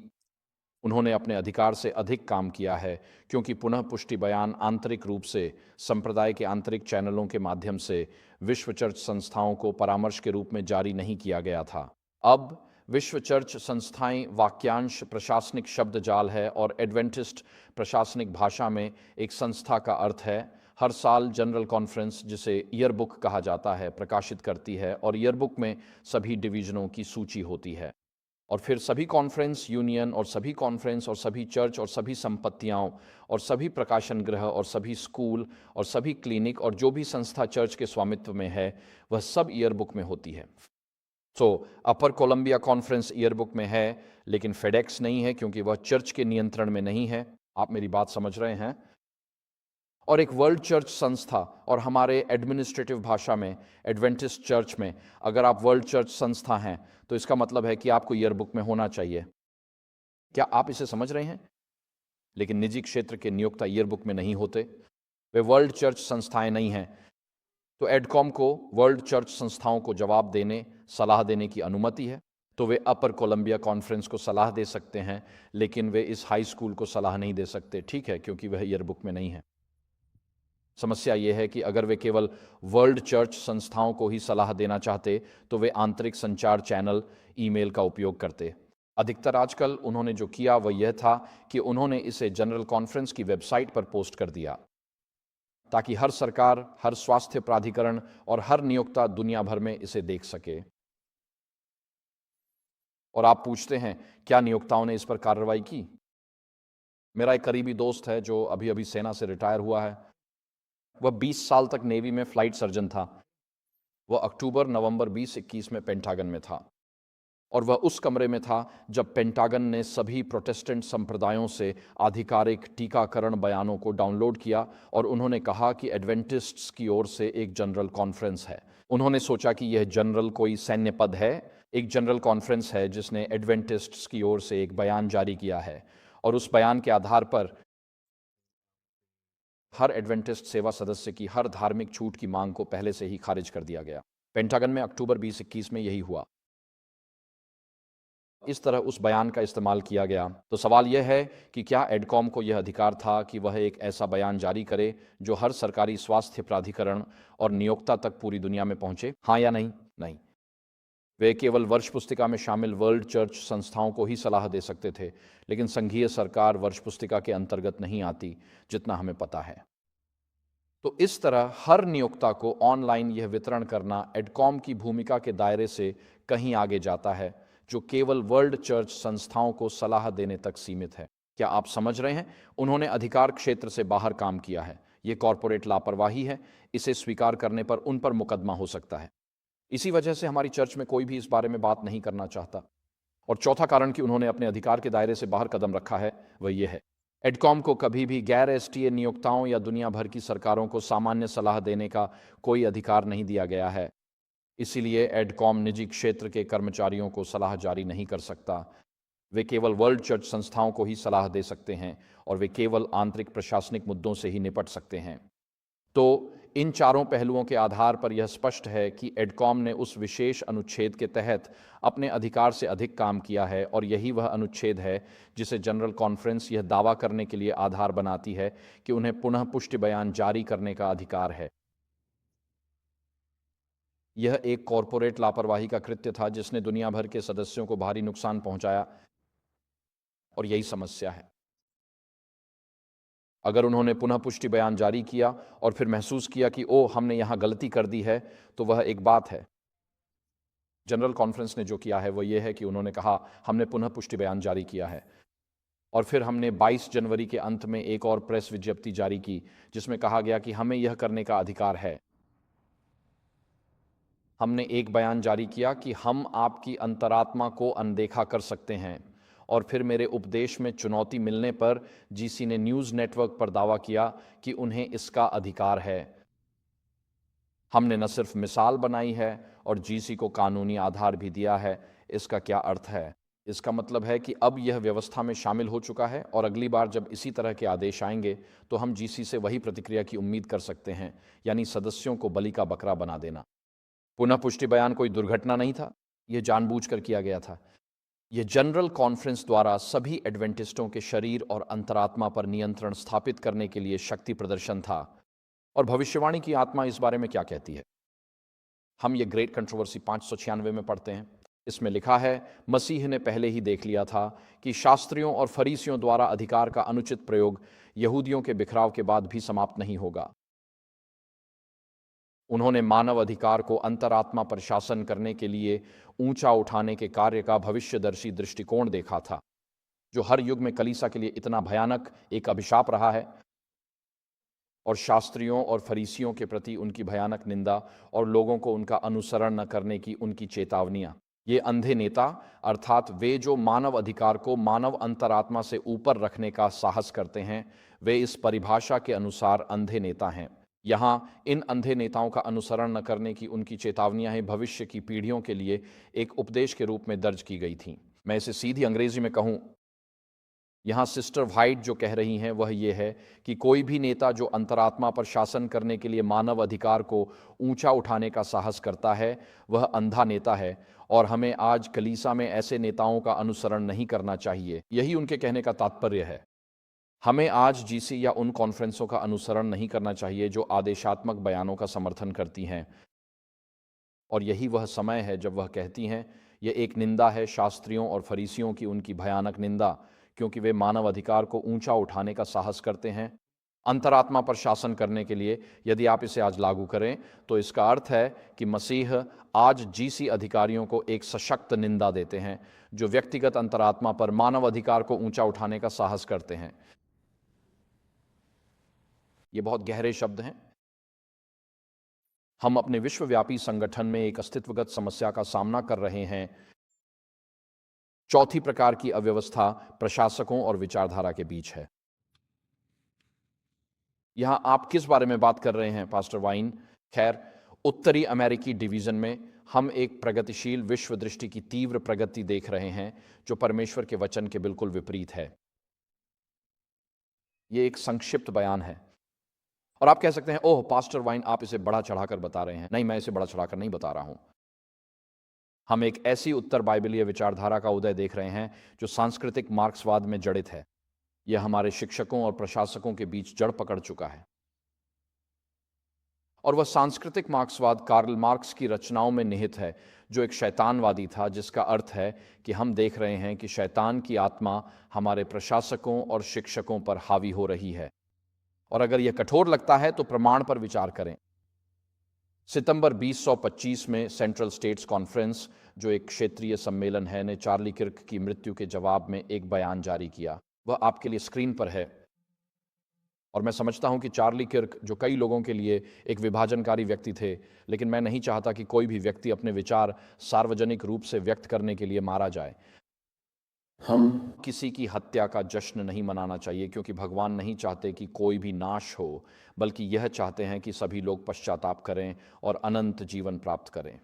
उन्होंने अपने अधिकार से अधिक काम किया है क्योंकि पुनः पुष्टि बयान आंतरिक रूप से संप्रदाय के आंतरिक चैनलों के माध्यम से विश्व चर्च संस्थाओं को परामर्श के रूप में जारी नहीं किया गया था। अब विश्व चर्च संस्थाएं वाक्यांश प्रशासनिक शब्द जाल है और एडवेंटिस्ट प्रशासनिक भाषा में एक संस्था का अर्थ है। हर साल जनरल कॉन्फ्रेंस, जिसे ईयरबुक कहा जाता है, प्रकाशित करती है और ईयरबुक में सभी डिवीजनों की सूची होती है और फिर सभी कॉन्फ्रेंस यूनियन और सभी कॉन्फ्रेंस और सभी चर्च और सभी संपत्तियां और सभी प्रकाशन गृह और सभी स्कूल और सभी क्लिनिक और जो भी संस्था चर्च के स्वामित्व में है, वह सब ईयरबुक में होती है। अपर कोलंबिया कॉन्फ्रेंस ईयरबुक में है, लेकिन फेडेक्स नहीं है क्योंकि वह चर्च के नियंत्रण में नहीं है। आप मेरी बात समझ रहे हैं? और एक वर्ल्ड चर्च संस्था और हमारे एडमिनिस्ट्रेटिव भाषा में एडवेंटिस्ट चर्च में, अगर आप वर्ल्ड चर्च संस्था हैं तो इसका मतलब है कि आपको ईयरबुक में होना चाहिए। क्या आप इसे समझ रहे हैं? लेकिन निजी क्षेत्र के नियोक्ता ईयरबुक में नहीं होते, वे वर्ल्ड चर्च संस्थाएं नहीं हैं। तो एडकॉम को वर्ल्ड चर्च संस्थाओं को जवाब देने, सलाह देने की अनुमति है। तो वे अपर कोलंबिया कॉन्फ्रेंस को सलाह दे सकते हैं, लेकिन वे इस हाई स्कूल को सलाह नहीं दे सकते, ठीक है, क्योंकि वह ईयरबुक में नहीं है। समस्या यह है कि अगर वे केवल वर्ल्ड चर्च संस्थाओं को ही सलाह देना चाहते तो वे आंतरिक संचार चैनल, ईमेल का उपयोग करते। अधिकतर आजकल उन्होंने जो किया वह यह था कि उन्होंने इसे जनरल कॉन्फ्रेंस की वेबसाइट पर पोस्ट कर दिया ताकि हर सरकार, हर स्वास्थ्य प्राधिकरण और हर नियोक्ता दुनिया भर में इसे देख सके। और आप पूछते हैं, क्या नियोक्ताओं ने इस पर कार्रवाई की? मेरा एक करीबी दोस्त है जो अभी अभी सेना से रिटायर हुआ है। वह 20 साल तक नेवी में फ्लाइट सर्जन था। वह अक्टूबर नवंबर 2021 में पेंटागन में था और वह उस कमरे में था जब पेंटागन ने सभी प्रोटेस्टेंट संप्रदायों से आधिकारिक टीकाकरण बयानों को डाउनलोड किया और उन्होंने कहा कि एडवेंटिस्ट्स की ओर से एक जनरल कॉन्फ्रेंस है। उन्होंने सोचा कि यह जनरल कोई सैन्य पद है, एक जनरल कॉन्फ्रेंस है जिसने एडवेंटिस्ट्स की ओर से एक बयान जारी किया है और उस बयान के आधार पर हर एडवेंटिस्ट सेवा सदस्य की हर धार्मिक छूट की मांग को पहले से ही खारिज कर दिया गया। पेंटागन में अक्टूबर 2021 में यही हुआ। इस तरह उस बयान का इस्तेमाल किया गया। तो सवाल यह है कि क्या एडकॉम को यह अधिकार था कि वह एक ऐसा बयान जारी करे जो हर सरकारी स्वास्थ्य प्राधिकरण और नियोक्ता तक पूरी दुनिया में पहुंचे? हाँ या नहीं? नहीं। वे केवल वर्ष पुस्तिका में शामिल वर्ल्ड चर्च संस्थाओं को ही सलाह दे सकते थे, लेकिन संघीय सरकार वर्ष पुस्तिका के अंतर्गत नहीं आती, जितना हमें पता है। तो इस तरह हर नियोक्ता को ऑनलाइन यह वितरण करना एडकॉम की भूमिका के दायरे से कहीं आगे जाता है, जो केवल वर्ल्ड चर्च संस्थाओं को सलाह देने तक सीमित है। क्या आप समझ रहे हैं? उन्होंने अधिकार क्षेत्र से बाहर काम किया है। यह कॉरपोरेट लापरवाही है। इसे स्वीकार करने पर उन पर मुकदमा हो सकता है। इसी वजह से हमारी चर्च में कोई भी इस बारे में बात नहीं करना चाहता। और चौथा कारण कि उन्होंने अपने अधिकार के दायरे से बाहर कदम रखा है वह यह है, एडकॉम को कभी भी गैर एसटीए नियोक्ताओं या दुनिया भर की सरकारों को सामान्य सलाह देने का कोई अधिकार नहीं दिया गया है। इसीलिए एडकॉम निजी क्षेत्र के कर्मचारियों को सलाह जारी नहीं कर सकता। वे केवल वर्ल्ड चर्च संस्थाओं को ही सलाह दे सकते हैं और वे केवल आंतरिक प्रशासनिक मुद्दों से ही निपट सकते हैं। तो इन चारों पहलुओं के आधार पर यह स्पष्ट है कि एडकॉम ने उस विशेष अनुच्छेद के तहत अपने अधिकार से अधिक काम किया है और यही वह अनुच्छेद है जिसे जनरल कॉन्फ्रेंस यह दावा करने के लिए आधार बनाती है कि उन्हें पुनः पुष्टि बयान जारी करने का अधिकार है। यह एक कॉरपोरेट लापरवाही का कृत्य था जिसने दुनिया भर के सदस्यों को भारी नुकसान पहुंचाया और यही समस्या है। अगर उन्होंने पुनः पुष्टि बयान जारी किया और फिर महसूस किया कि ओह हमने यहाँ गलती कर दी है, तो वह एक बात है। जनरल कॉन्फ्रेंस ने जो किया है वह यह है कि उन्होंने कहा हमने पुनः पुष्टि बयान जारी किया है और फिर हमने 22 जनवरी के अंत में एक और प्रेस विज्ञप्ति जारी की जिसमें कहा गया कि हमें यह करने का अधिकार है। हमने एक बयान जारी किया कि हम आपकी अंतरात्मा को अनदेखा कर सकते हैं और फिर मेरे उपदेश में चुनौती मिलने पर जीसी ने न्यूज़ नेटवर्क पर दावा किया कि उन्हें इसका अधिकार है। हमने न सिर्फ मिसाल बनाई है और जीसी को कानूनी आधार भी दिया है। इसका क्या अर्थ है? इसका मतलब है कि अब यह व्यवस्था में शामिल हो चुका है और अगली बार जब इसी तरह के आदेश आएंगे तो हम जीसी से वही प्रतिक्रिया की उम्मीद कर सकते हैं, यानी सदस्यों को बलि का बकरा बना देना। पुनः पुष्टि बयान कोई दुर्घटना नहीं था, यह जानबूझकर किया गया था। यह जनरल कॉन्फ्रेंस द्वारा सभी एडवेंटिस्टों के शरीर और अंतरात्मा पर नियंत्रण स्थापित करने के लिए शक्ति प्रदर्शन था। और भविष्यवाणी की आत्मा इस बारे में क्या कहती है? हम ये ग्रेट कंट्रोवर्सी 596 में पढ़ते हैं। इसमें लिखा है, मसीह ने पहले ही देख लिया था कि शास्त्रियों और फरीसियों द्वारा अधिकार का अनुचित प्रयोग यहूदियों के बिखराव के बाद भी समाप्त नहीं होगा। उन्होंने मानव अधिकार को अंतरात्मा पर शासन करने के लिए ऊंचा उठाने के कार्य का भविष्यदर्शी दृष्टिकोण देखा था, जो हर युग में कलीसिया के लिए इतना भयानक एक अभिशाप रहा है, और शास्त्रियों और फरीसियों के प्रति उनकी भयानक निंदा और लोगों को उनका अनुसरण न करने की उनकी चेतावनियां। ये अंधे नेता, अर्थात वे जो मानव अधिकार को मानव अंतरात्मा से ऊपर रखने का साहस करते हैं, वे इस परिभाषा के अनुसार अंधे नेता हैं। यहाँ इन अंधे नेताओं का अनुसरण न करने की उनकी चेतावनियां ही भविष्य की पीढ़ियों के लिए एक उपदेश के रूप में दर्ज की गई थीं। मैं इसे सीधी अंग्रेजी में कहूँ, यहाँ सिस्टर व्हाइट जो कह रही हैं वह ये है कि कोई भी नेता जो अंतरात्मा पर शासन करने के लिए मानव अधिकार को ऊंचा उठाने का साहस करता है वह अंधा नेता है और हमें आज कलीसिया में ऐसे नेताओं का अनुसरण नहीं करना चाहिए। यही उनके कहने का तात्पर्य है। हमें आज जीसी या उन कॉन्फ्रेंसों का अनुसरण नहीं करना चाहिए जो आदेशात्मक बयानों का समर्थन करती हैं, और यही वह समय है जब वह कहती हैं यह एक निंदा है शास्त्रियों और फरीसियों की, उनकी भयानक निंदा, क्योंकि वे मानव अधिकार को ऊंचा उठाने का साहस करते हैं अंतरात्मा पर शासन करने के लिए। यदि आप इसे आज लागू करें तो इसका अर्थ है कि मसीह आज जीसी अधिकारियों को एक सशक्त निंदा देते हैं जो व्यक्तिगत अंतरात्मा पर मानव अधिकार को ऊंचा उठाने का साहस करते हैं। ये बहुत गहरे शब्द हैं। हम अपने विश्वव्यापी संगठन में एक अस्तित्वगत समस्या का सामना कर रहे हैं चौथी प्रकार की अव्यवस्था प्रशासकों और विचारधारा के बीच है। यहां आप किस बारे में बात कर रहे हैं पास्टर वाइन? खैर, उत्तरी अमेरिकी डिवीजन में हम एक प्रगतिशील विश्व दृष्टि की तीव्र प्रगति देख रहे हैं जो परमेश्वर के वचन के बिल्कुल विपरीत है। ये एक संक्षिप्त बयान है और आप कह सकते हैं, ओह पास्टर वाइन, आप इसे बढ़ा चढ़ाकर बता रहे हैं। नहीं, मैं इसे बढ़ा चढ़ाकर नहीं बता रहा हूं। हम एक ऐसी उत्तर बाइबलीय विचारधारा का उदय देख रहे हैं जो सांस्कृतिक मार्क्सवाद में जड़ित है। यह हमारे शिक्षकों और प्रशासकों के बीच जड़ पकड़ चुका है और वह सांस्कृतिक मार्क्सवाद कार्ल मार्क्स की रचनाओं में निहित है, जो एक शैतानवादी था, जिसका अर्थ है कि हम देख रहे हैं कि शैतान की आत्मा हमारे प्रशासकों और शिक्षकों पर हावी हो रही है। और अगर यह कठोर लगता है तो प्रमाण पर विचार करें। सितंबर 2025 में सेंट्रल स्टेट्स कॉन्फ्रेंस, जो एक क्षेत्रीय सम्मेलन है, ने चार्ली किर्क की मृत्यु के जवाब में एक बयान जारी किया। वह आपके लिए स्क्रीन पर है और मैं समझता हूं कि चार्ली किर्क, जो कई लोगों के लिए एक विभाजनकारी व्यक्ति थे, लेकिन मैं नहीं चाहता कि कोई भी व्यक्ति अपने विचार सार्वजनिक रूप से व्यक्त करने के लिए मारा जाए। हम किसी की हत्या का जश्न नहीं मनाना चाहिए, क्योंकि भगवान नहीं चाहते कि कोई भी नाश हो, बल्कि यह चाहते हैं कि सभी लोग पश्चाताप करें और अनंत जीवन प्राप्त करें।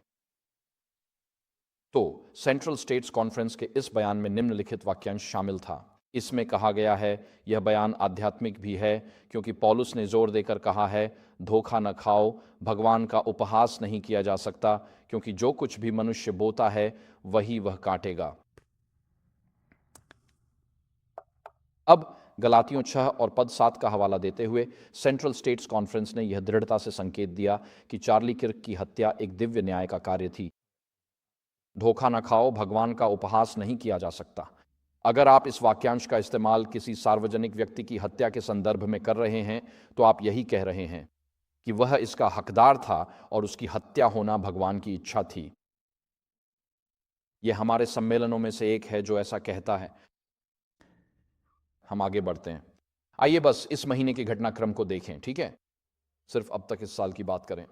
तो सेंट्रल स्टेट्स कॉन्फ्रेंस के इस बयान में निम्नलिखित वाक्यांश शामिल था। इसमें कहा गया है, यह बयान आध्यात्मिक भी है, क्योंकि पौलुस ने जोर देकर कहा है, धोखा न खाओ, भगवान का उपहास नहीं किया जा सकता, क्योंकि जो कुछ भी मनुष्य बोता है वही वह काटेगा। अब गलातियों 6 और पद 7 का हवाला देते हुए सेंट्रल स्टेट्स कॉन्फ्रेंस ने यह दृढ़ता से संकेत दिया कि चार्ली किर्क की हत्या एक दिव्य न्याय का कार्य थी। धोखा न खाओ, भगवान का उपहास नहीं किया जा सकता। अगर आप इस वाक्यांश का इस्तेमाल किसी सार्वजनिक व्यक्ति की हत्या के संदर्भ में कर रहे हैं, तो आप यही कह रहे हैं कि वह इसका हकदार था और उसकी हत्या होना भगवान की इच्छा थी। यह हमारे सम्मेलनों में से एक है जो ऐसा कहता है। हम आगे बढ़ते हैं। आइए बस इस महीने के घटनाक्रम को देखें, ठीक है? सिर्फ अब तक इस साल की बात करें।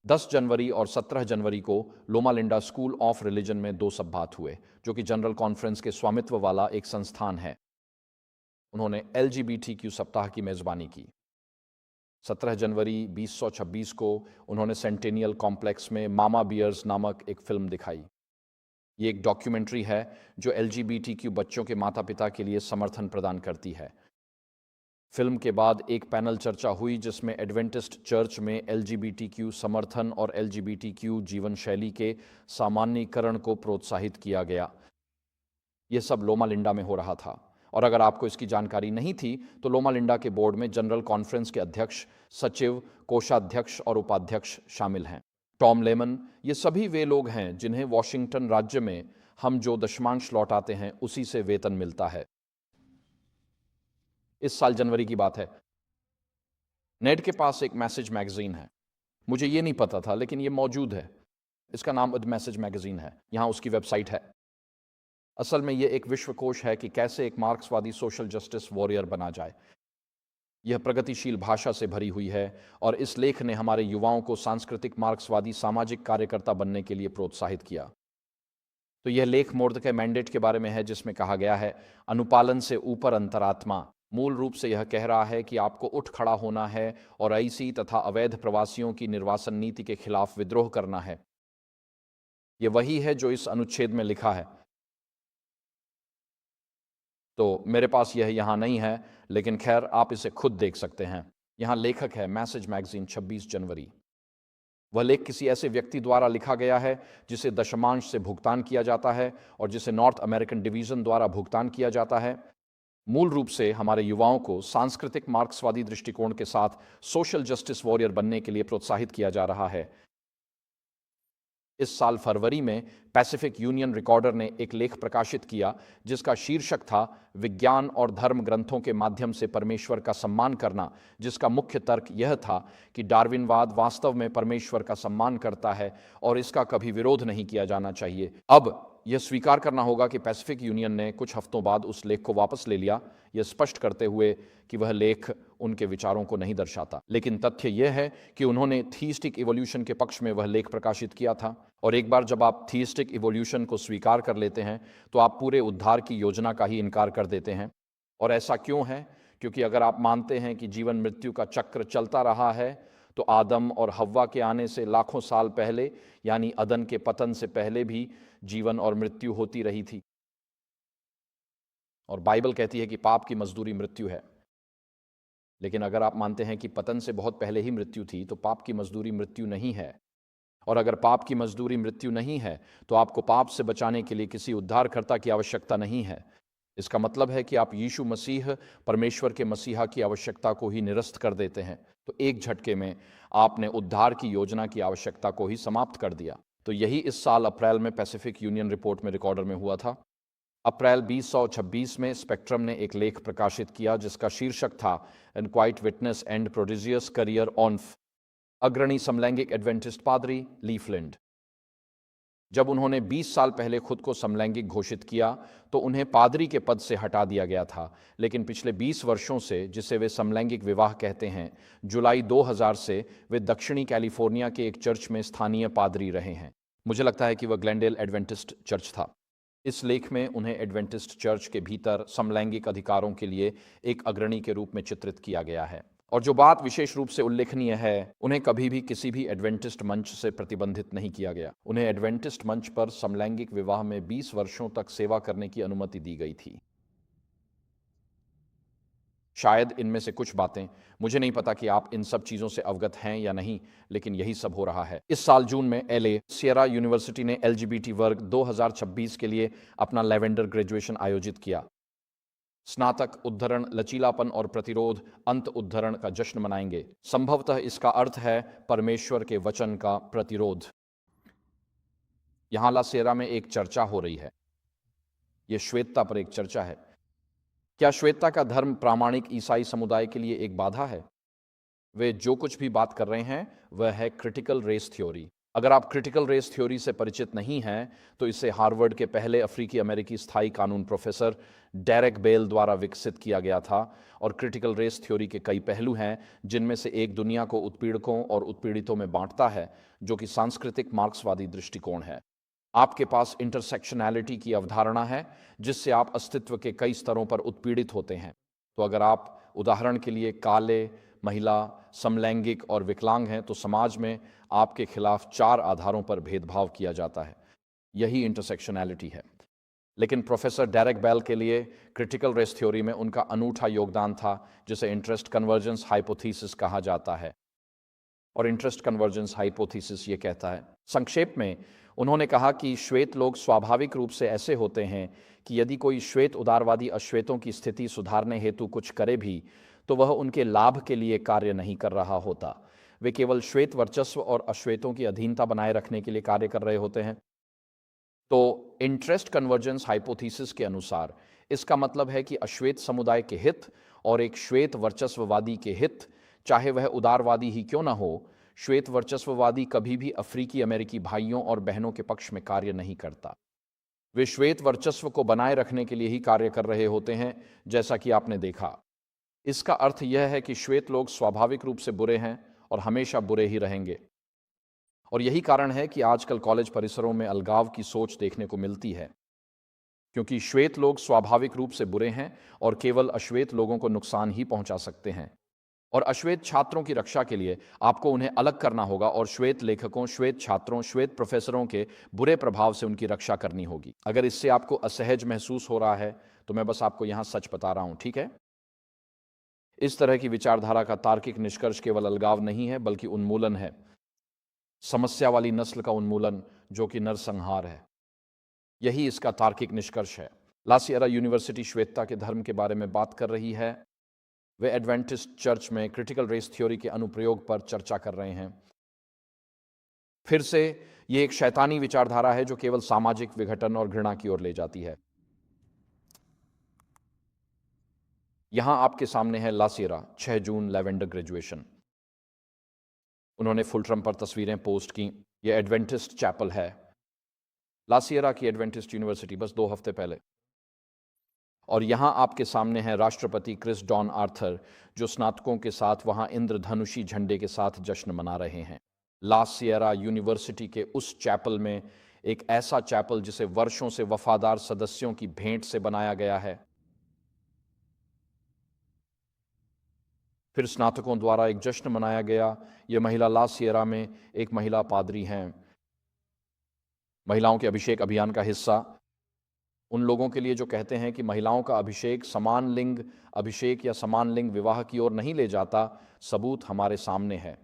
10 जनवरी और 17 जनवरी को लोमा लिंडा स्कूल ऑफ रिलीजन में 2 सब्बात हुए, जो कि जनरल कॉन्फ्रेंस के स्वामित्व वाला एक संस्थान है। उन्होंने LGBTQ सप्ताह की मेजबानी की। 17 जनवरी 2026 को उन्होंने सेंटेनियल कॉम्प्लेक्स में मामा बियर्स नामक एक फिल्म दिखाई। ये एक डॉक्यूमेंट्री है जो LGBTQ बच्चों के माता पिता के लिए समर्थन प्रदान करती है। फिल्म के बाद एक पैनल चर्चा हुई जिसमें एडवेंटिस्ट चर्च में LGBTQ समर्थन और LGBTQ जीवन शैली के सामान्यीकरण को प्रोत्साहित किया गया। यह सब लोमा लिंडा में हो रहा था। और अगर आपको इसकी जानकारी नहीं थी तो लोमा लिंडा के बोर्ड में जनरल कॉन्फ्रेंस के अध्यक्ष, सचिव, कोषाध्यक्ष और उपाध्यक्ष शामिल हैं। टॉम लेमन, ये सभी वे लोग हैं जिन्हें वॉशिंगटन राज्य में हम जो दशमांश लौटाते हैं उसी से वेतन मिलता है। इस साल जनवरी की बात है। नेड के पास एक मैसेज मैगजीन है। मुझे ये नहीं पता था, लेकिन ये मौजूद है। इसका नाम द मैसेज मैगजीन है। यहाँ उसकी वेबसाइट है। असल में ये एक विश्वकोश है कि कैसे एक मार्क्सवादी सोशल जस्टिस वॉरियर बना जाए। यह प्रगतिशील भाषा से भरी हुई है और इस लेख ने हमारे युवाओं को सांस्कृतिक मार्क्सवादी सामाजिक कार्यकर्ता बनने के लिए प्रोत्साहित किया। तो यह लेख मोर्दकै मैंडेट के बारे में है, जिसमें कहा गया है, अनुपालन से ऊपर अंतरात्मा। मूल रूप से यह कह रहा है कि आपको उठ खड़ा होना है और ऐसी तथा अवैध प्रवासियों की निर्वासन नीति के खिलाफ विद्रोह करना है। यह वही है जो इस अनुच्छेद में लिखा है। तो मेरे पास यह यहाँ नहीं है, लेकिन खैर आप इसे खुद देख सकते हैं। यहाँ लेखक है मैसेज मैगजीन 26 जनवरी। वह लेख किसी ऐसे व्यक्ति द्वारा लिखा गया है जिसे दशमांश से भुगतान किया जाता है और जिसे नॉर्थ अमेरिकन डिवीजन द्वारा भुगतान किया जाता है। मूल रूप से हमारे युवाओं को सांस्कृतिक मार्क्सवादी दृष्टिकोण के साथ सोशल जस्टिस वॉरियर बनने के लिए प्रोत्साहित किया जा रहा है। इस साल फरवरी में पैसिफिक यूनियन रिकॉर्डर ने एक लेख प्रकाशित किया जिसका शीर्षक था विज्ञान और धर्म ग्रंथों के माध्यम से परमेश्वर का सम्मान करना, जिसका मुख्य तर्क यह था कि डार्विनवाद वास्तव में परमेश्वर का सम्मान करता है और इसका कभी विरोध नहीं किया जाना चाहिए। अब यह स्वीकार करना होगा कि पैसिफिक यूनियन ने कुछ हफ्तों बाद उस लेख को वापस ले लिया, यह स्पष्ट करते हुए कि वह लेख उनके विचारों को नहीं दर्शाता। लेकिन तथ्य यह है कि उन्होंने थीइस्टिक इवोल्यूशन के पक्ष में वह लेख प्रकाशित किया था। और एक बार जब आप थीइस्टिक इवोल्यूशन को स्वीकार कर लेते हैं तो आप पूरे उद्धार की योजना का ही इनकार कर देते हैं। और ऐसा क्यों है? क्योंकि अगर आप मानते हैं कि जीवन मृत्यु का चक्र चलता रहा है तो आदम और हव्वा के आने से लाखों साल पहले, यानी अदन के पतन से पहले भी जीवन और मृत्यु होती रही थी। और बाइबल कहती है कि पाप की मजदूरी मृत्यु है। लेकिन अगर आप मानते हैं कि पतन से बहुत पहले ही मृत्यु थी तो पाप की मजदूरी मृत्यु नहीं है। और अगर पाप की मजदूरी मृत्यु नहीं है तो आपको पाप से बचाने के लिए किसी उद्धारकर्ता की आवश्यकता नहीं है। इसका मतलब है कि आप यीशु मसीह, परमेश्वर के मसीहा की आवश्यकता को ही निरस्त कर देते हैं। तो एक झटके में आपने उद्धार की योजना की आवश्यकता को ही समाप्त कर दिया। तो यही इस साल अप्रैल में पैसिफिक यूनियन रिपोर्ट में रिकॉर्डर में हुआ था। अप्रैल 2026 में स्पेक्ट्रम ने एक लेख प्रकाशित किया जिसका शीर्षक था an quiet witness and prodigious career on अग्रणी समलैंगिक एडवेंटिस्ट पादरी ली फ्लिंट। जब उन्होंने 20 साल पहले खुद को समलैंगिक घोषित किया तो उन्हें पादरी के पद से हटा दिया गया था। लेकिन पिछले 20 वर्षों से, जिसे वे समलैंगिक विवाह कहते हैं, जुलाई 2000 से वे दक्षिणी कैलिफोर्निया के एक चर्च में स्थानीय पादरी रहे हैं। मुझे लगता है कि वह ग्लेंडेल एडवेंटिस्ट चर्च था। इस लेख में उन्हें एडवेंटिस्ट चर्च के भीतर समलैंगिक अधिकारों के लिए एक अग्रणी के रूप में चित्रित किया गया है। और जो बात विशेष रूप से उल्लेखनीय है, उन्हें कभी भी किसी भी एडवेंटिस्ट मंच से प्रतिबंधित नहीं किया गया। उन्हें एडवेंटिस्ट मंच पर समलैंगिक विवाह में 20 वर्षों तक सेवा करने की अनुमति दी गई थी। शायद इनमें से कुछ बातें, मुझे नहीं पता कि आप इन सब चीज़ों से अवगत हैं या नहीं, लेकिन यही सब हो रहा है। इस साल जून में एलए सियरा यूनिवर्सिटी ने एलजीबीटी वर्ग 2026 के लिए अपना लैवेंडर ग्रेजुएशन आयोजित किया। स्नातक उद्धरण, लचीलापन और प्रतिरोध अंत उद्धरण का जश्न मनाएंगे। संभवतः इसका अर्थ है परमेश्वर के वचन का प्रतिरोध। यहां ला सेरा में एक चर्चा हो रही है। यह श्वेतता पर एक चर्चा है। क्या श्वेतता का धर्म प्रामाणिक ईसाई समुदाय के लिए एक बाधा है? वे जो कुछ भी बात कर रहे हैं वह है क्रिटिकल रेस थ्योरी। अगर आप क्रिटिकल रेस थ्योरी से परिचित नहीं हैं तो इसे हार्वर्ड के पहले अफ्रीकी अमेरिकी स्थायी कानून प्रोफेसर डेरेक बेल द्वारा विकसित किया गया था। और क्रिटिकल रेस थ्योरी के कई पहलू हैं, जिनमें से एक दुनिया को उत्पीड़कों और उत्पीड़ितों में बांटता है, जो कि सांस्कृतिक मार्क्सवादी दृष्टिकोण है। आपके पास इंटरसेक्शनैलिटी की अवधारणा है, जिससे आप अस्तित्व के कई स्तरों पर उत्पीड़ित होते हैं। तो अगर आप उदाहरण के लिए काले, महिला, समलैंगिक और विकलांग हैं तो समाज में आपके खिलाफ 4 आधारों पर भेदभाव किया जाता है। यही इंटरसेक्शनैलिटी है। लेकिन प्रोफेसर डेरेक बेल के लिए क्रिटिकल रेस थ्योरी में उनका अनूठा योगदान था, जिसे इंटरेस्ट कन्वर्जेंस हाइपोथेसिस कहा जाता है। और इंटरेस्ट कन्वर्जेंस हाइपोथेसिस ये कहता है, संक्षेप में उन्होंने कहा कि श्वेत लोग स्वाभाविक रूप से ऐसे होते हैं कि यदि कोई श्वेत उदारवादी अश्वेतों की स्थिति सुधारने हेतु कुछ करे भी तो वह उनके लाभ के लिए कार्य नहीं कर रहा होता। वे केवल श्वेत वर्चस्व और अश्वेतों की अधीनता बनाए रखने के लिए कार्य कर रहे होते हैं। तो इंटरेस्ट कन्वर्जेंस हाइपोथेसिस के अनुसार इसका मतलब है कि अश्वेत समुदाय के हित और एक श्वेत वर्चस्ववादी के हित, चाहे वह उदारवादी ही क्यों ना हो, श्वेत वर्चस्ववादी कभी भी अफ्रीकी अमेरिकी भाइयों और बहनों के पक्ष में कार्य नहीं करता। वे श्वेत वर्चस्व को बनाए रखने के लिए ही कार्य कर रहे होते हैं, जैसा कि आपने देखा। इसका अर्थ यह है कि श्वेत लोग स्वाभाविक रूप से बुरे हैं और हमेशा बुरे ही रहेंगे। और यही कारण है कि आजकल कॉलेज परिसरों में अलगाव की सोच देखने को मिलती है, क्योंकि श्वेत लोग स्वाभाविक रूप से बुरे हैं और केवल अश्वेत लोगों को नुकसान ही पहुंचा सकते हैं। और अश्वेत छात्रों की रक्षा के लिए आपको उन्हें अलग करना होगा और श्वेत लेखकों, श्वेत छात्रों, श्वेत प्रोफेसरों के बुरे प्रभाव से उनकी रक्षा करनी होगी। अगर इससे आपको असहज महसूस हो रहा है तो मैं बस आपको यहां सच बता रहा हूं, ठीक है? इस तरह की विचारधारा का तार्किक निष्कर्ष केवल अलगाव नहीं है, बल्कि उन्मूलन है। समस्या वाली नस्ल का उन्मूलन, जो कि नरसंहार है। यही इसका तार्किक निष्कर्ष है। ला सियरा यूनिवर्सिटी श्वेतता के धर्म के बारे में बात कर रही है। वे एडवेंटिस्ट चर्च में क्रिटिकल रेस थ्योरी के अनुप्रयोग पर चर्चा कर रहे हैं। फिर से ये एक शैतानी विचारधारा है जो केवल सामाजिक विघटन और घृणा की ओर ले जाती है। यहां आपके सामने है ला सियरा 6 जून लैवेंडर ग्रेजुएशन। उन्होंने फुलट्रम पर तस्वीरें पोस्ट की। यह एडवेंटिस्ट चैपल है। ला सिएरा की एडवेंटिस्ट यूनिवर्सिटी, बस 2 हफ्ते पहले। और यहाँ आपके सामने है राष्ट्रपति क्रिस डॉन आर्थर, जो स्नातकों के साथ वहाँ इंद्रधनुषी झंडे के साथ जश्न मना रहे हैं। ला सिएरा यूनिवर्सिटी के उस चैपल में, एक ऐसा चैपल जिसे वर्षों से वफादार सदस्यों की भेंट से बनाया गया है। फिर स्नातकों द्वारा एक जश्न मनाया गया। ये महिला ला सिएरा में एक महिला पादरी हैं, महिलाओं के अभिषेक अभियान का हिस्सा। उन लोगों के लिए जो कहते हैं कि महिलाओं का अभिषेक समान लिंग अभिषेक या समान लिंग विवाह की ओर नहीं ले जाता, सबूत हमारे सामने है।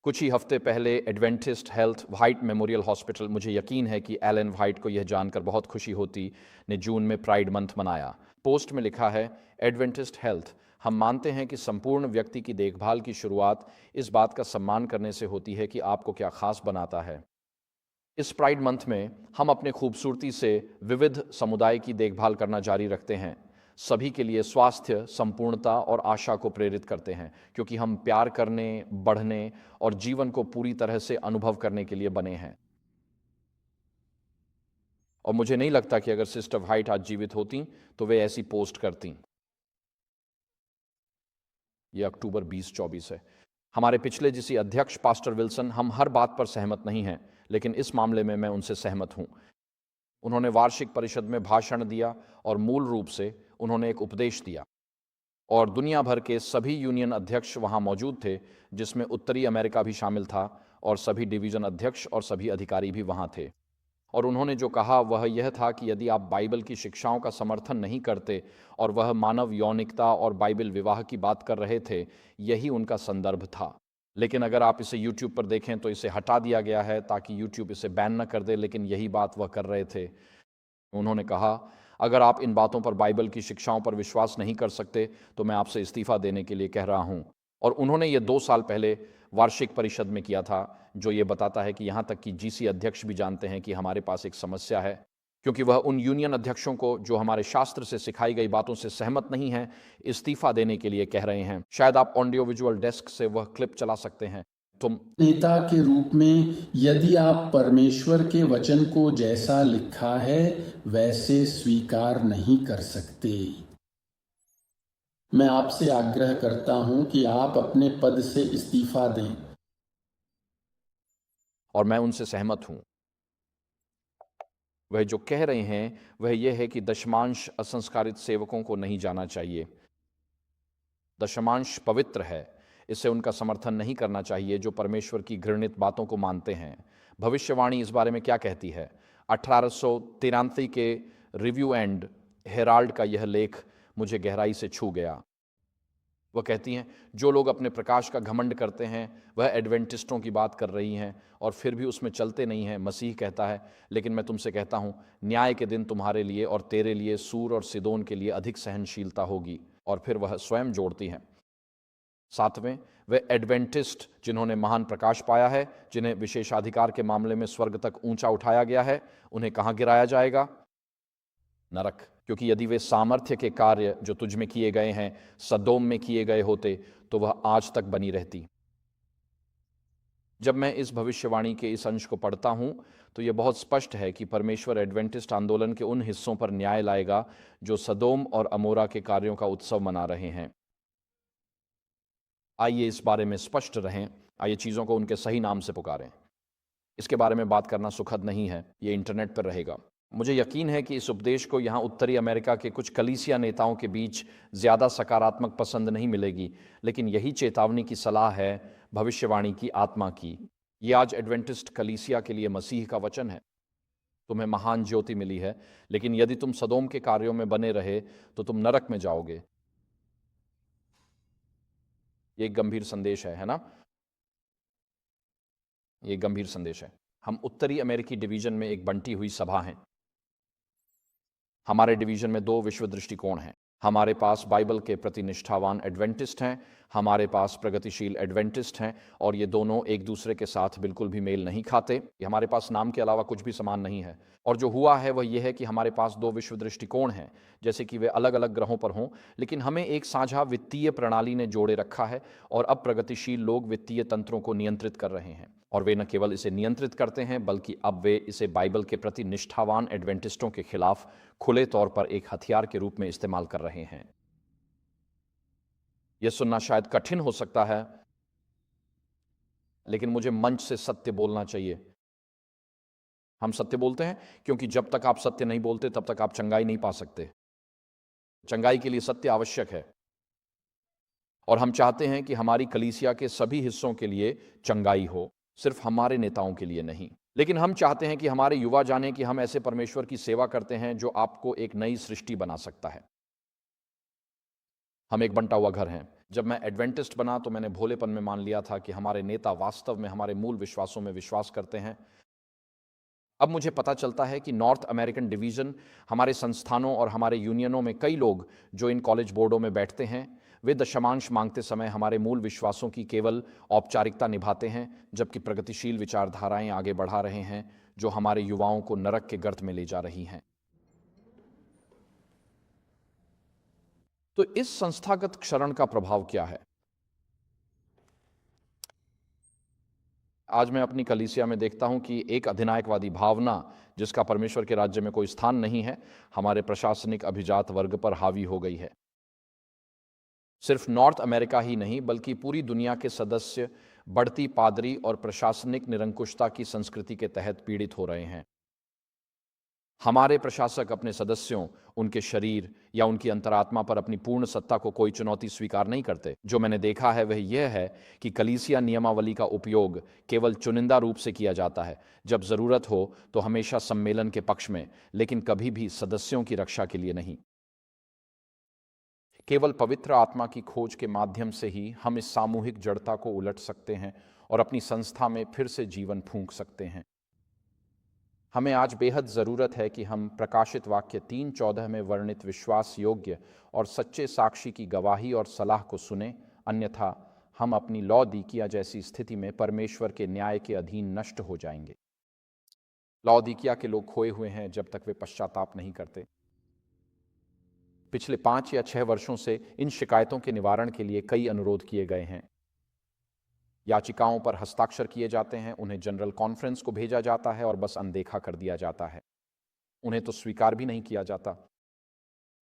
कुछ ही हफ्ते पहले Adventist health white memorial hospital, मुझे यकीन है कि एलन व्हाइट को यह जानकर बहुत खुशी होती, ने जून में प्राइड मंथ मनाया। पोस्ट में लिखा है, एडवेंटिस्ट हेल्थ, हम मानते हैं कि संपूर्ण व्यक्ति की देखभाल की शुरुआत इस बात का सम्मान करने से होती है कि आपको क्या खास बनाता है। इस प्राइड मंथ में हम अपने खूबसूरती से विविध समुदाय की देखभाल करना जारी रखते हैं। सभी के लिए स्वास्थ्य, संपूर्णता और आशा को प्रेरित करते हैं, क्योंकि हम प्यार करने, बढ़ने और जीवन को पूरी तरह से अनुभव करने के लिए बने हैं। और मुझे नहीं लगता कि अगर सिस्टर व्हाइट आज जीवित होती तो वे ऐसी पोस्ट करती। यह अक्टूबर 2024 है। हमारे पिछले जिसी अध्यक्ष पास्टर विल्सन, हम हर बात पर सहमत नहीं हैं, लेकिन इस मामले में मैं उनसे सहमत हूं। उन्होंने वार्षिक परिषद में भाषण दिया और मूल रूप से उन्होंने एक उपदेश दिया, और दुनिया भर के सभी यूनियन अध्यक्ष वहां मौजूद थे, जिसमें उत्तरी अमेरिका भी शामिल था, और सभी डिवीजन अध्यक्ष और सभी अधिकारी भी वहां थे। और उन्होंने जो कहा वह यह था कि यदि आप बाइबल की शिक्षाओं का समर्थन नहीं करते, और वह मानव यौनिकता और बाइबल विवाह की बात कर रहे थे, यही उनका संदर्भ था। लेकिन अगर आप इसे YouTube पर देखें तो इसे हटा दिया गया है ताकि YouTube इसे बैन न कर दे, लेकिन यही बात वह कर रहे थे। उन्होंने कहा, अगर आप इन बातों पर, बाइबल की शिक्षाओं पर विश्वास नहीं कर सकते, तो मैं आपसे इस्तीफा देने के लिए कह रहा हूं। और उन्होंने ये 2 साल पहले वार्षिक परिषद में किया था, जो ये बताता है कि यहाँ तक कि GC अध्यक्ष भी जानते हैं कि हमारे पास एक समस्या है, क्योंकि वह उन यूनियन अध्यक्षों को जो हमारे शास्त्र से सिखाई गई बातों से सहमत नहीं हैं, इस्तीफा देने के लिए कह रहे हैं। शायद आप ऑडियो विजुअल डेस्क से वह क्लिप चला सकते हैं। तुम नेता के रूप में, यदि आप परमेश्वर के वचन को जैसा लिखा है वैसे स्वीकार नहीं कर सकते, मैं आपसे आग्रह करता हूं कि आप अपने पद से इस्तीफा दें। और मैं उनसे सहमत हूं। वह जो कह रहे हैं वह यह है कि दशमांश असंस्कारित सेवकों को नहीं जाना चाहिए। दशमांश पवित्र है, इससे उनका समर्थन नहीं करना चाहिए जो परमेश्वर की घृणित बातों को मानते हैं। भविष्यवाणी इस बारे में क्या कहती है? 1883 के रिव्यू एंड हेराल्ड का यह लेख मुझे गहराई से छू गया। वह कहती हैं, जो लोग अपने प्रकाश का घमंड करते हैं वह एडवेंटिस्टों की बात कर रही हैं और फिर भी उसमें चलते नहीं हैं। मसीह कहता है, लेकिन मैं तुमसे कहता हूं, न्याय के दिन तुम्हारे लिए और तेरे लिए सूर और सिदोन के लिए अधिक सहनशीलता होगी। और फिर वह स्वयं जोड़ती हैं। 7वें, वे एडवेंटिस्ट जिन्होंने महान प्रकाश पाया है, जिन्हें विशेषाधिकार के मामले में स्वर्ग तक ऊंचा उठाया गया है, उन्हें कहां गिराया जाएगा? नरक। क्योंकि यदि वे सामर्थ्य के कार्य जो तुझ में किए गए हैं सदोम में किए गए होते, तो वह आज तक बनी रहती। जब मैं इस भविष्यवाणी के इस अंश को पढ़ता हूं तो यह बहुत स्पष्ट है कि परमेश्वर एडवेंटिस्ट आंदोलन के उन हिस्सों पर न्याय लाएगा जो सदोम और अमोरा के कार्यों का उत्सव मना रहे हैं। आइए इस बारे में स्पष्ट रहें, आइए चीज़ों को उनके सही नाम से पुकारें। इसके बारे में बात करना सुखद नहीं है, ये इंटरनेट पर रहेगा। मुझे यकीन है कि इस उपदेश को यहाँ उत्तरी अमेरिका के कुछ कलीसिया नेताओं के बीच ज़्यादा सकारात्मक पसंद नहीं मिलेगी, लेकिन यही चेतावनी की सलाह है भविष्यवाणी की आत्मा की। ये आज एडवेंटिस्ट कलीसिया के लिए मसीह का वचन है। तुम्हें महान ज्योति मिली है, लेकिन यदि तुम सदोम के कार्यों में बने रहे तो तुम नरक में जाओगे। ये एक गंभीर संदेश है ना? ये गंभीर संदेश है। हम उत्तरी अमेरिकी डिवीजन में एक बंटी हुई सभा हैं। हमारे डिवीजन में 2 विश्व दृष्टिकोण हैं। हमारे पास बाइबल के प्रति निष्ठावान एडवेंटिस्ट हैं, हमारे पास प्रगतिशील एडवेंटिस्ट हैं और ये दोनों एक दूसरे के साथ बिल्कुल भी मेल नहीं खाते। ये हमारे पास नाम के अलावा कुछ भी समान नहीं है। और जो हुआ है वह यह है कि हमारे पास दो विश्व दृष्टिकोण हैं, जैसे कि वे अलग अलग ग्रहों पर हों, लेकिन हमें एक साझा वित्तीय प्रणाली ने जोड़े रखा है और अब प्रगतिशील लोग वित्तीय तंत्रों को नियंत्रित कर रहे हैं। और वे न केवल इसे नियंत्रित करते हैं, बल्कि अब वे इसे बाइबल के प्रति निष्ठावान एडवेंटिस्टों के खिलाफ खुले तौर पर एक हथियार के रूप में इस्तेमाल कर रहे हैं। यह सुनना शायद कठिन हो सकता है, लेकिन मुझे मंच से सत्य बोलना चाहिए। हम सत्य बोलते हैं क्योंकि जब तक आप सत्य नहीं बोलते तब तक आप चंगाई नहीं पा सकते। चंगाई के लिए सत्य आवश्यक है और हम चाहते हैं कि हमारी कलीसिया के सभी हिस्सों के लिए चंगाई हो, सिर्फ हमारे नेताओं के लिए नहीं। लेकिन हम चाहते हैं कि हमारे युवा जानें कि हम ऐसे परमेश्वर की सेवा करते हैं जो आपको एक नई सृष्टि बना सकता है। हम एक बंटा हुआ घर हैं। जब मैं एडवेंटिस्ट बना तो मैंने भोलेपन में मान लिया था कि हमारे नेता वास्तव में हमारे मूल विश्वासों में विश्वास करते हैं। अब मुझे पता चलता है कि नॉर्थ अमेरिकन डिवीज़न, हमारे संस्थानों और हमारे यूनियनों में कई लोग जो इन कॉलेज बोर्डों में बैठते हैं, वे दशमांश मांगते समय हमारे मूल विश्वासों की केवल औपचारिकता निभाते हैं, जबकि प्रगतिशील विचारधाराएं आगे बढ़ा रहे हैं जो हमारे युवाओं को नरक के गर्त में ले जा रही हैं। तो इस संस्थागत क्षरण का प्रभाव क्या है? आज मैं अपनी कलीसिया में देखता हूं कि एक अधिनायकवादी भावना, जिसका परमेश्वर के राज्य में कोई स्थान नहीं है, हमारे प्रशासनिक अभिजात वर्ग पर हावी हो गई है। सिर्फ नॉर्थ अमेरिका ही नहीं, बल्कि पूरी दुनिया के सदस्य बढ़ती पादरी और प्रशासनिक निरंकुशता की संस्कृति के तहत पीड़ित हो रहे हैं। हमारे प्रशासक अपने सदस्यों, उनके शरीर या उनकी अंतरात्मा पर अपनी पूर्ण सत्ता को कोई चुनौती स्वीकार नहीं करते। जो मैंने देखा है वह यह है कि कलीसिया नियमावली का उपयोग केवल चुनिंदा रूप से किया जाता है, जब ज़रूरत हो तो हमेशा सम्मेलन के पक्ष में, लेकिन कभी भी सदस्यों की रक्षा के लिए नहीं। केवल पवित्र आत्मा की खोज के माध्यम से ही हम इस सामूहिक जड़ता को उलट सकते हैं और अपनी संस्था में फिर से जीवन फूंक सकते हैं। हमें आज बेहद ज़रूरत है कि हम प्रकाशित वाक्य 3:14 में वर्णित विश्वास योग्य और सच्चे साक्षी की गवाही और सलाह को सुने, अन्यथा हम अपनी लौदीकिया जैसी स्थिति में परमेश्वर के न्याय के अधीन नष्ट हो जाएंगे। लौदीकिया के लोग खोए हुए हैं जब तक वे पश्चाताप नहीं करते। पिछले 5 या 6 वर्षों से इन शिकायतों के निवारण के लिए कई अनुरोध किए गए हैं। याचिकाओं पर हस्ताक्षर किए जाते हैं, उन्हें जनरल कॉन्फ्रेंस को भेजा जाता है और बस अनदेखा कर दिया जाता है। उन्हें तो स्वीकार भी नहीं किया जाता।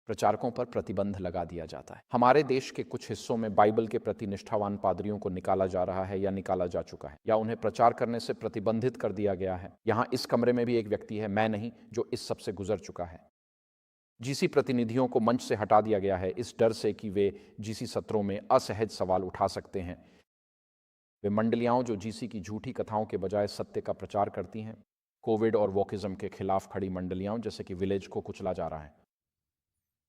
प्रचारकों पर प्रतिबंध लगा दिया जाता है। हमारे देश के कुछ हिस्सों में बाइबल के प्रति निष्ठावान पादरियों को निकाला जा रहा है या निकाला जा चुका है, या उन्हें प्रचार करने से प्रतिबंधित कर दिया गया है। यहाँ इस कमरे में भी एक व्यक्ति है, मैं नहीं, जो इस सब से गुजर चुका है। जीसी प्रतिनिधियों को मंच से हटा दिया गया है इस डर से कि वे जीसी सत्रों में असहज सवाल उठा सकते हैं। वे मंडलियाओं जो जीसी की झूठी कथाओं के बजाय सत्य का प्रचार करती हैं, कोविड और वोकिज्म के खिलाफ खड़ी मंडलियाओं जैसे कि विलेज को कुचला जा रहा है।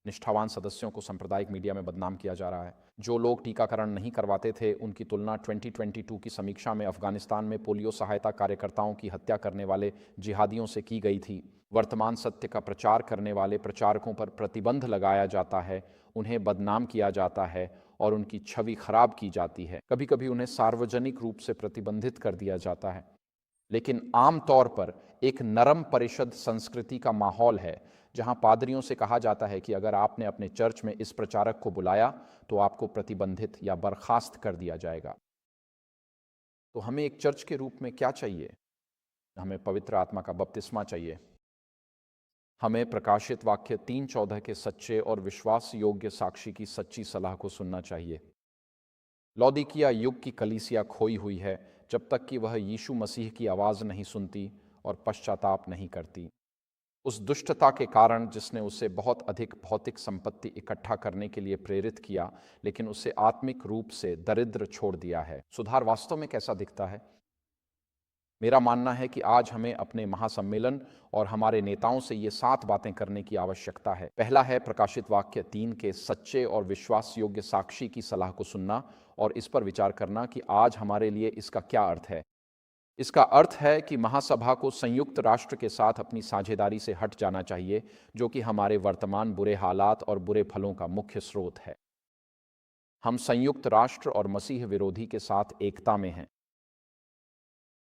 निष्ठावान सदस्यों को सांप्रदायिक मीडिया में बदनाम किया जा रहा है। जो लोग टीकाकरण नहीं करवाते थे, उनकी तुलना 2022 की समीक्षा में अफगानिस्तान में पोलियो सहायता कार्यकर्ताओं की हत्या करने वाले जिहादियों से की गई थी। वर्तमान सत्य का प्रचार करने वाले प्रचारकों पर प्रतिबंध लगाया जाता है, उन्हें बदनाम किया जाता है और उनकी छवि खराब की जाती है। कभी कभी उन्हें सार्वजनिक रूप से प्रतिबंधित कर दिया जाता है। लेकिन आम तौर पर एक नरम परिषद संस्कृति का माहौल है, जहां पादरियों से कहा जाता है कि अगर आपने अपने चर्च में इस प्रचारक को बुलाया तो आपको प्रतिबंधित या बर्खास्त कर दिया जाएगा। तो हमें एक चर्च के रूप में क्या चाहिए? हमें पवित्र आत्मा का बपतिस्मा चाहिए। हमें प्रकाशित वाक्य 3:14 के सच्चे और विश्वास योग्य साक्षी की सच्ची सलाह को सुनना चाहिए। लौदीकिया युग की कलीसिया खोई हुई है जब तक कि वह यीशु मसीह की आवाज़ नहीं सुनती और पश्चाताप नहीं करती। उस दुष्टता के कारण जिसने उसे बहुत अधिक भौतिक संपत्ति इकट्ठा करने के लिए प्रेरित किया, लेकिन उसे आत्मिक रूप से दरिद्र छोड़ दिया है। सुधार वास्तव में कैसा दिखता है? मेरा मानना है कि आज हमें अपने महासम्मेलन और हमारे नेताओं से ये 7 बातें करने की आवश्यकता है। पहला है प्रकाशित वाक्य 3 के सच्चे और विश्वास योग्य साक्षी की सलाह को सुनना और इस पर विचार करना कि आज हमारे लिए इसका क्या अर्थ है। इसका अर्थ है कि महासभा को संयुक्त राष्ट्र के साथ अपनी साझेदारी से हट जाना चाहिए, जो कि हमारे वर्तमान बुरे हालात और बुरे फलों का मुख्य स्रोत है। हम संयुक्त राष्ट्र और मसीह विरोधी के साथ एकता में हैं।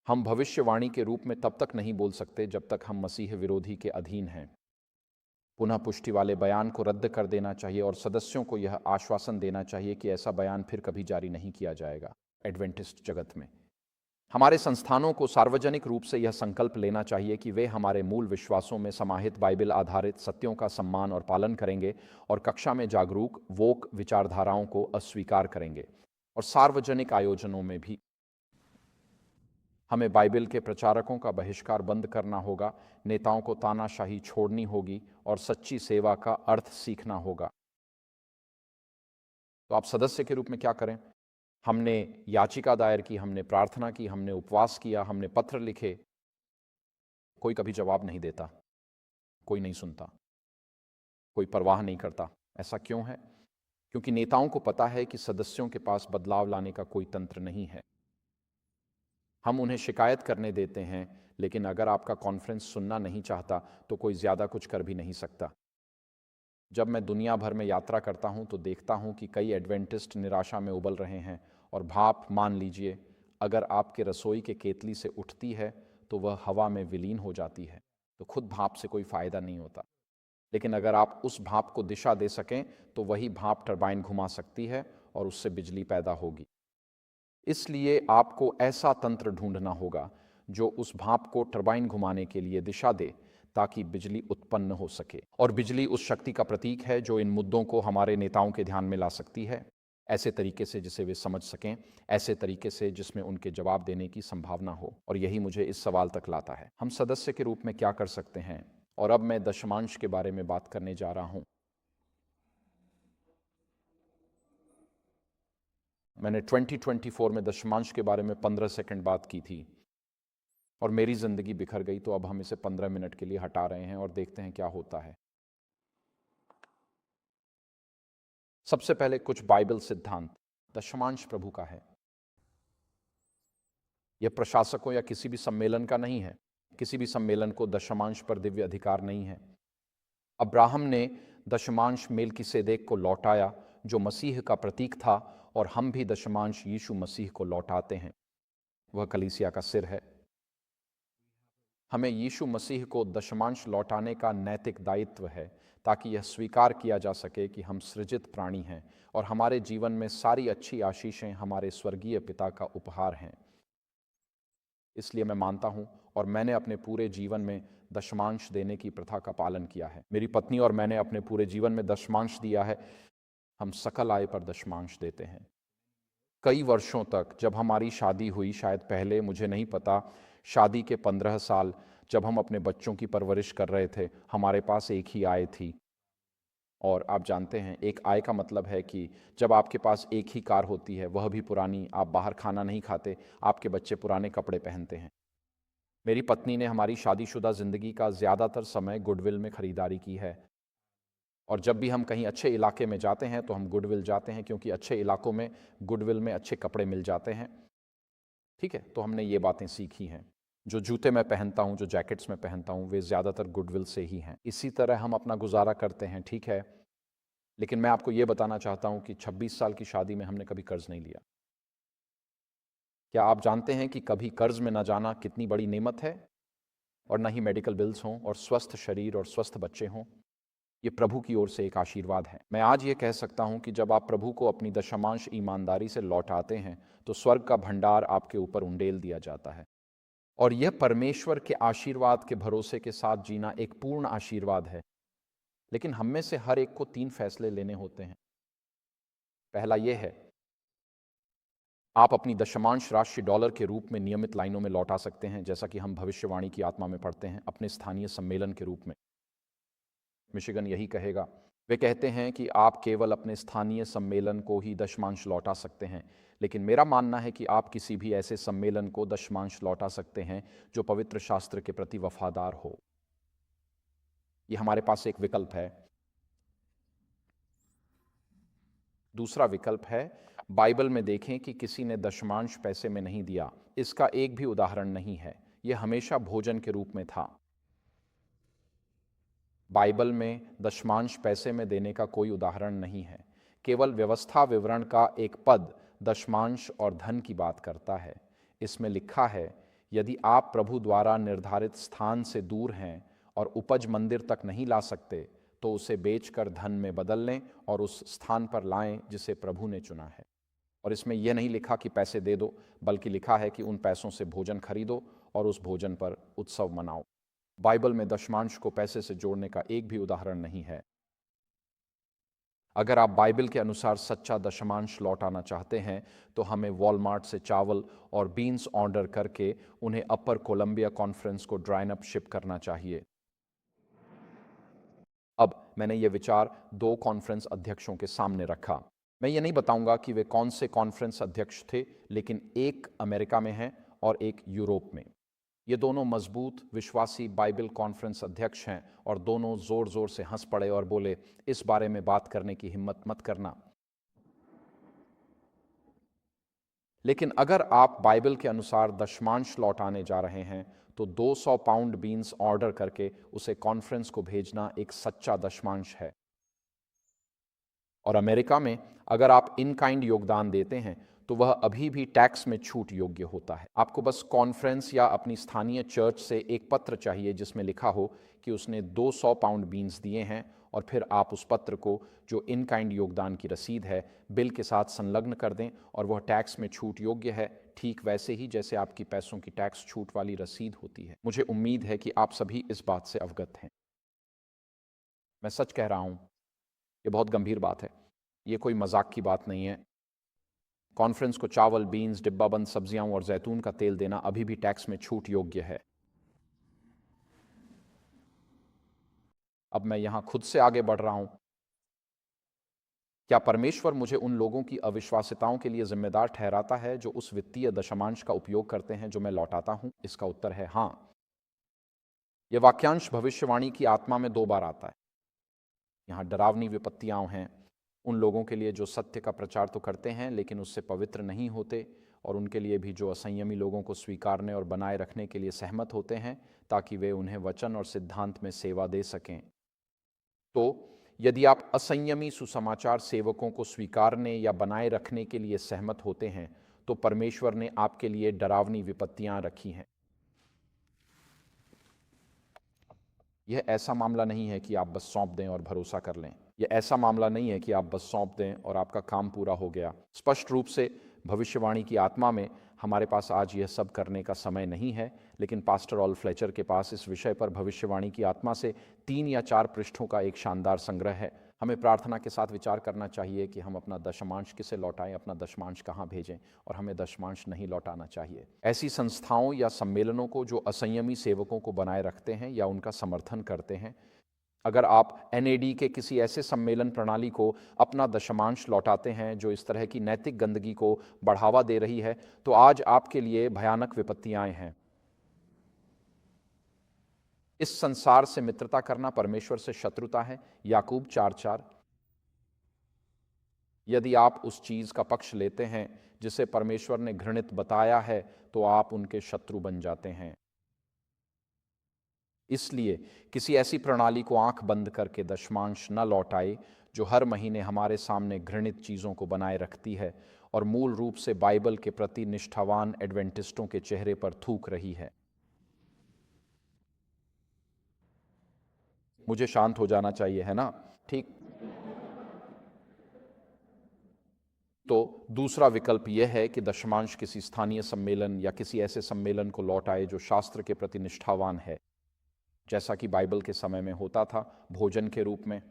हम भविष्यवाणी के रूप में तब तक नहीं बोल सकते जब तक हम मसीह विरोधी के अधीन हैं। पुनः पुष्टि वाले बयान को रद्द कर देना चाहिए और सदस्यों को यह आश्वासन देना चाहिए कि ऐसा बयान फिर कभी जारी नहीं किया जाएगा। एडवेंटिस्ट जगत में हमारे संस्थानों को सार्वजनिक रूप से यह संकल्प लेना चाहिए कि वे हमारे मूल विश्वासों में समाहित बाइबल आधारित सत्यों का सम्मान और पालन करेंगे और कक्षा में जागरूक वोक विचारधाराओं को अस्वीकार करेंगे। और सार्वजनिक आयोजनों में भी हमें बाइबल के प्रचारकों का बहिष्कार बंद करना होगा, नेताओं को तानाशाही छोड़नी होगी और सच्ची सेवा का अर्थ सीखना होगा। तो आप सदस्य के रूप में क्या करें? हमने याचिका दायर की, हमने प्रार्थना की, हमने उपवास किया, हमने पत्र लिखे, कोई कभी जवाब नहीं देता, कोई नहीं सुनता, कोई परवाह नहीं करता। ऐसा क्यों है? क्योंकि नेताओं को पता है कि सदस्यों के पास बदलाव लाने का कोई तंत्र नहीं है। हम उन्हें शिकायत करने देते हैं, लेकिन अगर आपका कॉन्फ्रेंस सुनना नहीं चाहता तो कोई ज़्यादा कुछ कर भी नहीं सकता। जब मैं दुनिया भर में यात्रा करता हूं तो देखता हूं कि कई एडवेंटिस्ट निराशा में उबल रहे हैं और भाप, मान लीजिए, अगर आपके रसोई के केतली से उठती है तो वह हवा में विलीन हो जाती है, तो खुद भाप से कोई फ़ायदा नहीं होता। लेकिन अगर आप उस भाप को दिशा दे सकें तो वही भाप टरबाइन घुमा सकती है और उससे बिजली पैदा होगी। इसलिए आपको ऐसा तंत्र ढूंढना होगा जो उस भाप को टरबाइन घुमाने के लिए दिशा दे ताकि बिजली उत्पन्न हो सके। और बिजली उस शक्ति का प्रतीक है जो इन मुद्दों को हमारे नेताओं के ध्यान में ला सकती है, ऐसे तरीके से जिसे वे समझ सकें, ऐसे तरीके से जिसमें उनके जवाब देने की संभावना हो। और यही मुझे इस सवाल तक लाता है, हम सदस्य के रूप में क्या कर सकते हैं? और अब मैं दशमांश के बारे में बात करने जा रहा हूं। मैंने 2024 में दशमांश के बारे में 15 सेकंड बात की थी और मेरी जिंदगी बिखर गई, तो अब हम इसे 15 मिनट के लिए हटा रहे हैं और देखते हैं क्या होता है। सबसे पहले कुछ बाइबल सिद्धांत। दशमांश प्रभु का है, यह प्रशासकों या किसी भी सम्मेलन का नहीं है। किसी भी सम्मेलन को दशमांश पर दिव्य अधिकार नहीं है। अब्राहम ने दशमांश मेलकिसेदेक को लौटाया जो मसीह का प्रतीक था, और हम भी दशमांश यीशु मसीह को लौटाते हैं, वह कलीसिया का सिर है। हमें यीशु मसीह को दशमांश लौटाने का नैतिक दायित्व है ताकि यह स्वीकार किया जा सके कि हम सृजित प्राणी हैं और हमारे जीवन में सारी अच्छी आशीषें हमारे स्वर्गीय पिता का उपहार हैं। इसलिए मैं मानता हूं और मैंने अपने पूरे जीवन में दशमांश देने की प्रथा का पालन किया है। मेरी पत्नी और मैंने अपने पूरे जीवन में दशमांश दिया है। हम सकल आय पर दशमांश देते हैं। कई वर्षों तक जब हमारी शादी हुई, शायद पहले, मुझे नहीं पता, शादी के 15 साल जब हम अपने बच्चों की परवरिश कर रहे थे, हमारे पास एक ही आय थी। और आप जानते हैं, एक आय का मतलब है कि जब आपके पास एक ही कार होती है, वह भी पुरानी, आप बाहर खाना नहीं खाते, आपके बच्चे पुराने कपड़े पहनते हैं। मेरी पत्नी ने हमारी शादीशुदा ज़िंदगी का ज़्यादातर समय गुडविल में ख़रीदारी की है। और जब भी हम कहीं अच्छे इलाके में जाते हैं तो हम गुडविल जाते हैं, क्योंकि अच्छे इलाकों में गुडविल में अच्छे कपड़े मिल जाते हैं। ठीक है, तो हमने ये बातें सीखी हैं। जो जूते मैं पहनता हूँ, जो जैकेट्स मैं पहनता हूँ, वे ज़्यादातर गुडविल से ही हैं। इसी तरह हम अपना गुजारा करते हैं, ठीक है। लेकिन मैं आपको ये बताना चाहता हूँ कि 26 साल की शादी में हमने कभी कर्ज नहीं लिया। क्या आप जानते हैं कि कभी कर्ज में न जाना कितनी बड़ी नेमत है? और न ही मेडिकल बिल्स हों और स्वस्थ शरीर और स्वस्थ बच्चे हों। ये प्रभु की ओर से एक आशीर्वाद है। मैं आज ये कह सकता हूँ कि जब आप प्रभु को अपनी दशमांश ईमानदारी से लौटाते हैं तो स्वर्ग का भंडार आपके ऊपर उंडेल दिया जाता है। और यह परमेश्वर के आशीर्वाद के भरोसे के साथ जीना एक पूर्ण आशीर्वाद है। लेकिन हम में से हर एक को 3 फैसले लेने होते हैं। पहला यह है, आप अपनी दशमांश राशि डॉलर के रूप में नियमित लाइनों में लौटा सकते हैं, जैसा कि हम भविष्यवाणी की आत्मा में पढ़ते हैं, अपने स्थानीय सम्मेलन के रूप में। मिशिगन यही कहेगा। वे कहते हैं कि आप केवल अपने स्थानीय सम्मेलन को ही दशमांश लौटा सकते हैं, लेकिन मेरा मानना है कि आप किसी भी ऐसे सम्मेलन को दशमांश लौटा सकते हैं जो पवित्र शास्त्र के प्रति वफादार हो। ये हमारे पास एक विकल्प है। दूसरा विकल्प है, बाइबल में देखें कि किसी ने दशमांश पैसे में नहीं दिया। इसका एक भी उदाहरण नहीं है। यह हमेशा भोजन के रूप में था। बाइबल में दशमांश पैसे में देने का कोई उदाहरण नहीं है। केवल व्यवस्था विवरण का एक पद दशमांश और धन की बात करता है। इसमें लिखा है, यदि आप प्रभु द्वारा निर्धारित स्थान से दूर हैं और उपज मंदिर तक नहीं ला सकते, तो उसे बेचकर धन में बदल लें और उस स्थान पर लाएं जिसे प्रभु ने चुना है। और इसमें यह नहीं लिखा कि पैसे दे दो, बल्कि लिखा है कि उन पैसों से भोजन खरीदो और उस भोजन पर उत्सव मनाओ। बाइबल में दशमांश को पैसे से जोड़ने का एक भी उदाहरण नहीं है। अगर आप बाइबल के अनुसार सच्चा दशमांश लौटाना चाहते हैं तो हमें वॉलमार्ट से चावल और बीन्स ऑर्डर करके उन्हें अपर कोलंबिया कॉन्फ्रेंस को ड्राइन अप शिप करना चाहिए। अब मैंने ये विचार 2 कॉन्फ्रेंस अध्यक्षों के सामने रखा। मैं ये नहीं बताऊंगा कि वे कौन से कॉन्फ्रेंस अध्यक्ष थे, लेकिन एक अमेरिका में है और एक यूरोप में। ये दोनों मजबूत विश्वासी बाइबल कॉन्फ्रेंस अध्यक्ष हैं और दोनों जोर जोर से हंस पड़े और बोले, इस बारे में बात करने की हिम्मत मत करना। लेकिन अगर आप बाइबल के अनुसार दशमांश लौटाने जा रहे हैं तो 200 पाउंड बीन्स ऑर्डर करके उसे कॉन्फ्रेंस को भेजना एक सच्चा दशमांश है। और अमेरिका में अगर आप इन काइंड योगदान देते हैं तो वह अभी भी टैक्स में छूट योग्य होता है। आपको बस कॉन्फ्रेंस या अपनी स्थानीय चर्च से एक पत्र चाहिए जिसमें लिखा हो कि उसने 200 पाउंड बीन्स दिए हैं, और फिर आप उस पत्र को, जो इन काइंड योगदान की रसीद है, बिल के साथ संलग्न कर दें और वह टैक्स में छूट योग्य है, ठीक वैसे ही जैसे आपकी पैसों की टैक्स छूट वाली रसीद होती है। मुझे उम्मीद है कि आप सभी इस बात से अवगत हैं। मैं सच कह रहा हूं, ये बहुत गंभीर बात है, ये कोई मजाक की बात नहीं है। कॉन्फ्रेंस को चावल, बीन्स, डिब्बाबंद सब्जियां और जैतून का तेल देना अभी भी टैक्स में छूट योग्य है। अब मैं यहां खुद से आगे बढ़ रहा हूं। क्या परमेश्वर मुझे उन लोगों की अविश्वासिताओं के लिए जिम्मेदार ठहराता है जो उस वित्तीय दशमांश का उपयोग करते हैं जो मैं लौटाता हूं? इसका उत्तर है हां। यह वाक्यांश भविष्यवाणी की आत्मा में 2 बार आता है। यहां डरावनी विपत्तियां हैं उन लोगों के लिए जो सत्य का प्रचार तो करते हैं लेकिन उससे पवित्र नहीं होते, और उनके लिए भी जो असंयमी लोगों को स्वीकारने और बनाए रखने के लिए सहमत होते हैं ताकि वे उन्हें वचन और सिद्धांत में सेवा दे सकें। तो यदि आप असंयमी सुसमाचार सेवकों को स्वीकारने या बनाए रखने के लिए सहमत होते हैं तो परमेश्वर ने आपके लिए डरावनी विपत्तियां रखी हैं। यह ऐसा मामला नहीं है कि आप बस सौंप दें और भरोसा कर लें। यह ऐसा मामला नहीं है कि आप बस सौंप दें और आपका काम पूरा हो गया। स्पष्ट रूप से भविष्यवाणी की आत्मा में हमारे पास आज यह सब करने का समय नहीं है, लेकिन पास्टर ऑल फ्लेचर के पास इस विषय पर भविष्यवाणी की आत्मा से 3 या 4 पृष्ठों का एक शानदार संग्रह है। हमें प्रार्थना के साथ विचार करना चाहिए कि हम अपना दशमांश किसे लौटाएं, अपना दशमांश कहाँ भेजें, और हमें दशमांश नहीं लौटाना चाहिए। ऐसी संस्थाओं या सम्मेलनों को जो असंयमी सेवकों को बनाए रखते हैं या उनका समर्थन करते हैं, अगर आप NAD के किसी ऐसे सम्मेलन प्रणाली को अपना दशमांश लौटाते हैं जो इस तरह की नैतिक गंदगी को बढ़ावा दे रही है, तो आज आपके लिए भयानक विपत्तियां हैं। इस संसार से मित्रता करना परमेश्वर से शत्रुता है, याकूब 4:4। यदि आप उस चीज का पक्ष लेते हैं जिसे परमेश्वर ने घृणित बताया है तो आप उनके शत्रु बन जाते हैं। इसलिए किसी ऐसी प्रणाली को आंख बंद करके दशमांश न लौटाए जो हर महीने हमारे सामने घृणित चीजों को बनाए रखती है और मूल रूप से बाइबल के प्रति निष्ठावान एडवेंटिस्टों के चेहरे पर थूक रही है। मुझे शांत हो जाना चाहिए, है ना? ठीक। तो दूसरा विकल्प यह है कि दशमांश किसी स्थानीय सम्मेलन या किसी ऐसे सम्मेलन को लौटाए जो शास्त्र के प्रति निष्ठावान है, जैसा कि बाइबल के समय में होता था, भोजन के रूप में।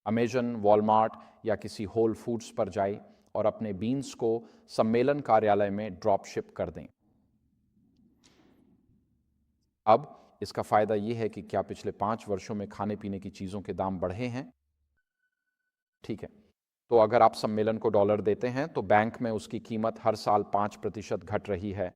अमेजन, वॉलमार्ट या किसी होल फूड्स पर जाए और अपने बीन्स को सम्मेलन कार्यालय में ड्रॉप शिप कर दें। अब इसका फायदा यह है कि क्या पिछले 5 वर्षों में खाने पीने की चीजों के दाम बढ़े हैं? ठीक है, तो अगर आप सम्मेलन को $1 देते हैं तो बैंक में उसकी कीमत हर साल 5% घट रही है।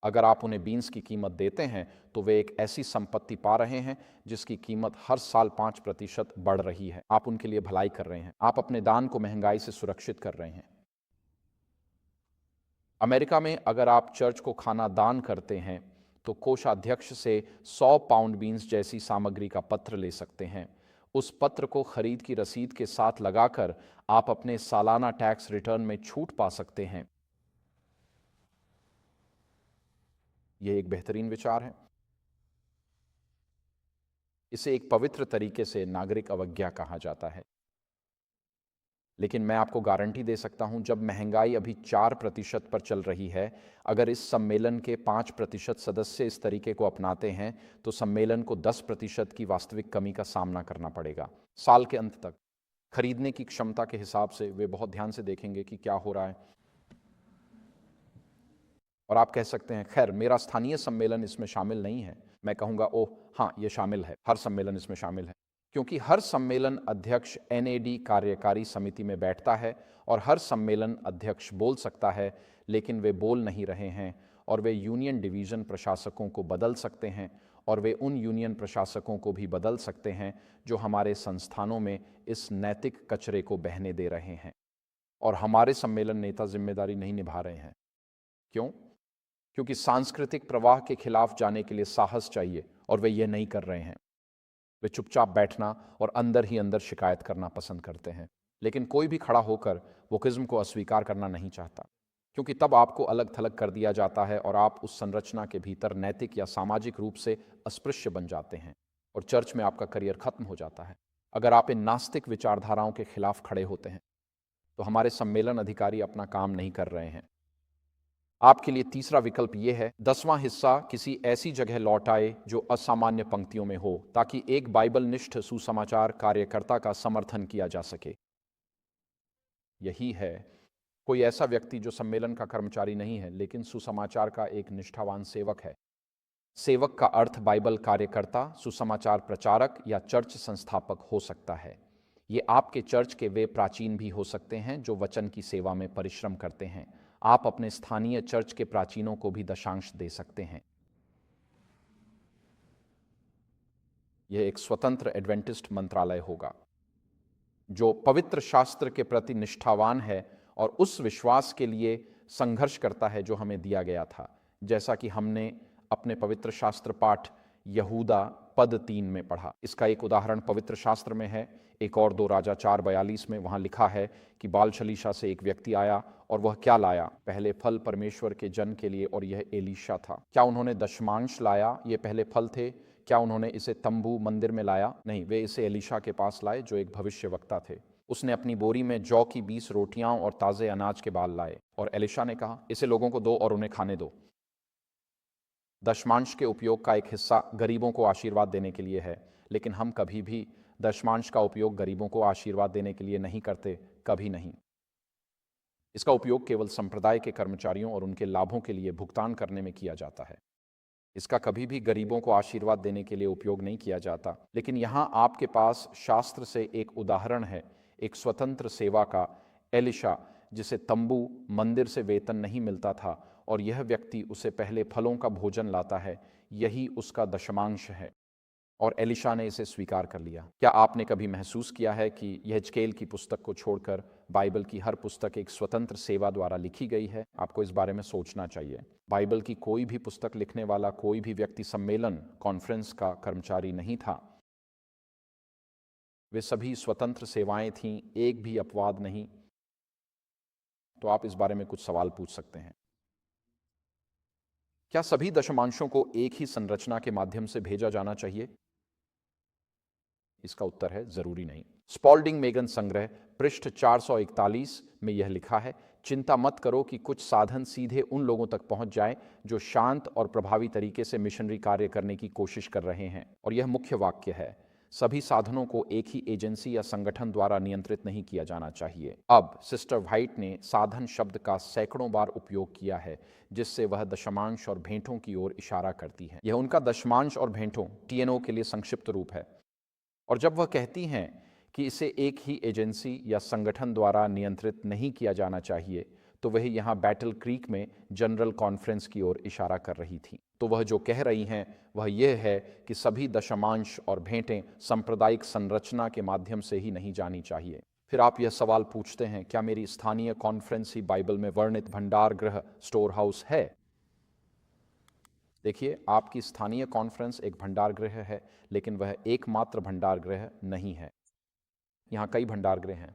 अगर आप उन्हें बीन्स की कीमत देते हैं तो वे एक ऐसी संपत्ति पा रहे हैं जिसकी कीमत हर साल 5% बढ़ रही है। आप उनके लिए भलाई कर रहे हैं, आप अपने दान को महंगाई से सुरक्षित कर रहे हैं। अमेरिका में अगर आप चर्च को खाना दान करते हैं तो कोषाध्यक्ष से 100 पाउंड बीन्स जैसी सामग्री का पत्र ले सकते हैं। उस पत्र को खरीद की रसीद के साथ लगाकर आप अपने सालाना टैक्स रिटर्न में छूट पा सकते हैं। यह एक बेहतरीन विचार है। इसे एक पवित्र तरीके से नागरिक अवज्ञा कहा जाता है। लेकिन मैं आपको गारंटी दे सकता हूं, जब महंगाई अभी 4% पर चल रही है, अगर इस सम्मेलन के 5% सदस्य इस तरीके को अपनाते हैं तो सम्मेलन को 10% की वास्तविक कमी का सामना करना पड़ेगा। साल के अंत तक खरीदने की क्षमता के हिसाब से वे बहुत ध्यान से देखेंगे कि क्या हो रहा है, और आप कह सकते हैं खैर मेरा स्थानीय सम्मेलन इसमें शामिल नहीं है। मैं कहूंगा ओह हाँ, ये शामिल है, हर सम्मेलन इसमें शामिल है, क्योंकि हर सम्मेलन अध्यक्ष एनएडी कार्यकारी समिति में बैठता है और हर सम्मेलन अध्यक्ष बोल सकता है, लेकिन वे बोल नहीं रहे हैं और वे यूनियन डिवीजन प्रशासकों को बदल सकते हैं और वे उन यूनियन प्रशासकों को भी बदल सकते हैं जो हमारे संस्थानों में इस नैतिक कचरे को बहने दे रहे हैं। और हमारे सम्मेलन नेता जिम्मेदारी नहीं निभा रहे हैं। क्यों? क्योंकि सांस्कृतिक प्रवाह के खिलाफ जाने के लिए साहस चाहिए और वे ये नहीं कर रहे हैं। वे चुपचाप बैठना और अंदर ही अंदर शिकायत करना पसंद करते हैं। लेकिन कोई भी खड़ा होकर वोकिज्म को अस्वीकार करना नहीं चाहता, क्योंकि तब आपको अलग थलग कर दिया जाता है और आप उस संरचना के भीतर नैतिक या सामाजिक रूप से अस्पृश्य बन जाते हैं और चर्च में आपका करियर खत्म हो जाता है। अगर आप इन नास्तिक विचारधाराओं के खिलाफ खड़े होते हैं तो हमारे सम्मेलन अधिकारी अपना काम नहीं कर रहे हैं। आपके लिए तीसरा विकल्प यह है, 10वां हिस्सा किसी ऐसी जगह लौट आए जो असामान्य पंक्तियों में हो, ताकि एक बाइबल निष्ठ सुसमाचार कार्यकर्ता का समर्थन किया जा सके। यही है कोई ऐसा व्यक्ति जो सम्मेलन का कर्मचारी नहीं है लेकिन सुसमाचार का एक निष्ठावान सेवक है। सेवक का अर्थ बाइबल कार्यकर्ता, सुसमाचार प्रचारक या चर्च संस्थापक हो सकता है। ये आपके चर्च के वे प्राचीन भी हो सकते हैं जो वचन की सेवा में परिश्रम करते हैं। आप अपने स्थानीय चर्च के प्राचीनों को भी दशांश दे सकते हैं। यह एक स्वतंत्र एडवेंटिस्ट मंत्रालय होगा जो पवित्र शास्त्र के प्रति निष्ठावान है और उस विश्वास के लिए संघर्ष करता है जो हमें दिया गया था, जैसा कि हमने अपने पवित्र शास्त्र पाठ यहूदा पद 3 में पढ़ा। इसका एक उदाहरण पवित्र शास्त्र में है। एक और 2 राजा 4:42 में वहां लिखा है कि बाल शलीशा से एक व्यक्ति आया और वह क्या लाया? पहले फल परमेश्वर के जन के लिए, और यह एलीशा था। क्या उन्होंने दशमांश लाया? ये पहले फल थे। क्या उन्होंने इसे तंबू मंदिर में लाया? नहीं, वे इसे एलीशा के पास लाए जो एक भविष्यवक्ता थे। उसने अपनी बोरी में जौ की 20 रोटियां और ताजे अनाज के बाल लाए और एलीशा ने कहा, इसे लोगों को दो और उन्हें खाने दो। दशमांश के उपयोग का एक हिस्सा गरीबों को आशीर्वाद देने के लिए है, लेकिन हम कभी भी दशमांश का उपयोग गरीबों को आशीर्वाद देने के लिए नहीं करते, कभी नहीं। इसका उपयोग केवल संप्रदाय के कर्मचारियों और उनके लाभों के लिए भुगतान करने में किया जाता है। इसका कभी भी गरीबों को आशीर्वाद देने के लिए उपयोग नहीं किया जाता। लेकिन यहाँ आपके पास शास्त्र से एक उदाहरण है, एक स्वतंत्र सेवा का, एलीशा, जिसे तंबू मंदिर से वेतन नहीं मिलता था और यह व्यक्ति उसे पहले फलों का भोजन लाता है। यही उसका दशमांश है और एलीशा ने इसे स्वीकार कर लिया। क्या आपने कभी महसूस किया है कि यहेजकेल की पुस्तक को छोड़कर बाइबल की हर पुस्तक एक स्वतंत्र सेवा द्वारा लिखी गई है? आपको इस बारे में सोचना चाहिए। बाइबल की कोई भी पुस्तक लिखने वाला कोई भी व्यक्ति सम्मेलन, कॉन्फ्रेंस का कर्मचारी नहीं था। वे सभी स्वतंत्र सेवाएं थीं, एक भी अपवाद नहीं। तो आप इस बारे में कुछ सवाल पूछ सकते हैं। क्या सभी दशमांशों को एक ही संरचना के माध्यम से भेजा जाना चाहिए? इसका उत्तर है जरूरी नहीं। स्पॉल्डिंग मेगन संग्रह पृष्ठ 441 में यह लिखा है, चिंता मत करो कि कुछ साधन सीधे उन लोगों तक पहुंच जाए जो शांत और प्रभावी तरीके से मिशनरी कार्य करने की कोशिश कर रहे हैं। और यह मुख्य वाक्य है, सभी साधनों को एक ही एजेंसी या संगठन द्वारा नियंत्रित नहीं किया जाना चाहिए। अब सिस्टर व्हाइट ने साधन शब्द का सैकड़ों बार उपयोग किया है, जिससे वह दशमांश और भेंटों की ओर इशारा करती है। यह उनका दशमांश और भेंटों TNO के लिए संक्षिप्त रूप है। और जब वह कहती हैं कि इसे एक ही एजेंसी या संगठन द्वारा नियंत्रित नहीं किया जाना चाहिए, तो वह यहाँ बैटल क्रीक में जनरल कॉन्फ्रेंस की ओर इशारा कर रही थी। तो वह जो कह रही हैं वह यह है कि सभी दशमांश और भेंटें सांप्रदायिक संरचना के माध्यम से ही नहीं जानी चाहिए। फिर आप यह सवाल पूछते हैं, क्या मेरी स्थानीय कॉन्फ्रेंस ही बाइबल में वर्णित भंडार गृह, स्टोर हाउस है? देखिए, आपकी स्थानीय कॉन्फ्रेंस एक भंडार गृह है, लेकिन वह एकमात्र भंडार गृह नहीं है। यहाँ कई भंडार गृह हैं।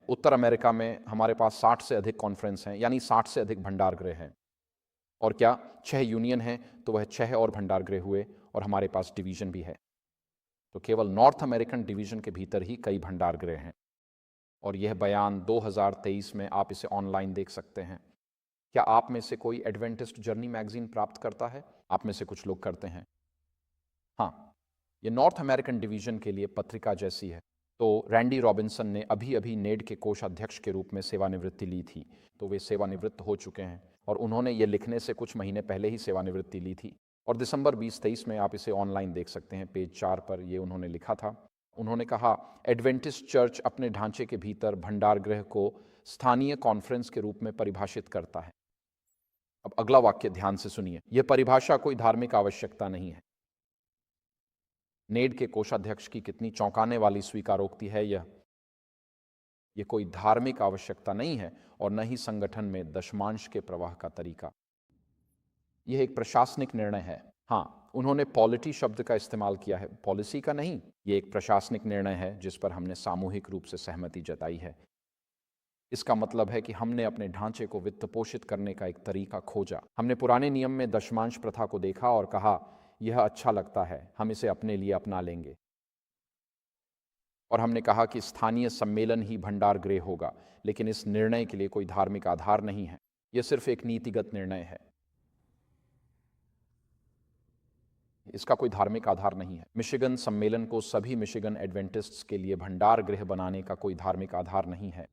उत्तर अमेरिका में हमारे पास 60 से अधिक कॉन्फ्रेंस हैं, यानी 60 से अधिक भंडार गृह हैं। और क्या 6 यूनियन हैं, तो वह 6 और भंडार गृह हुए, और हमारे पास डिवीजन भी है। तो केवल नॉर्थ अमेरिकन डिवीजन के भीतर ही कई भंडार गृह हैं। और यह बयान 2023 में आप इसे ऑनलाइन देख सकते हैं। क्या आप में से कोई एडवेंटिस्ट जर्नी मैगजीन प्राप्त करता है? आप में से कुछ लोग करते हैं। हाँ, ये नॉर्थ अमेरिकन डिवीजन के लिए पत्रिका जैसी है। तो रैंडी रॉबिन्सन ने अभी अभी नेड के कोषाध्यक्ष के रूप में सेवानिवृत्ति ली थी, तो वे सेवानिवृत्त हो चुके हैं, और उन्होंने ये लिखने से कुछ महीने पहले ही सेवानिवृत्ति ली थी। और दिसंबर 2023 में आप इसे ऑनलाइन देख सकते हैं, पेज 4 पर ये उन्होंने लिखा था। उन्होंने कहा, एडवेंटिस्ट चर्च अपने ढांचे के भीतर भंडार गृह को स्थानीय कॉन्फ्रेंस के रूप में परिभाषित करता है। अब अगला वाक्य ध्यान से सुनिए। यह परिभाषा कोई धार्मिक आवश्यकता नहीं है। नेड के कोषाध्यक्ष की कितनी चौंकाने वाली स्वीकारोक्ति है यह कोई धार्मिक आवश्यकता नहीं है, और न ही संगठन में दशमांश के प्रवाह का तरीका। यह एक प्रशासनिक निर्णय है। हाँ, उन्होंने पॉलिटी शब्द का इस्तेमाल किया है, पॉलिसी का नहीं। यह एक प्रशासनिक निर्णय है जिस पर हमने सामूहिक रूप से सहमति जताई है। इसका मतलब है कि हमने अपने ढांचे को वित्त पोषित करने का एक तरीका खोजा। हमने पुराने नियम में दशमांश प्रथा को देखा और कहा, यह अच्छा लगता है, हम इसे अपने लिए अपना लेंगे। और हमने कहा कि स्थानीय सम्मेलन ही भंडार गृह होगा, लेकिन इस निर्णय के लिए कोई धार्मिक आधार नहीं है। यह सिर्फ एक नीतिगत निर्णय है। इसका कोई धार्मिक आधार नहीं है। मिशिगन सम्मेलन को सभी मिशिगन एडवेंटिस्ट्स के लिए भंडार गृह बनाने का कोई धार्मिक आधार नहीं है।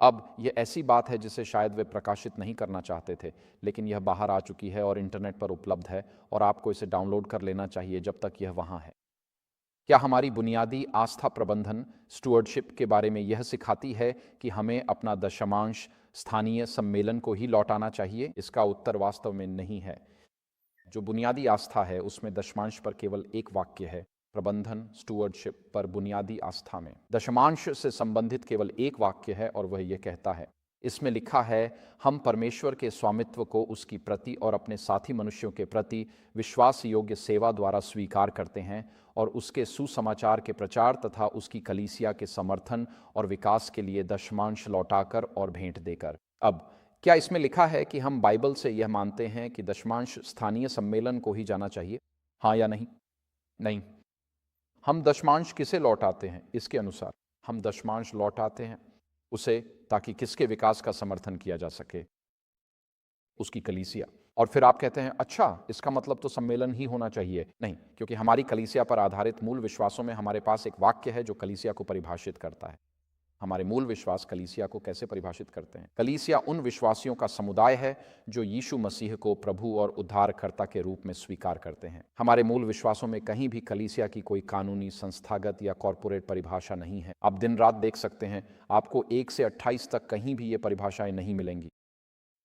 अब यह ऐसी बात है जिसे शायद वे प्रकाशित नहीं करना चाहते थे, लेकिन यह बाहर आ चुकी है और इंटरनेट पर उपलब्ध है, और आपको इसे डाउनलोड कर लेना चाहिए जब तक यह वहाँ है। क्या हमारी बुनियादी आस्था प्रबंधन स्टुअर्डशिप के बारे में यह सिखाती है कि हमें अपना दशमांश स्थानीय सम्मेलन को ही लौटाना चाहिए? इसका उत्तर वास्तव में नहीं है। जो बुनियादी आस्था है उसमें दशमांश पर केवल एक वाक्य है, प्रबंधन स्टुअर्डशिप पर बुनियादी आस्था में दशमांश से संबंधित केवल एक वाक्य है, और वह यह कहता है, इसमें लिखा है, हम परमेश्वर के स्वामित्व को उसकी प्रति और अपने साथी मनुष्यों के प्रति विश्वास योग्य सेवा द्वारा स्वीकार करते हैं, और उसके सुसमाचार के प्रचार तथा उसकी कलीसिया के समर्थन और विकास के लिए दशमांश लौटाकर और भेंट देकर। अब क्या इसमें लिखा है कि हम बाइबल से यह मानते हैं कि दशमांश स्थानीय सम्मेलन को ही जाना चाहिए? हाँ या नहीं? नहीं। हम दशमांश किसे लौटाते हैं? इसके अनुसार हम दशमांश लौटाते हैं उसे, ताकि किसके विकास का समर्थन किया जा सके? उसकी कलीसिया। और फिर आप कहते हैं, अच्छा, इसका मतलब तो सम्मेलन ही होना चाहिए। नहीं, क्योंकि हमारी कलीसिया पर आधारित मूल विश्वासों में हमारे पास एक वाक्य है जो कलीसिया को परिभाषित करता है। हमारे मूल विश्वास कलीसिया को कैसे परिभाषित करते हैं? कलीसिया उन विश्वासियों का समुदाय है जो यीशु मसीह को प्रभु और उद्धारकर्ता के रूप में स्वीकार करते हैं। हमारे मूल विश्वासों में कहीं भी कलीसिया की कोई कानूनी, संस्थागत या कॉर्पोरेट परिभाषा नहीं है। आप दिन रात देख सकते हैं, आपको 1 से 28 तक कहीं भी ये परिभाषाएं नहीं मिलेंगी।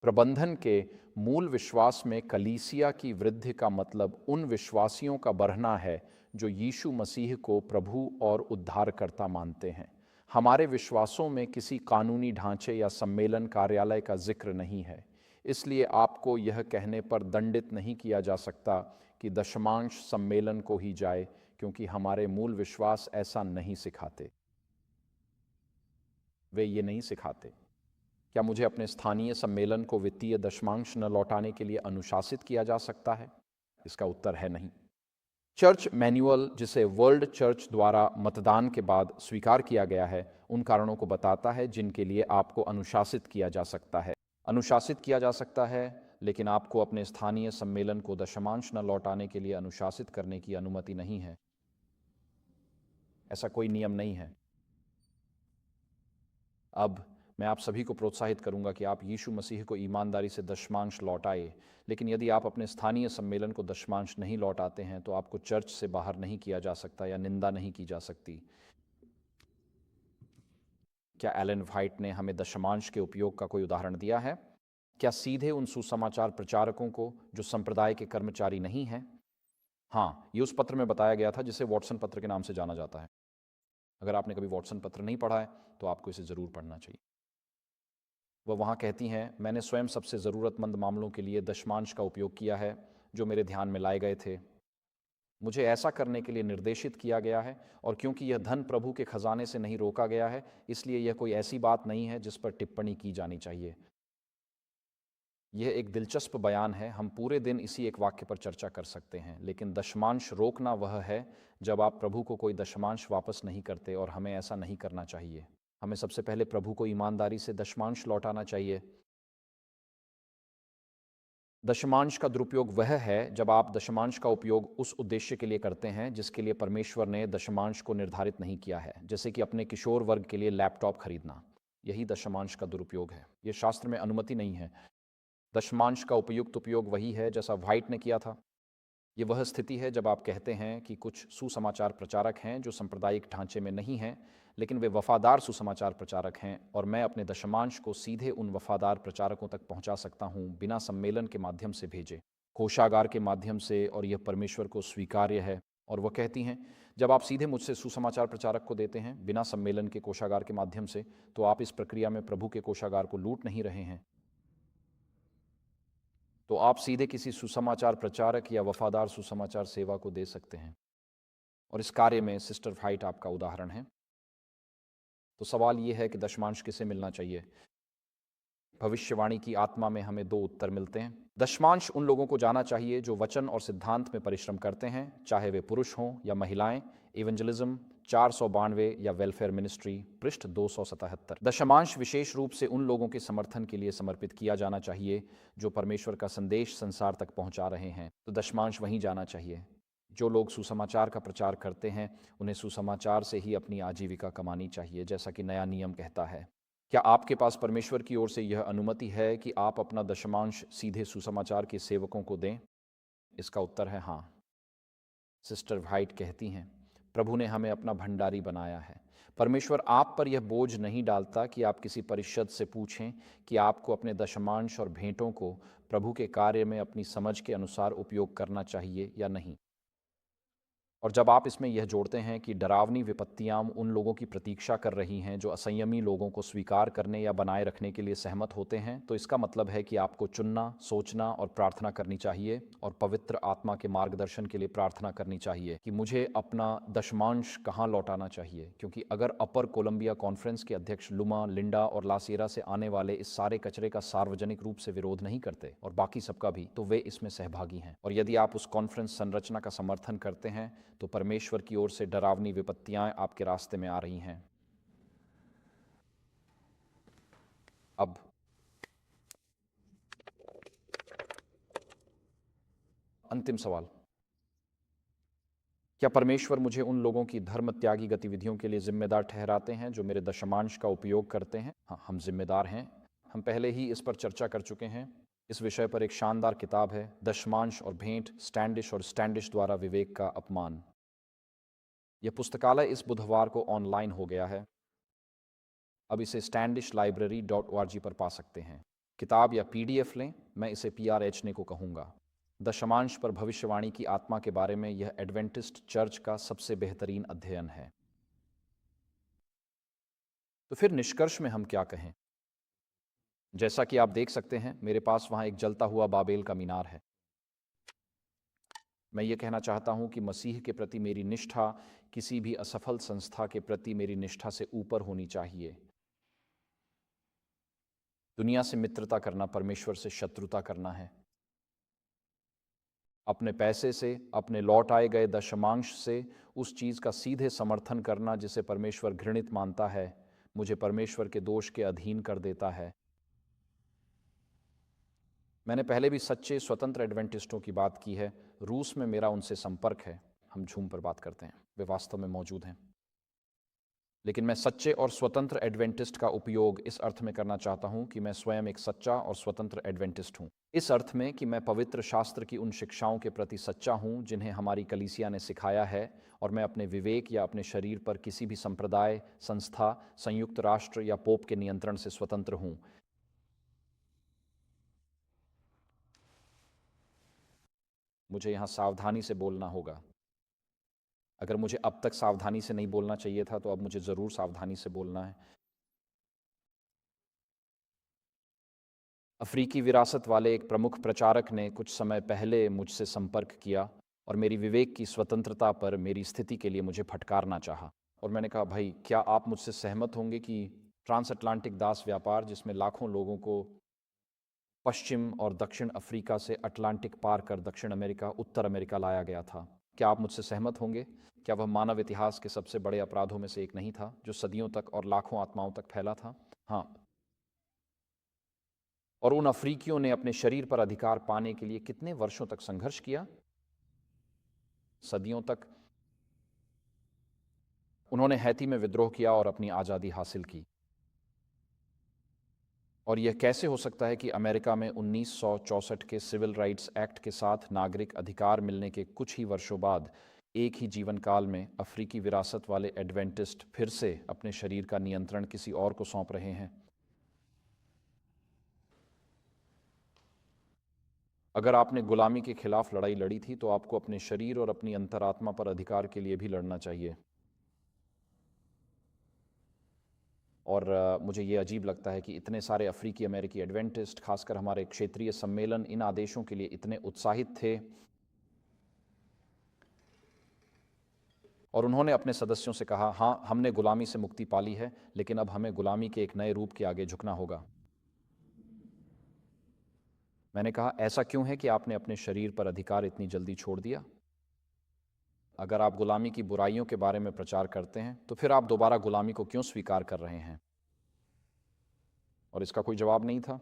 प्रबंधन के मूल विश्वास में कलीसिया की वृद्धि का मतलब उन विश्वासियों का बढ़ना है जो यीशु मसीह को प्रभु और उद्धारकर्ता मानते हैं। हमारे विश्वासों में किसी कानूनी ढांचे या सम्मेलन कार्यालय का जिक्र नहीं है। इसलिए आपको यह कहने पर दंडित नहीं किया जा सकता कि दशमांश सम्मेलन को ही जाए, क्योंकि हमारे मूल विश्वास ऐसा नहीं सिखाते। वे ये नहीं सिखाते। क्या मुझे अपने स्थानीय सम्मेलन को वित्तीय दशमांश न लौटाने के लिए अनुशासित किया जा सकता है? इसका उत्तर है नहीं। चर्च मैनुअल, जिसे वर्ल्ड चर्च द्वारा मतदान के बाद स्वीकार किया गया है, उन कारणों को बताता है जिनके लिए आपको अनुशासित किया जा सकता है। अनुशासित किया जा सकता है, लेकिन आपको अपने स्थानीय सम्मेलन को दशमांश न लौटाने के लिए अनुशासित करने की अनुमति नहीं है। ऐसा कोई नियम नहीं है। अब मैं आप सभी को प्रोत्साहित करूंगा कि आप यीशु मसीह को ईमानदारी से दशमांश लौटाए, लेकिन यदि आप अपने स्थानीय सम्मेलन को दशमांश नहीं लौटाते हैं तो आपको चर्च से बाहर नहीं किया जा सकता या निंदा नहीं की जा सकती। क्या एलन व्हाइट ने हमें दशमांश के उपयोग का कोई उदाहरण दिया है? क्या सीधे उन सुसमाचार प्रचारकों को जो संप्रदाय के कर्मचारी नहीं हैं? हाँ, ये उस पत्र में बताया गया था जिसे वॉटसन पत्र के नाम से जाना जाता है। अगर आपने कभी वॉटसन पत्र नहीं पढ़ा है तो आपको इसे ज़रूर पढ़ना चाहिए। वह वहाँ कहती हैं, मैंने स्वयं सबसे ज़रूरतमंद मामलों के लिए दशमांश का उपयोग किया है जो मेरे ध्यान में लाए गए थे। मुझे ऐसा करने के लिए निर्देशित किया गया है, और क्योंकि यह धन प्रभु के खजाने से नहीं रोका गया है, इसलिए यह कोई ऐसी बात नहीं है जिस पर टिप्पणी की जानी चाहिए। यह एक दिलचस्प बयान है। हम पूरे दिन इसी एक वाक्य पर चर्चा कर सकते हैं, लेकिन दशमांश रोकना वह है जब आप प्रभु को कोई दशमांश वापस नहीं करते, और हमें ऐसा नहीं करना चाहिए। हमें सबसे पहले प्रभु को ईमानदारी से दशमांश लौटाना चाहिए। दशमांश का दुरुपयोग वह है जब आप दशमांश का उपयोग उस उद्देश्य के लिए करते हैं जिसके लिए परमेश्वर ने दशमांश को निर्धारित नहीं किया है, जैसे कि अपने किशोर वर्ग के लिए लैपटॉप खरीदना। यही दशमांश का दुरुपयोग है। यह शास्त्र में अनुमति नहीं है। दशमांश का उपयुक्त उपयोग वही है जैसा व्हाइट ने किया था। ये वह स्थिति है जब आप कहते हैं कि कुछ सुसमाचार प्रचारक हैं जो सांप्रदायिक ढांचे में नहीं हैं, लेकिन वे वफादार सुसमाचार प्रचारक हैं, और मैं अपने दशमांश को सीधे उन वफादार प्रचारकों तक पहुंचा सकता हूं बिना सम्मेलन के माध्यम से भेजे, कोषागार के माध्यम से, और यह परमेश्वर को स्वीकार्य है। और वह कहती हैं, जब आप सीधे मुझसे सुसमाचार प्रचारक को देते हैं बिना सम्मेलन के कोषागार के माध्यम से, तो आप इस प्रक्रिया में प्रभु के कोषागार को लूट नहीं रहे हैं। तो आप सीधे किसी सुसमाचार प्रचारक या वफादार सुसमाचार सेवा को दे सकते हैं, और इस कार्य में सिस्टर व्हाइट आपका उदाहरण है। तो सवाल ये है कि दशमांश किसे मिलना चाहिए? भविष्यवाणी की आत्मा में हमें दो उत्तर मिलते हैं। दशमांश उन लोगों को जाना चाहिए जो वचन और सिद्धांत में परिश्रम करते हैं, चाहे वे पुरुष हों या महिलाएं। इवेंजलिज्म 492 या वेलफेयर मिनिस्ट्री, पृष्ठ 277। दशमांश विशेष रूप से उन लोगों के समर्थन के लिए समर्पित किया जाना चाहिए जो परमेश्वर का संदेश संसार तक पहुंचा रहे हैं। तो दशमांश वहीं जाना चाहिए। जो लोग सुसमाचार का प्रचार करते हैं, उन्हें सुसमाचार से ही अपनी आजीविका कमानी चाहिए, जैसा कि नया नियम कहता है। क्या आपके पास परमेश्वर की ओर से यह अनुमति है कि आप अपना दशमांश सीधे सुसमाचार के सेवकों को दें? इसका उत्तर है हाँ। सिस्टर व्हाइट कहती हैं, प्रभु ने हमें अपना भंडारी बनाया है। परमेश्वर आप पर यह बोझ नहीं डालता कि आप किसी परिषद से पूछें कि आपको अपने दशमांश और भेंटों को प्रभु के कार्य में अपनी समझ के अनुसार उपयोग करना चाहिए या नहीं। और जब आप इसमें यह जोड़ते हैं कि डरावनी विपत्तियां उन लोगों की प्रतीक्षा कर रही हैं जो असंयमी लोगों को स्वीकार करने या बनाए रखने के लिए सहमत होते हैं, तो इसका मतलब है कि आपको चुनना, सोचना और प्रार्थना करनी चाहिए, और पवित्र आत्मा के मार्गदर्शन के लिए प्रार्थना करनी चाहिए कि मुझे अपना दशमांश कहाँ लौटाना चाहिए। क्योंकि अगर अपर कोलंबिया कॉन्फ्रेंस के अध्यक्ष लुमा, लिंडा और लासेरा से आने वाले इस सारे कचरे का सार्वजनिक रूप से विरोध नहीं करते, और बाकी सबका भी, तो वे इसमें सहभागी हैं। और यदि आप उस कॉन्फ्रेंस संरचना का समर्थन करते हैं, तो परमेश्वर की ओर से डरावनी विपत्तियां आपके रास्ते में आ रही हैं। अब अंतिम सवाल, क्या परमेश्वर मुझे उन लोगों की धर्म त्यागी गतिविधियों के लिए जिम्मेदार ठहराते हैं जो मेरे दशमांश का उपयोग करते हैं? हाँ, हम जिम्मेदार हैं। हम पहले ही इस पर चर्चा कर चुके हैं। इस विषय पर एक शानदार किताब है, दशमांश और भेंट, स्टैंडिश और स्टैंडिश द्वारा विवेक का अपमान। यह पुस्तकालय इस बुधवार को ऑनलाइन हो गया है। अब इसे standishlibrary.org पर पा सकते हैं। किताब या पीडीएफ लें, मैं इसे PRHने को कहूँगा। दशमांश पर भविष्यवाणी की आत्मा के बारे में यह एडवेंटिस्ट चर्च का सबसे बेहतरीन अध्ययन है। तो फिर निष्कर्ष में हम क्या कहें? जैसा कि आप देख सकते हैं, मेरे पास वहाँ एक जलता हुआ बाबेल का मीनार है। मैं ये कहना चाहता हूँ कि मसीह के प्रति मेरी निष्ठा किसी भी असफल संस्था के प्रति मेरी निष्ठा से ऊपर होनी चाहिए। दुनिया से मित्रता करना परमेश्वर से शत्रुता करना है। अपने पैसे से, अपने लौट आए गए दशमांश से उस चीज़ का सीधे समर्थन करना जिसे परमेश्वर घृणित मानता है, मुझे परमेश्वर के दोष के अधीन कर देता है। मैंने पहले भी सच्चे स्वतंत्र एडवेंटिस्टों की बात की है। रूस में मेरा उनसे संपर्क है। हम ज़ूम पर बात करते हैं, वे वास्तव में मौजूद हैं। लेकिन मैं सच्चे और स्वतंत्र एडवेंटिस्ट का उपयोग इस अर्थ में करना चाहता हूं कि मैं स्वयं एक सच्चा और स्वतंत्र एडवेंटिस्ट हूं। इस अर्थ में कि मैं पवित्र शास्त्र की उन शिक्षाओं के प्रति सच्चा हूं जिन्हें हमारी कलीसिया ने सिखाया है, और मैं अपने विवेक या अपने शरीर पर किसी भी संप्रदाय, संस्था, संयुक्त राष्ट्र या पोप के नियंत्रण से स्वतंत्र हूं। मुझे यहाँ सावधानी से बोलना होगा। अगर मुझे अब तक सावधानी से नहीं बोलना चाहिए था, तो अब मुझे ज़रूर सावधानी से बोलना है। अफ्रीकी विरासत वाले एक प्रमुख प्रचारक ने कुछ समय पहले मुझसे संपर्क किया और मेरी विवेक की स्वतंत्रता पर मेरी स्थिति के लिए मुझे फटकारना चाहा। और मैंने कहा, भाई क्या आप मुझसे सहमत होंगे कि ट्रांस अटलांटिक दास व्यापार, जिसमें लाखों लोगों को पश्चिम और दक्षिण अफ्रीका से अटलांटिक पार कर दक्षिण अमेरिका, उत्तर अमेरिका लाया गया था, क्या आप मुझसे सहमत होंगे? क्या वह मानव इतिहास के सबसे बड़े अपराधों में से एक नहीं था, जो सदियों तक और लाखों आत्माओं तक फैला था? हाँ। और उन अफ्रीकियों ने अपने शरीर पर अधिकार पाने के लिए कितने वर्षों तक संघर्ष किया? सदियों तक। उन्होंने हैती में विद्रोह किया और अपनी आज़ादी हासिल की। और यह कैसे हो सकता है कि अमेरिका में 1964 के सिविल राइट्स एक्ट के साथ नागरिक अधिकार मिलने के कुछ ही वर्षों बाद एक ही जीवन काल में अफ्रीकी विरासत वाले एडवेंटिस्ट फिर से अपने शरीर का नियंत्रण किसी और को सौंप रहे हैं? अगर आपने गुलामी के खिलाफ लड़ाई लड़ी थी तो आपको अपने शरीर और अपनी अंतरात्मा पर अधिकार के लिए भी लड़ना चाहिए। और मुझे ये अजीब लगता है कि इतने सारे अफ्रीकी अमेरिकी एडवेंटिस्ट, खासकर हमारे क्षेत्रीय सम्मेलन, इन आदेशों के लिए इतने उत्साहित थे और उन्होंने अपने सदस्यों से कहा, हाँ, हमने गुलामी से मुक्ति पाली है, लेकिन अब हमें गुलामी के एक नए रूप के आगे झुकना होगा। मैंने कहा, ऐसा क्यों है कि आपने अपने शरीर पर अधिकार इतनी जल्दी छोड़ दिया? अगर आप गुलामी की बुराइयों के बारे में प्रचार करते हैं तो फिर आप दोबारा गुलामी को क्यों स्वीकार कर रहे हैं? और इसका कोई जवाब नहीं था।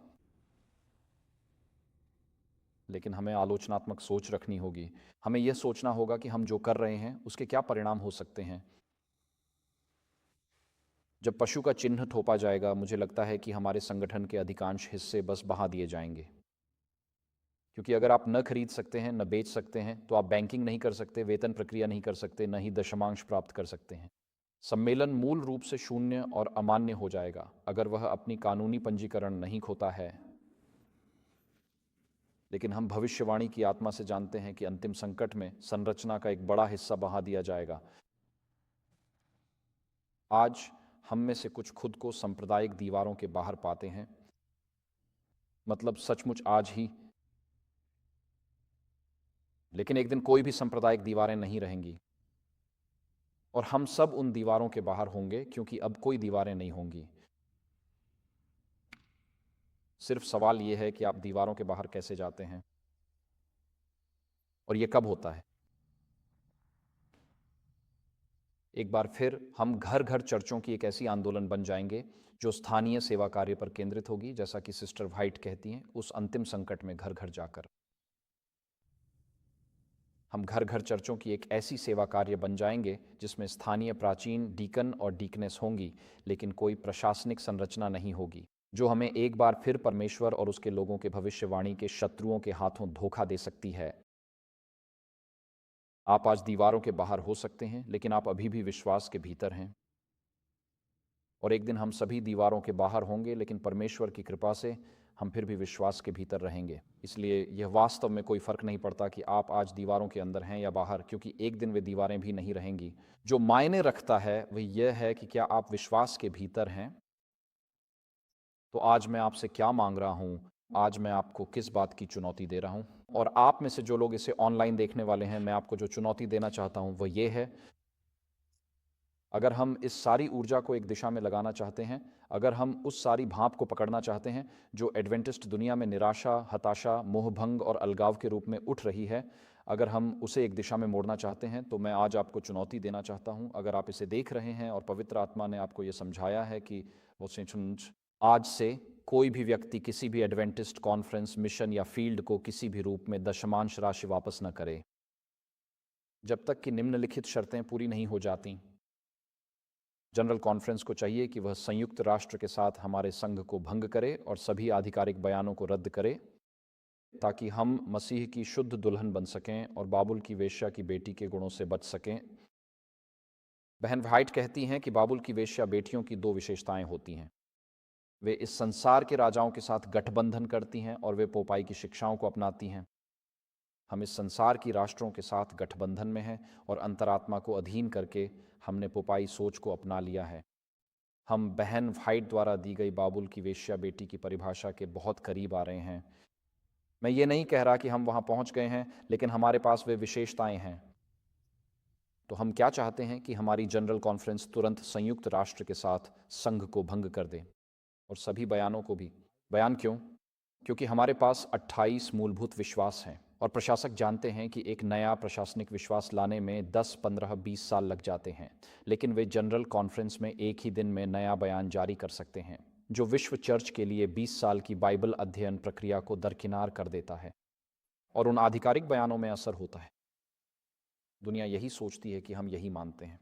लेकिन हमें आलोचनात्मक सोच रखनी होगी। हमें यह सोचना होगा कि हम जो कर रहे हैं उसके क्या परिणाम हो सकते हैं। जब पशु का चिन्ह थोपा जाएगा, मुझे लगता है कि हमारे संगठन के अधिकांश हिस्से बस बहा दिए जाएंगे। क्योंकि अगर आप न खरीद सकते हैं, न बेच सकते हैं, तो आप बैंकिंग नहीं कर सकते, वेतन प्रक्रिया नहीं कर सकते, न ही दशमांश प्राप्त कर सकते हैं। सम्मेलन मूल रूप से शून्य और अमान्य हो जाएगा अगर वह अपनी कानूनी पंजीकरण नहीं खोता है। लेकिन हम भविष्यवाणी की आत्मा से जानते हैं कि अंतिम संकट में संरचना का एक बड़ा हिस्सा बहा दिया जाएगा। आज हम में से कुछ खुद को सांप्रदायिक दीवारों के बाहर पाते हैं, मतलब सचमुच आज ही। लेकिन एक दिन कोई भी सांप्रदायिक दीवारें नहीं रहेंगी और हम सब उन दीवारों के बाहर होंगे, क्योंकि अब कोई दीवारें नहीं होंगी। सिर्फ सवाल यह है कि आप दीवारों के बाहर कैसे जाते हैं और यह कब होता है। एक बार फिर हम घर घर चर्चों की एक ऐसी आंदोलन बन जाएंगे जो स्थानीय सेवा कार्य पर केंद्रित होगी, जैसा कि सिस्टर व्हाइट कहती हैं, उस अंतिम संकट में घर घर जाकर हम घर घर चर्चों की एक ऐसी सेवा कार्य बन जाएंगे जिसमें स्थानीय प्राचीन डीकन और डीकनेस होंगी, लेकिन कोई प्रशासनिक संरचना नहीं होगी जो हमें एक बार फिर परमेश्वर और उसके लोगों के भविष्यवाणी के शत्रुओं के हाथों धोखा दे सकती है। आप आज दीवारों के बाहर हो सकते हैं, लेकिन आप अभी भी विश्वास के भीतर हैं। और एक दिन हम सभी दीवारों के बाहर होंगे, लेकिन परमेश्वर की कृपा से हम फिर भी विश्वास के भीतर रहेंगे। इसलिए यह वास्तव में कोई फ़र्क नहीं पड़ता कि आप आज दीवारों के अंदर हैं या बाहर, क्योंकि एक दिन वे दीवारें भी नहीं रहेंगी। जो मायने रखता है वह यह है कि क्या आप विश्वास के भीतर हैं। तो आज मैं आपसे क्या मांग रहा हूँ, आज मैं आपको किस बात की चुनौती दे रहा हूँ। और आप में से जो लोग इसे ऑनलाइन देखने वाले हैं, मैं आपको जो चुनौती देना चाहता हूँ वह ये है, अगर हम इस सारी ऊर्जा को एक दिशा में लगाना चाहते हैं, अगर हम उस सारी भाप को पकड़ना चाहते हैं जो एडवेंटिस्ट दुनिया में निराशा, हताशा, मोहभंग और अलगाव के रूप में उठ रही है, अगर हम उसे एक दिशा में मोड़ना चाहते हैं, तो मैं आज आपको चुनौती देना चाहता हूं। अगर आप इसे देख रहे हैं और पवित्र आत्मा ने आपको ये समझाया है कि वो आज से कोई भी व्यक्ति किसी भी एडवेंटिस्ट कॉन्फ्रेंस, मिशन या फील्ड को किसी भी रूप में दशमांश राशि वापस न करे जब तक कि निम्नलिखित शर्तें पूरी नहीं हो जाती। जनरल कॉन्फ्रेंस को चाहिए कि वह संयुक्त राष्ट्र के साथ हमारे संघ को भंग करे और सभी आधिकारिक बयानों को रद्द करे, ताकि हम मसीह की शुद्ध दुल्हन बन सकें और बाबुल की वेश्या की बेटी के गुणों से बच सकें। बहन व्हाइट कहती हैं कि बाबुल की वेश्या बेटियों की दो विशेषताएं होती हैं। वे इस संसार के राजाओं के साथ गठबंधन करती हैं और वे पोपाई की शिक्षाओं को अपनाती हैं। हम इस संसार की राष्ट्रों के साथ गठबंधन में हैं और अंतरात्मा को अधीन करके हमने पोपाई सोच को अपना लिया है। हम बहन व्हाइट द्वारा दी गई बाबुल की वेश्या बेटी की परिभाषा के बहुत करीब आ रहे हैं। मैं ये नहीं कह रहा कि हम वहाँ पहुँच गए हैं, लेकिन हमारे पास वे विशेषताएं हैं। तो हम क्या चाहते हैं कि हमारी जनरल कॉन्फ्रेंस तुरंत संयुक्त राष्ट्र के साथ संघ को भंग कर दे, और सभी बयानों को भी। बयान क्यों? क्योंकि हमारे पास 28 मूलभूत विश्वास हैं, और प्रशासक जानते हैं कि एक नया प्रशासनिक विश्वास लाने में 10, 15, 20 साल लग जाते हैं, लेकिन वे जनरल कॉन्फ्रेंस में एक ही दिन में नया बयान जारी कर सकते हैं, जो विश्व चर्च के लिए 20 साल की बाइबल अध्ययन प्रक्रिया को दरकिनार कर देता है, और उन आधिकारिक बयानों में असर होता है। दुनिया यही सोचती है कि हम यही मानते हैं।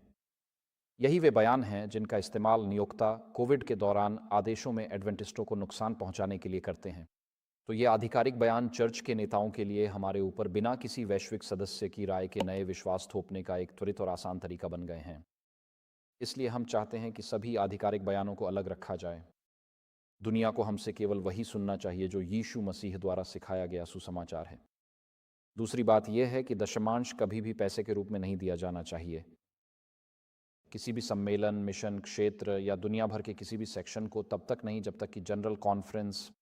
यही वे बयान हैं जिनका इस्तेमाल नियोक्ता कोविड के दौरान आदेशों में एडवेंटिस्टों को नुकसान पहुंचाने के लिए करते हैं। तो ये आधिकारिक बयान चर्च के नेताओं के लिए हमारे ऊपर बिना किसी वैश्विक सदस्य की राय के नए विश्वास थोपने का एक त्वरित और आसान तरीका बन गए हैं। इसलिए हम चाहते हैं कि सभी आधिकारिक बयानों को अलग रखा जाए। दुनिया को हमसे केवल वही सुनना चाहिए जो यीशु मसीह द्वारा सिखाया गया सुसमाचार है। दूसरी बात यह है कि दशमांश कभी भी पैसे के रूप में नहीं दिया जाना चाहिए। किसी भी सम्मेलन, मिशन, क्षेत्र या दुनिया भर के किसी भी सेक्शन को तब तक नहीं जब तक कि जनरल कॉन्फ्रेंस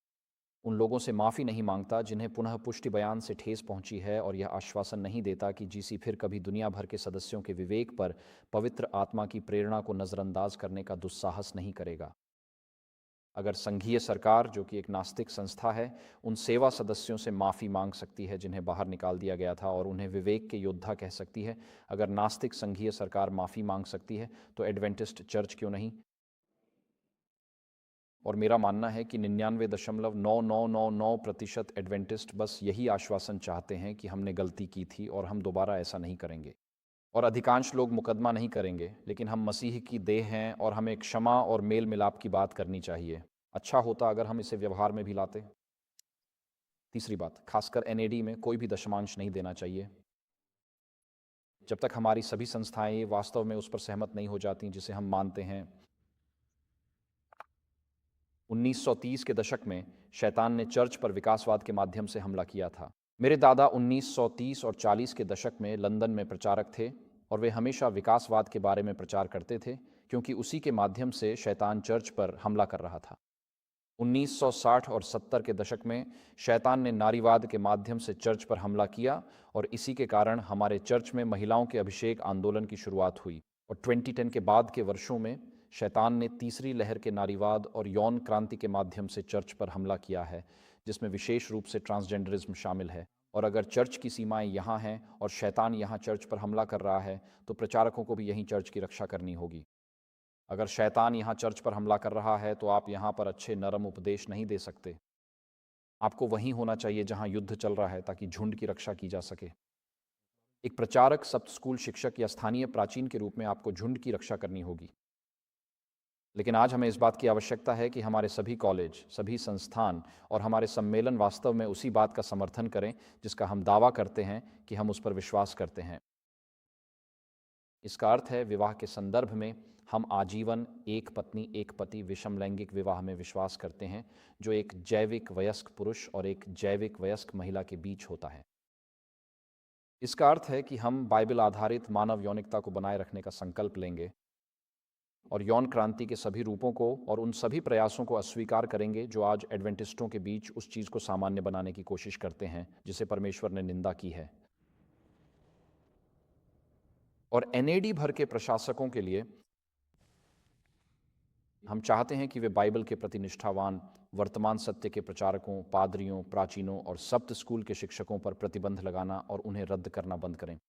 उन लोगों से माफ़ी नहीं मांगता जिन्हें पुनः पुष्टि बयान से ठेस पहुंची है, और यह आश्वासन नहीं देता कि जीसी फिर कभी दुनिया भर के सदस्यों के विवेक पर पवित्र आत्मा की प्रेरणा को नज़रअंदाज करने का दुस्साहस नहीं करेगा। अगर संघीय सरकार, जो कि एक नास्तिक संस्था है, उन सेवा सदस्यों से माफ़ी मांग सकती है जिन्हें बाहर निकाल दिया गया था और उन्हें विवेक के योद्धा कह सकती है, अगर नास्तिक संघीय सरकार माफ़ी मांग सकती है, तो एडवेंटिस्ट चर्च क्यों नहीं? और मेरा मानना है कि 99.9999% एडवेंटिस्ट बस यही आश्वासन चाहते हैं कि हमने गलती की थी और हम दोबारा ऐसा नहीं करेंगे। और अधिकांश लोग मुकदमा नहीं करेंगे, लेकिन हम मसीह की देह हैं और हमें क्षमा और मेल मिलाप की बात करनी चाहिए। अच्छा होता अगर हम इसे व्यवहार में भी लाते। तीसरी बात, खासकर एनएडी में कोई भी दशमांश नहीं देना चाहिए जब तक हमारी सभी संस्थाएं वास्तव में उस पर सहमत नहीं हो जाती जिसे हम मानते हैं। 1930 के दशक में शैतान ने चर्च पर विकासवाद के माध्यम से हमला किया था। मेरे दादा 1930 और 40 के दशक में लंदन में प्रचारक थे, और वे हमेशा विकासवाद के बारे में प्रचार करते थे, क्योंकि उसी के माध्यम से शैतान चर्च पर हमला कर रहा था। 1960 और 70 के दशक में शैतान ने नारीवाद के माध्यम से चर्च पर हमला किया, और इसी के कारण हमारे चर्च में महिलाओं के अभिषेक आंदोलन की शुरुआत हुई। और 2010 के बाद के वर्षों में शैतान ने तीसरी लहर के नारीवाद और यौन क्रांति के माध्यम से चर्च पर हमला किया है, जिसमें विशेष रूप से ट्रांसजेंडरिज्म शामिल है। और अगर चर्च की सीमाएं यहाँ हैं और शैतान यहाँ चर्च पर हमला कर रहा है, तो प्रचारकों को भी यहीं चर्च की रक्षा करनी होगी। अगर शैतान यहाँ चर्च पर हमला कर रहा है, तो आप यहाँ पर अच्छे नरम उपदेश नहीं दे सकते। आपको वहीं होना चाहिए जहाँ युद्ध चल रहा है, ताकि झुंड की रक्षा की जा सके। एक प्रचारक, सप्त स्कूल शिक्षक या स्थानीय प्राचीन के रूप में आपको झुंड की रक्षा करनी होगी। लेकिन आज हमें इस बात की आवश्यकता है कि हमारे सभी कॉलेज, सभी संस्थान और हमारे सम्मेलन वास्तव में उसी बात का समर्थन करें जिसका हम दावा करते हैं कि हम उस पर विश्वास करते हैं। इसका अर्थ है, विवाह के संदर्भ में हम आजीवन एक पत्नी एक पति विषम लैंगिक विवाह में विश्वास करते हैं, जो एक जैविक वयस्क पुरुष और एक जैविक वयस्क महिला के बीच होता है। इसका अर्थ है कि हम बाइबल आधारित मानव यौनिकता को बनाए रखने का संकल्प लेंगे और यौन क्रांति के सभी रूपों को और उन सभी प्रयासों को अस्वीकार करेंगे जो आज एडवेंटिस्टों के बीच उस चीज़ को सामान्य बनाने की कोशिश करते हैं जिसे परमेश्वर ने निंदा की है। और एनएडी भर के प्रशासकों के लिए हम चाहते हैं कि वे बाइबल के प्रति निष्ठावान, वर्तमान सत्य के प्रचारकों, पादरियों, प्राचीनों और सप्त स्कूल के शिक्षकों पर प्रतिबंध लगाना और उन्हें रद्द करना बंद करें।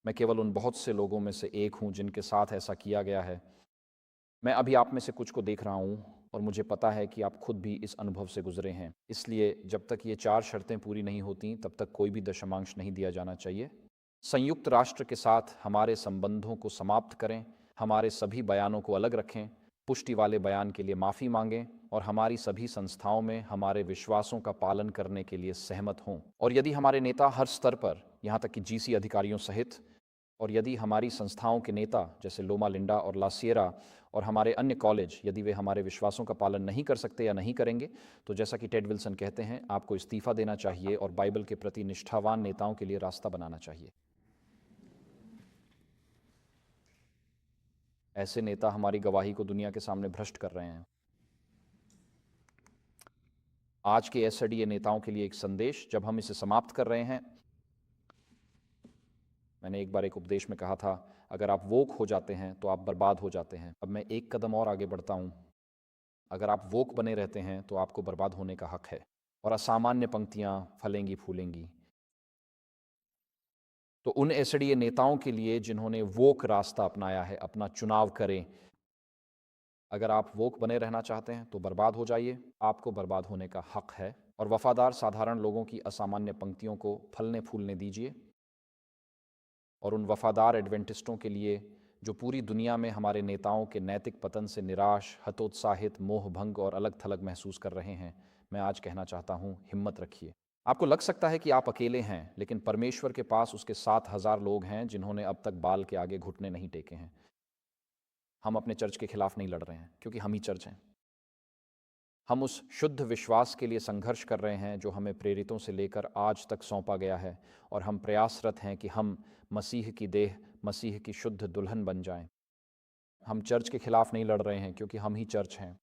मैं केवल उन बहुत से लोगों में से एक हूं जिनके साथ ऐसा किया गया है। मैं अभी आप में से कुछ को देख रहा हूं और मुझे पता है कि आप खुद भी इस अनुभव से गुजरे हैं। इसलिए जब तक ये 4 शर्तें पूरी नहीं होती, तब तक कोई भी दशमांश नहीं दिया जाना चाहिए। संयुक्त राष्ट्र के साथ हमारे संबंधों को समाप्त करें, हमारे सभी बयानों को अलग रखें, पुष्टि वाले बयान के लिए माफ़ी मांगें और हमारी सभी संस्थाओं में हमारे विश्वासों का पालन करने के लिए सहमत हों। और यदि हमारे नेता हर स्तर पर, यहाँ तक कि जीसी अधिकारियों सहित, और यदि हमारी संस्थाओं के नेता जैसे लोमा लिंडा और ला सिएरा और हमारे अन्य कॉलेज, यदि वे हमारे विश्वासों का पालन नहीं कर सकते या नहीं करेंगे, तो जैसा कि टेड विल्सन कहते हैं, आपको इस्तीफा देना चाहिए और बाइबल के प्रति निष्ठावान नेताओं के लिए रास्ता बनाना चाहिए। ऐसे नेता हमारी गवाही को दुनिया के सामने भ्रष्ट कर रहे हैं। आज के एसडीए नेताओं के लिए एक संदेश, जब हम इसे समाप्त कर रहे हैं, मैंने एक बार एक उपदेश में कहा था, अगर आप वोक हो जाते हैं तो आप बर्बाद हो जाते हैं। अब मैं एक कदम और आगे बढ़ता हूं, अगर आप वोक बने रहते हैं तो आपको बर्बाद होने का हक है और असामान्य पंक्तियां फलेंगी फूलेंगी। तो उन एसडीए नेताओं के लिए जिन्होंने वोक रास्ता अपनाया है, अपना चुनाव करें। अगर आप वोक बने रहना चाहते हैं तो बर्बाद हो जाइए, आपको बर्बाद होने का हक है। और वफादार साधारण लोगों की असामान्य पंक्तियों को फलने फूलने दीजिए। और उन वफादार एडवेंटिस्टों के लिए जो पूरी दुनिया में हमारे नेताओं के नैतिक पतन से निराश, हतोत्साहित, मोह भंग और अलग थलग महसूस कर रहे हैं, मैं आज कहना चाहता हूँ, हिम्मत रखिए। आपको लग सकता है कि आप अकेले हैं, लेकिन परमेश्वर के पास उसके 7,000 लोग हैं जिन्होंने अब तक बाल के आगे घुटने नहीं टेके हैं। हम अपने चर्च के खिलाफ नहीं लड़ रहे हैं, क्योंकि हम ही चर्च हैं। हम उस शुद्ध विश्वास के लिए संघर्ष कर रहे हैं जो हमें प्रेरितों से लेकर आज तक सौंपा गया है, और हम प्रयासरत हैं कि हम मसीह की देह, मसीह की शुद्ध दुल्हन बन जाएं। हम चर्च के खिलाफ नहीं लड़ रहे हैं, क्योंकि हम ही चर्च हैं।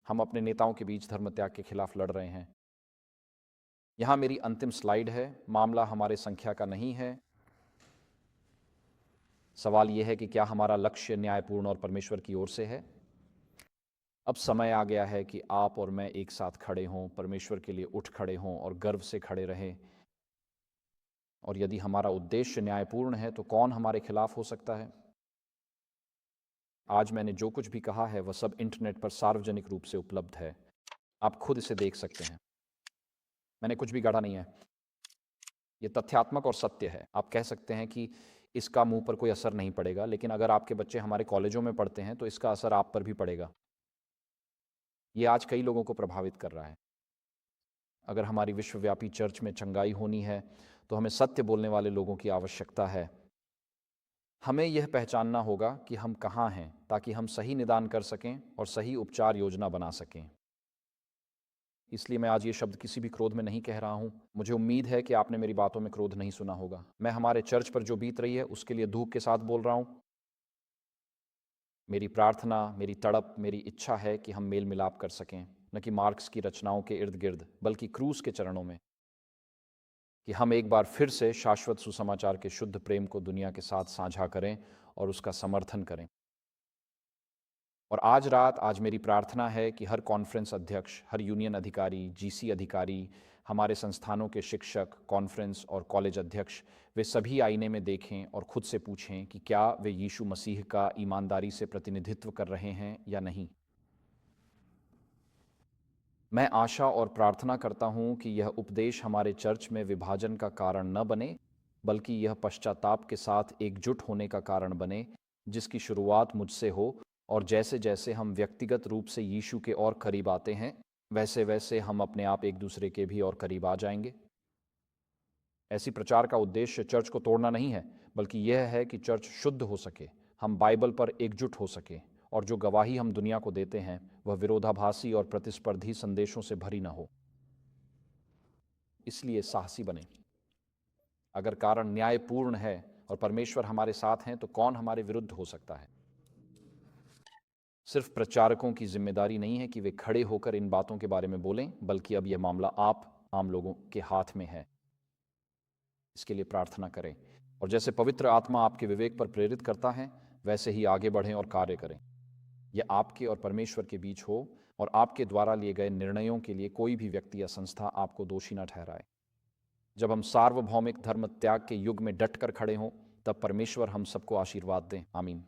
हम अपने नेताओं के बीच धर्म त्याग के खिलाफ लड़ रहे हैं। यहाँ मेरी अंतिम स्लाइड है। मामला हमारे संख्या का नहीं है। सवाल यह है कि क्या हमारा लक्ष्य न्यायपूर्ण और परमेश्वर की ओर से है। अब समय आ गया है कि आप और मैं एक साथ खड़े हों, परमेश्वर के लिए उठ खड़े हों और गर्व से खड़े रहें। और यदि हमारा उद्देश्य न्यायपूर्ण है तो कौन हमारे खिलाफ हो सकता है। आज मैंने जो कुछ भी कहा है वह सब इंटरनेट पर सार्वजनिक रूप से उपलब्ध है। आप खुद इसे देख सकते हैं। मैंने कुछ भी गढ़ा नहीं है, ये तथ्यात्मक और सत्य है। आप कह सकते हैं कि इसका मुंह पर कोई असर नहीं पड़ेगा, लेकिन अगर आपके बच्चे हमारे कॉलेजों में पढ़ते हैं तो इसका असर आप पर भी पड़ेगा। ये आज कई लोगों को प्रभावित कर रहा है। अगर हमारी विश्वव्यापी चर्च में चंगाई होनी है तो हमें सत्य बोलने वाले लोगों की आवश्यकता है। हमें यह पहचानना होगा कि हम कहाँ हैं, ताकि हम सही निदान कर सकें और सही उपचार योजना बना सकें। इसलिए मैं आज ये शब्द किसी भी क्रोध में नहीं कह रहा हूँ। मुझे उम्मीद है कि आपने मेरी बातों में क्रोध नहीं सुना होगा। मैं हमारे चर्च पर जो बीत रही है उसके लिए दुख के साथ बोल रहा हूँ। मेरी प्रार्थना, मेरी तड़प, मेरी इच्छा है कि हम मेल मिलाप कर सकें, न कि मार्क्स की रचनाओं के इर्द गिर्द, बल्कि क्रूस के चरणों में, कि हम एक बार फिर से शाश्वत सुसमाचार के शुद्ध प्रेम को दुनिया के साथ साझा करें और उसका समर्थन करें। और आज रात, आज मेरी प्रार्थना है कि हर कॉन्फ्रेंस अध्यक्ष, हर यूनियन अधिकारी, जीसी अधिकारी, हमारे संस्थानों के शिक्षक, कॉन्फ्रेंस और कॉलेज अध्यक्ष, वे सभी आईने में देखें और खुद से पूछें कि क्या वे यीशु मसीह का ईमानदारी से प्रतिनिधित्व कर रहे हैं या नहीं। मैं आशा और प्रार्थना करता हूँ कि यह उपदेश हमारे चर्च में विभाजन का कारण न बने, बल्कि यह पश्चाताप के साथ एकजुट होने का कारण बने, जिसकी शुरुआत मुझसे हो। और जैसे जैसे हम व्यक्तिगत रूप से यीशु के और करीब आते हैं, वैसे वैसे हम अपने आप एक दूसरे के भी और करीब आ जाएंगे। ऐसी प्रचार का उद्देश्य चर्च को तोड़ना नहीं है, बल्कि यह है कि चर्च शुद्ध हो सके, हम बाइबल पर एकजुट हो सके, और जो गवाही हम दुनिया को देते हैं वह विरोधाभासी और प्रतिस्पर्धी संदेशों से भरी न हो। इसलिए साहसी बने। अगर कारण न्यायपूर्ण है और परमेश्वर हमारे साथ हैं, तो कौन हमारे विरुद्ध हो सकता है। सिर्फ प्रचारकों की जिम्मेदारी नहीं है कि वे खड़े होकर इन बातों के बारे में बोलें, बल्कि अब यह मामला आप आम लोगों के हाथ में है। इसके लिए प्रार्थना करें, और जैसे पवित्र आत्मा आपके विवेक पर प्रेरित करता है, वैसे ही आगे बढ़ें और कार्य करें। यह आपके और परमेश्वर के बीच हो, और आपके द्वारा लिए गए निर्णयों के लिए कोई भी व्यक्ति या संस्था आपको दोषी न ठहराए। जब हम सार्वभौमिक धर्म त्याग के युग में डट कर खड़े हों, तब परमेश्वर हम सबको आशीर्वाद दें। आमीन।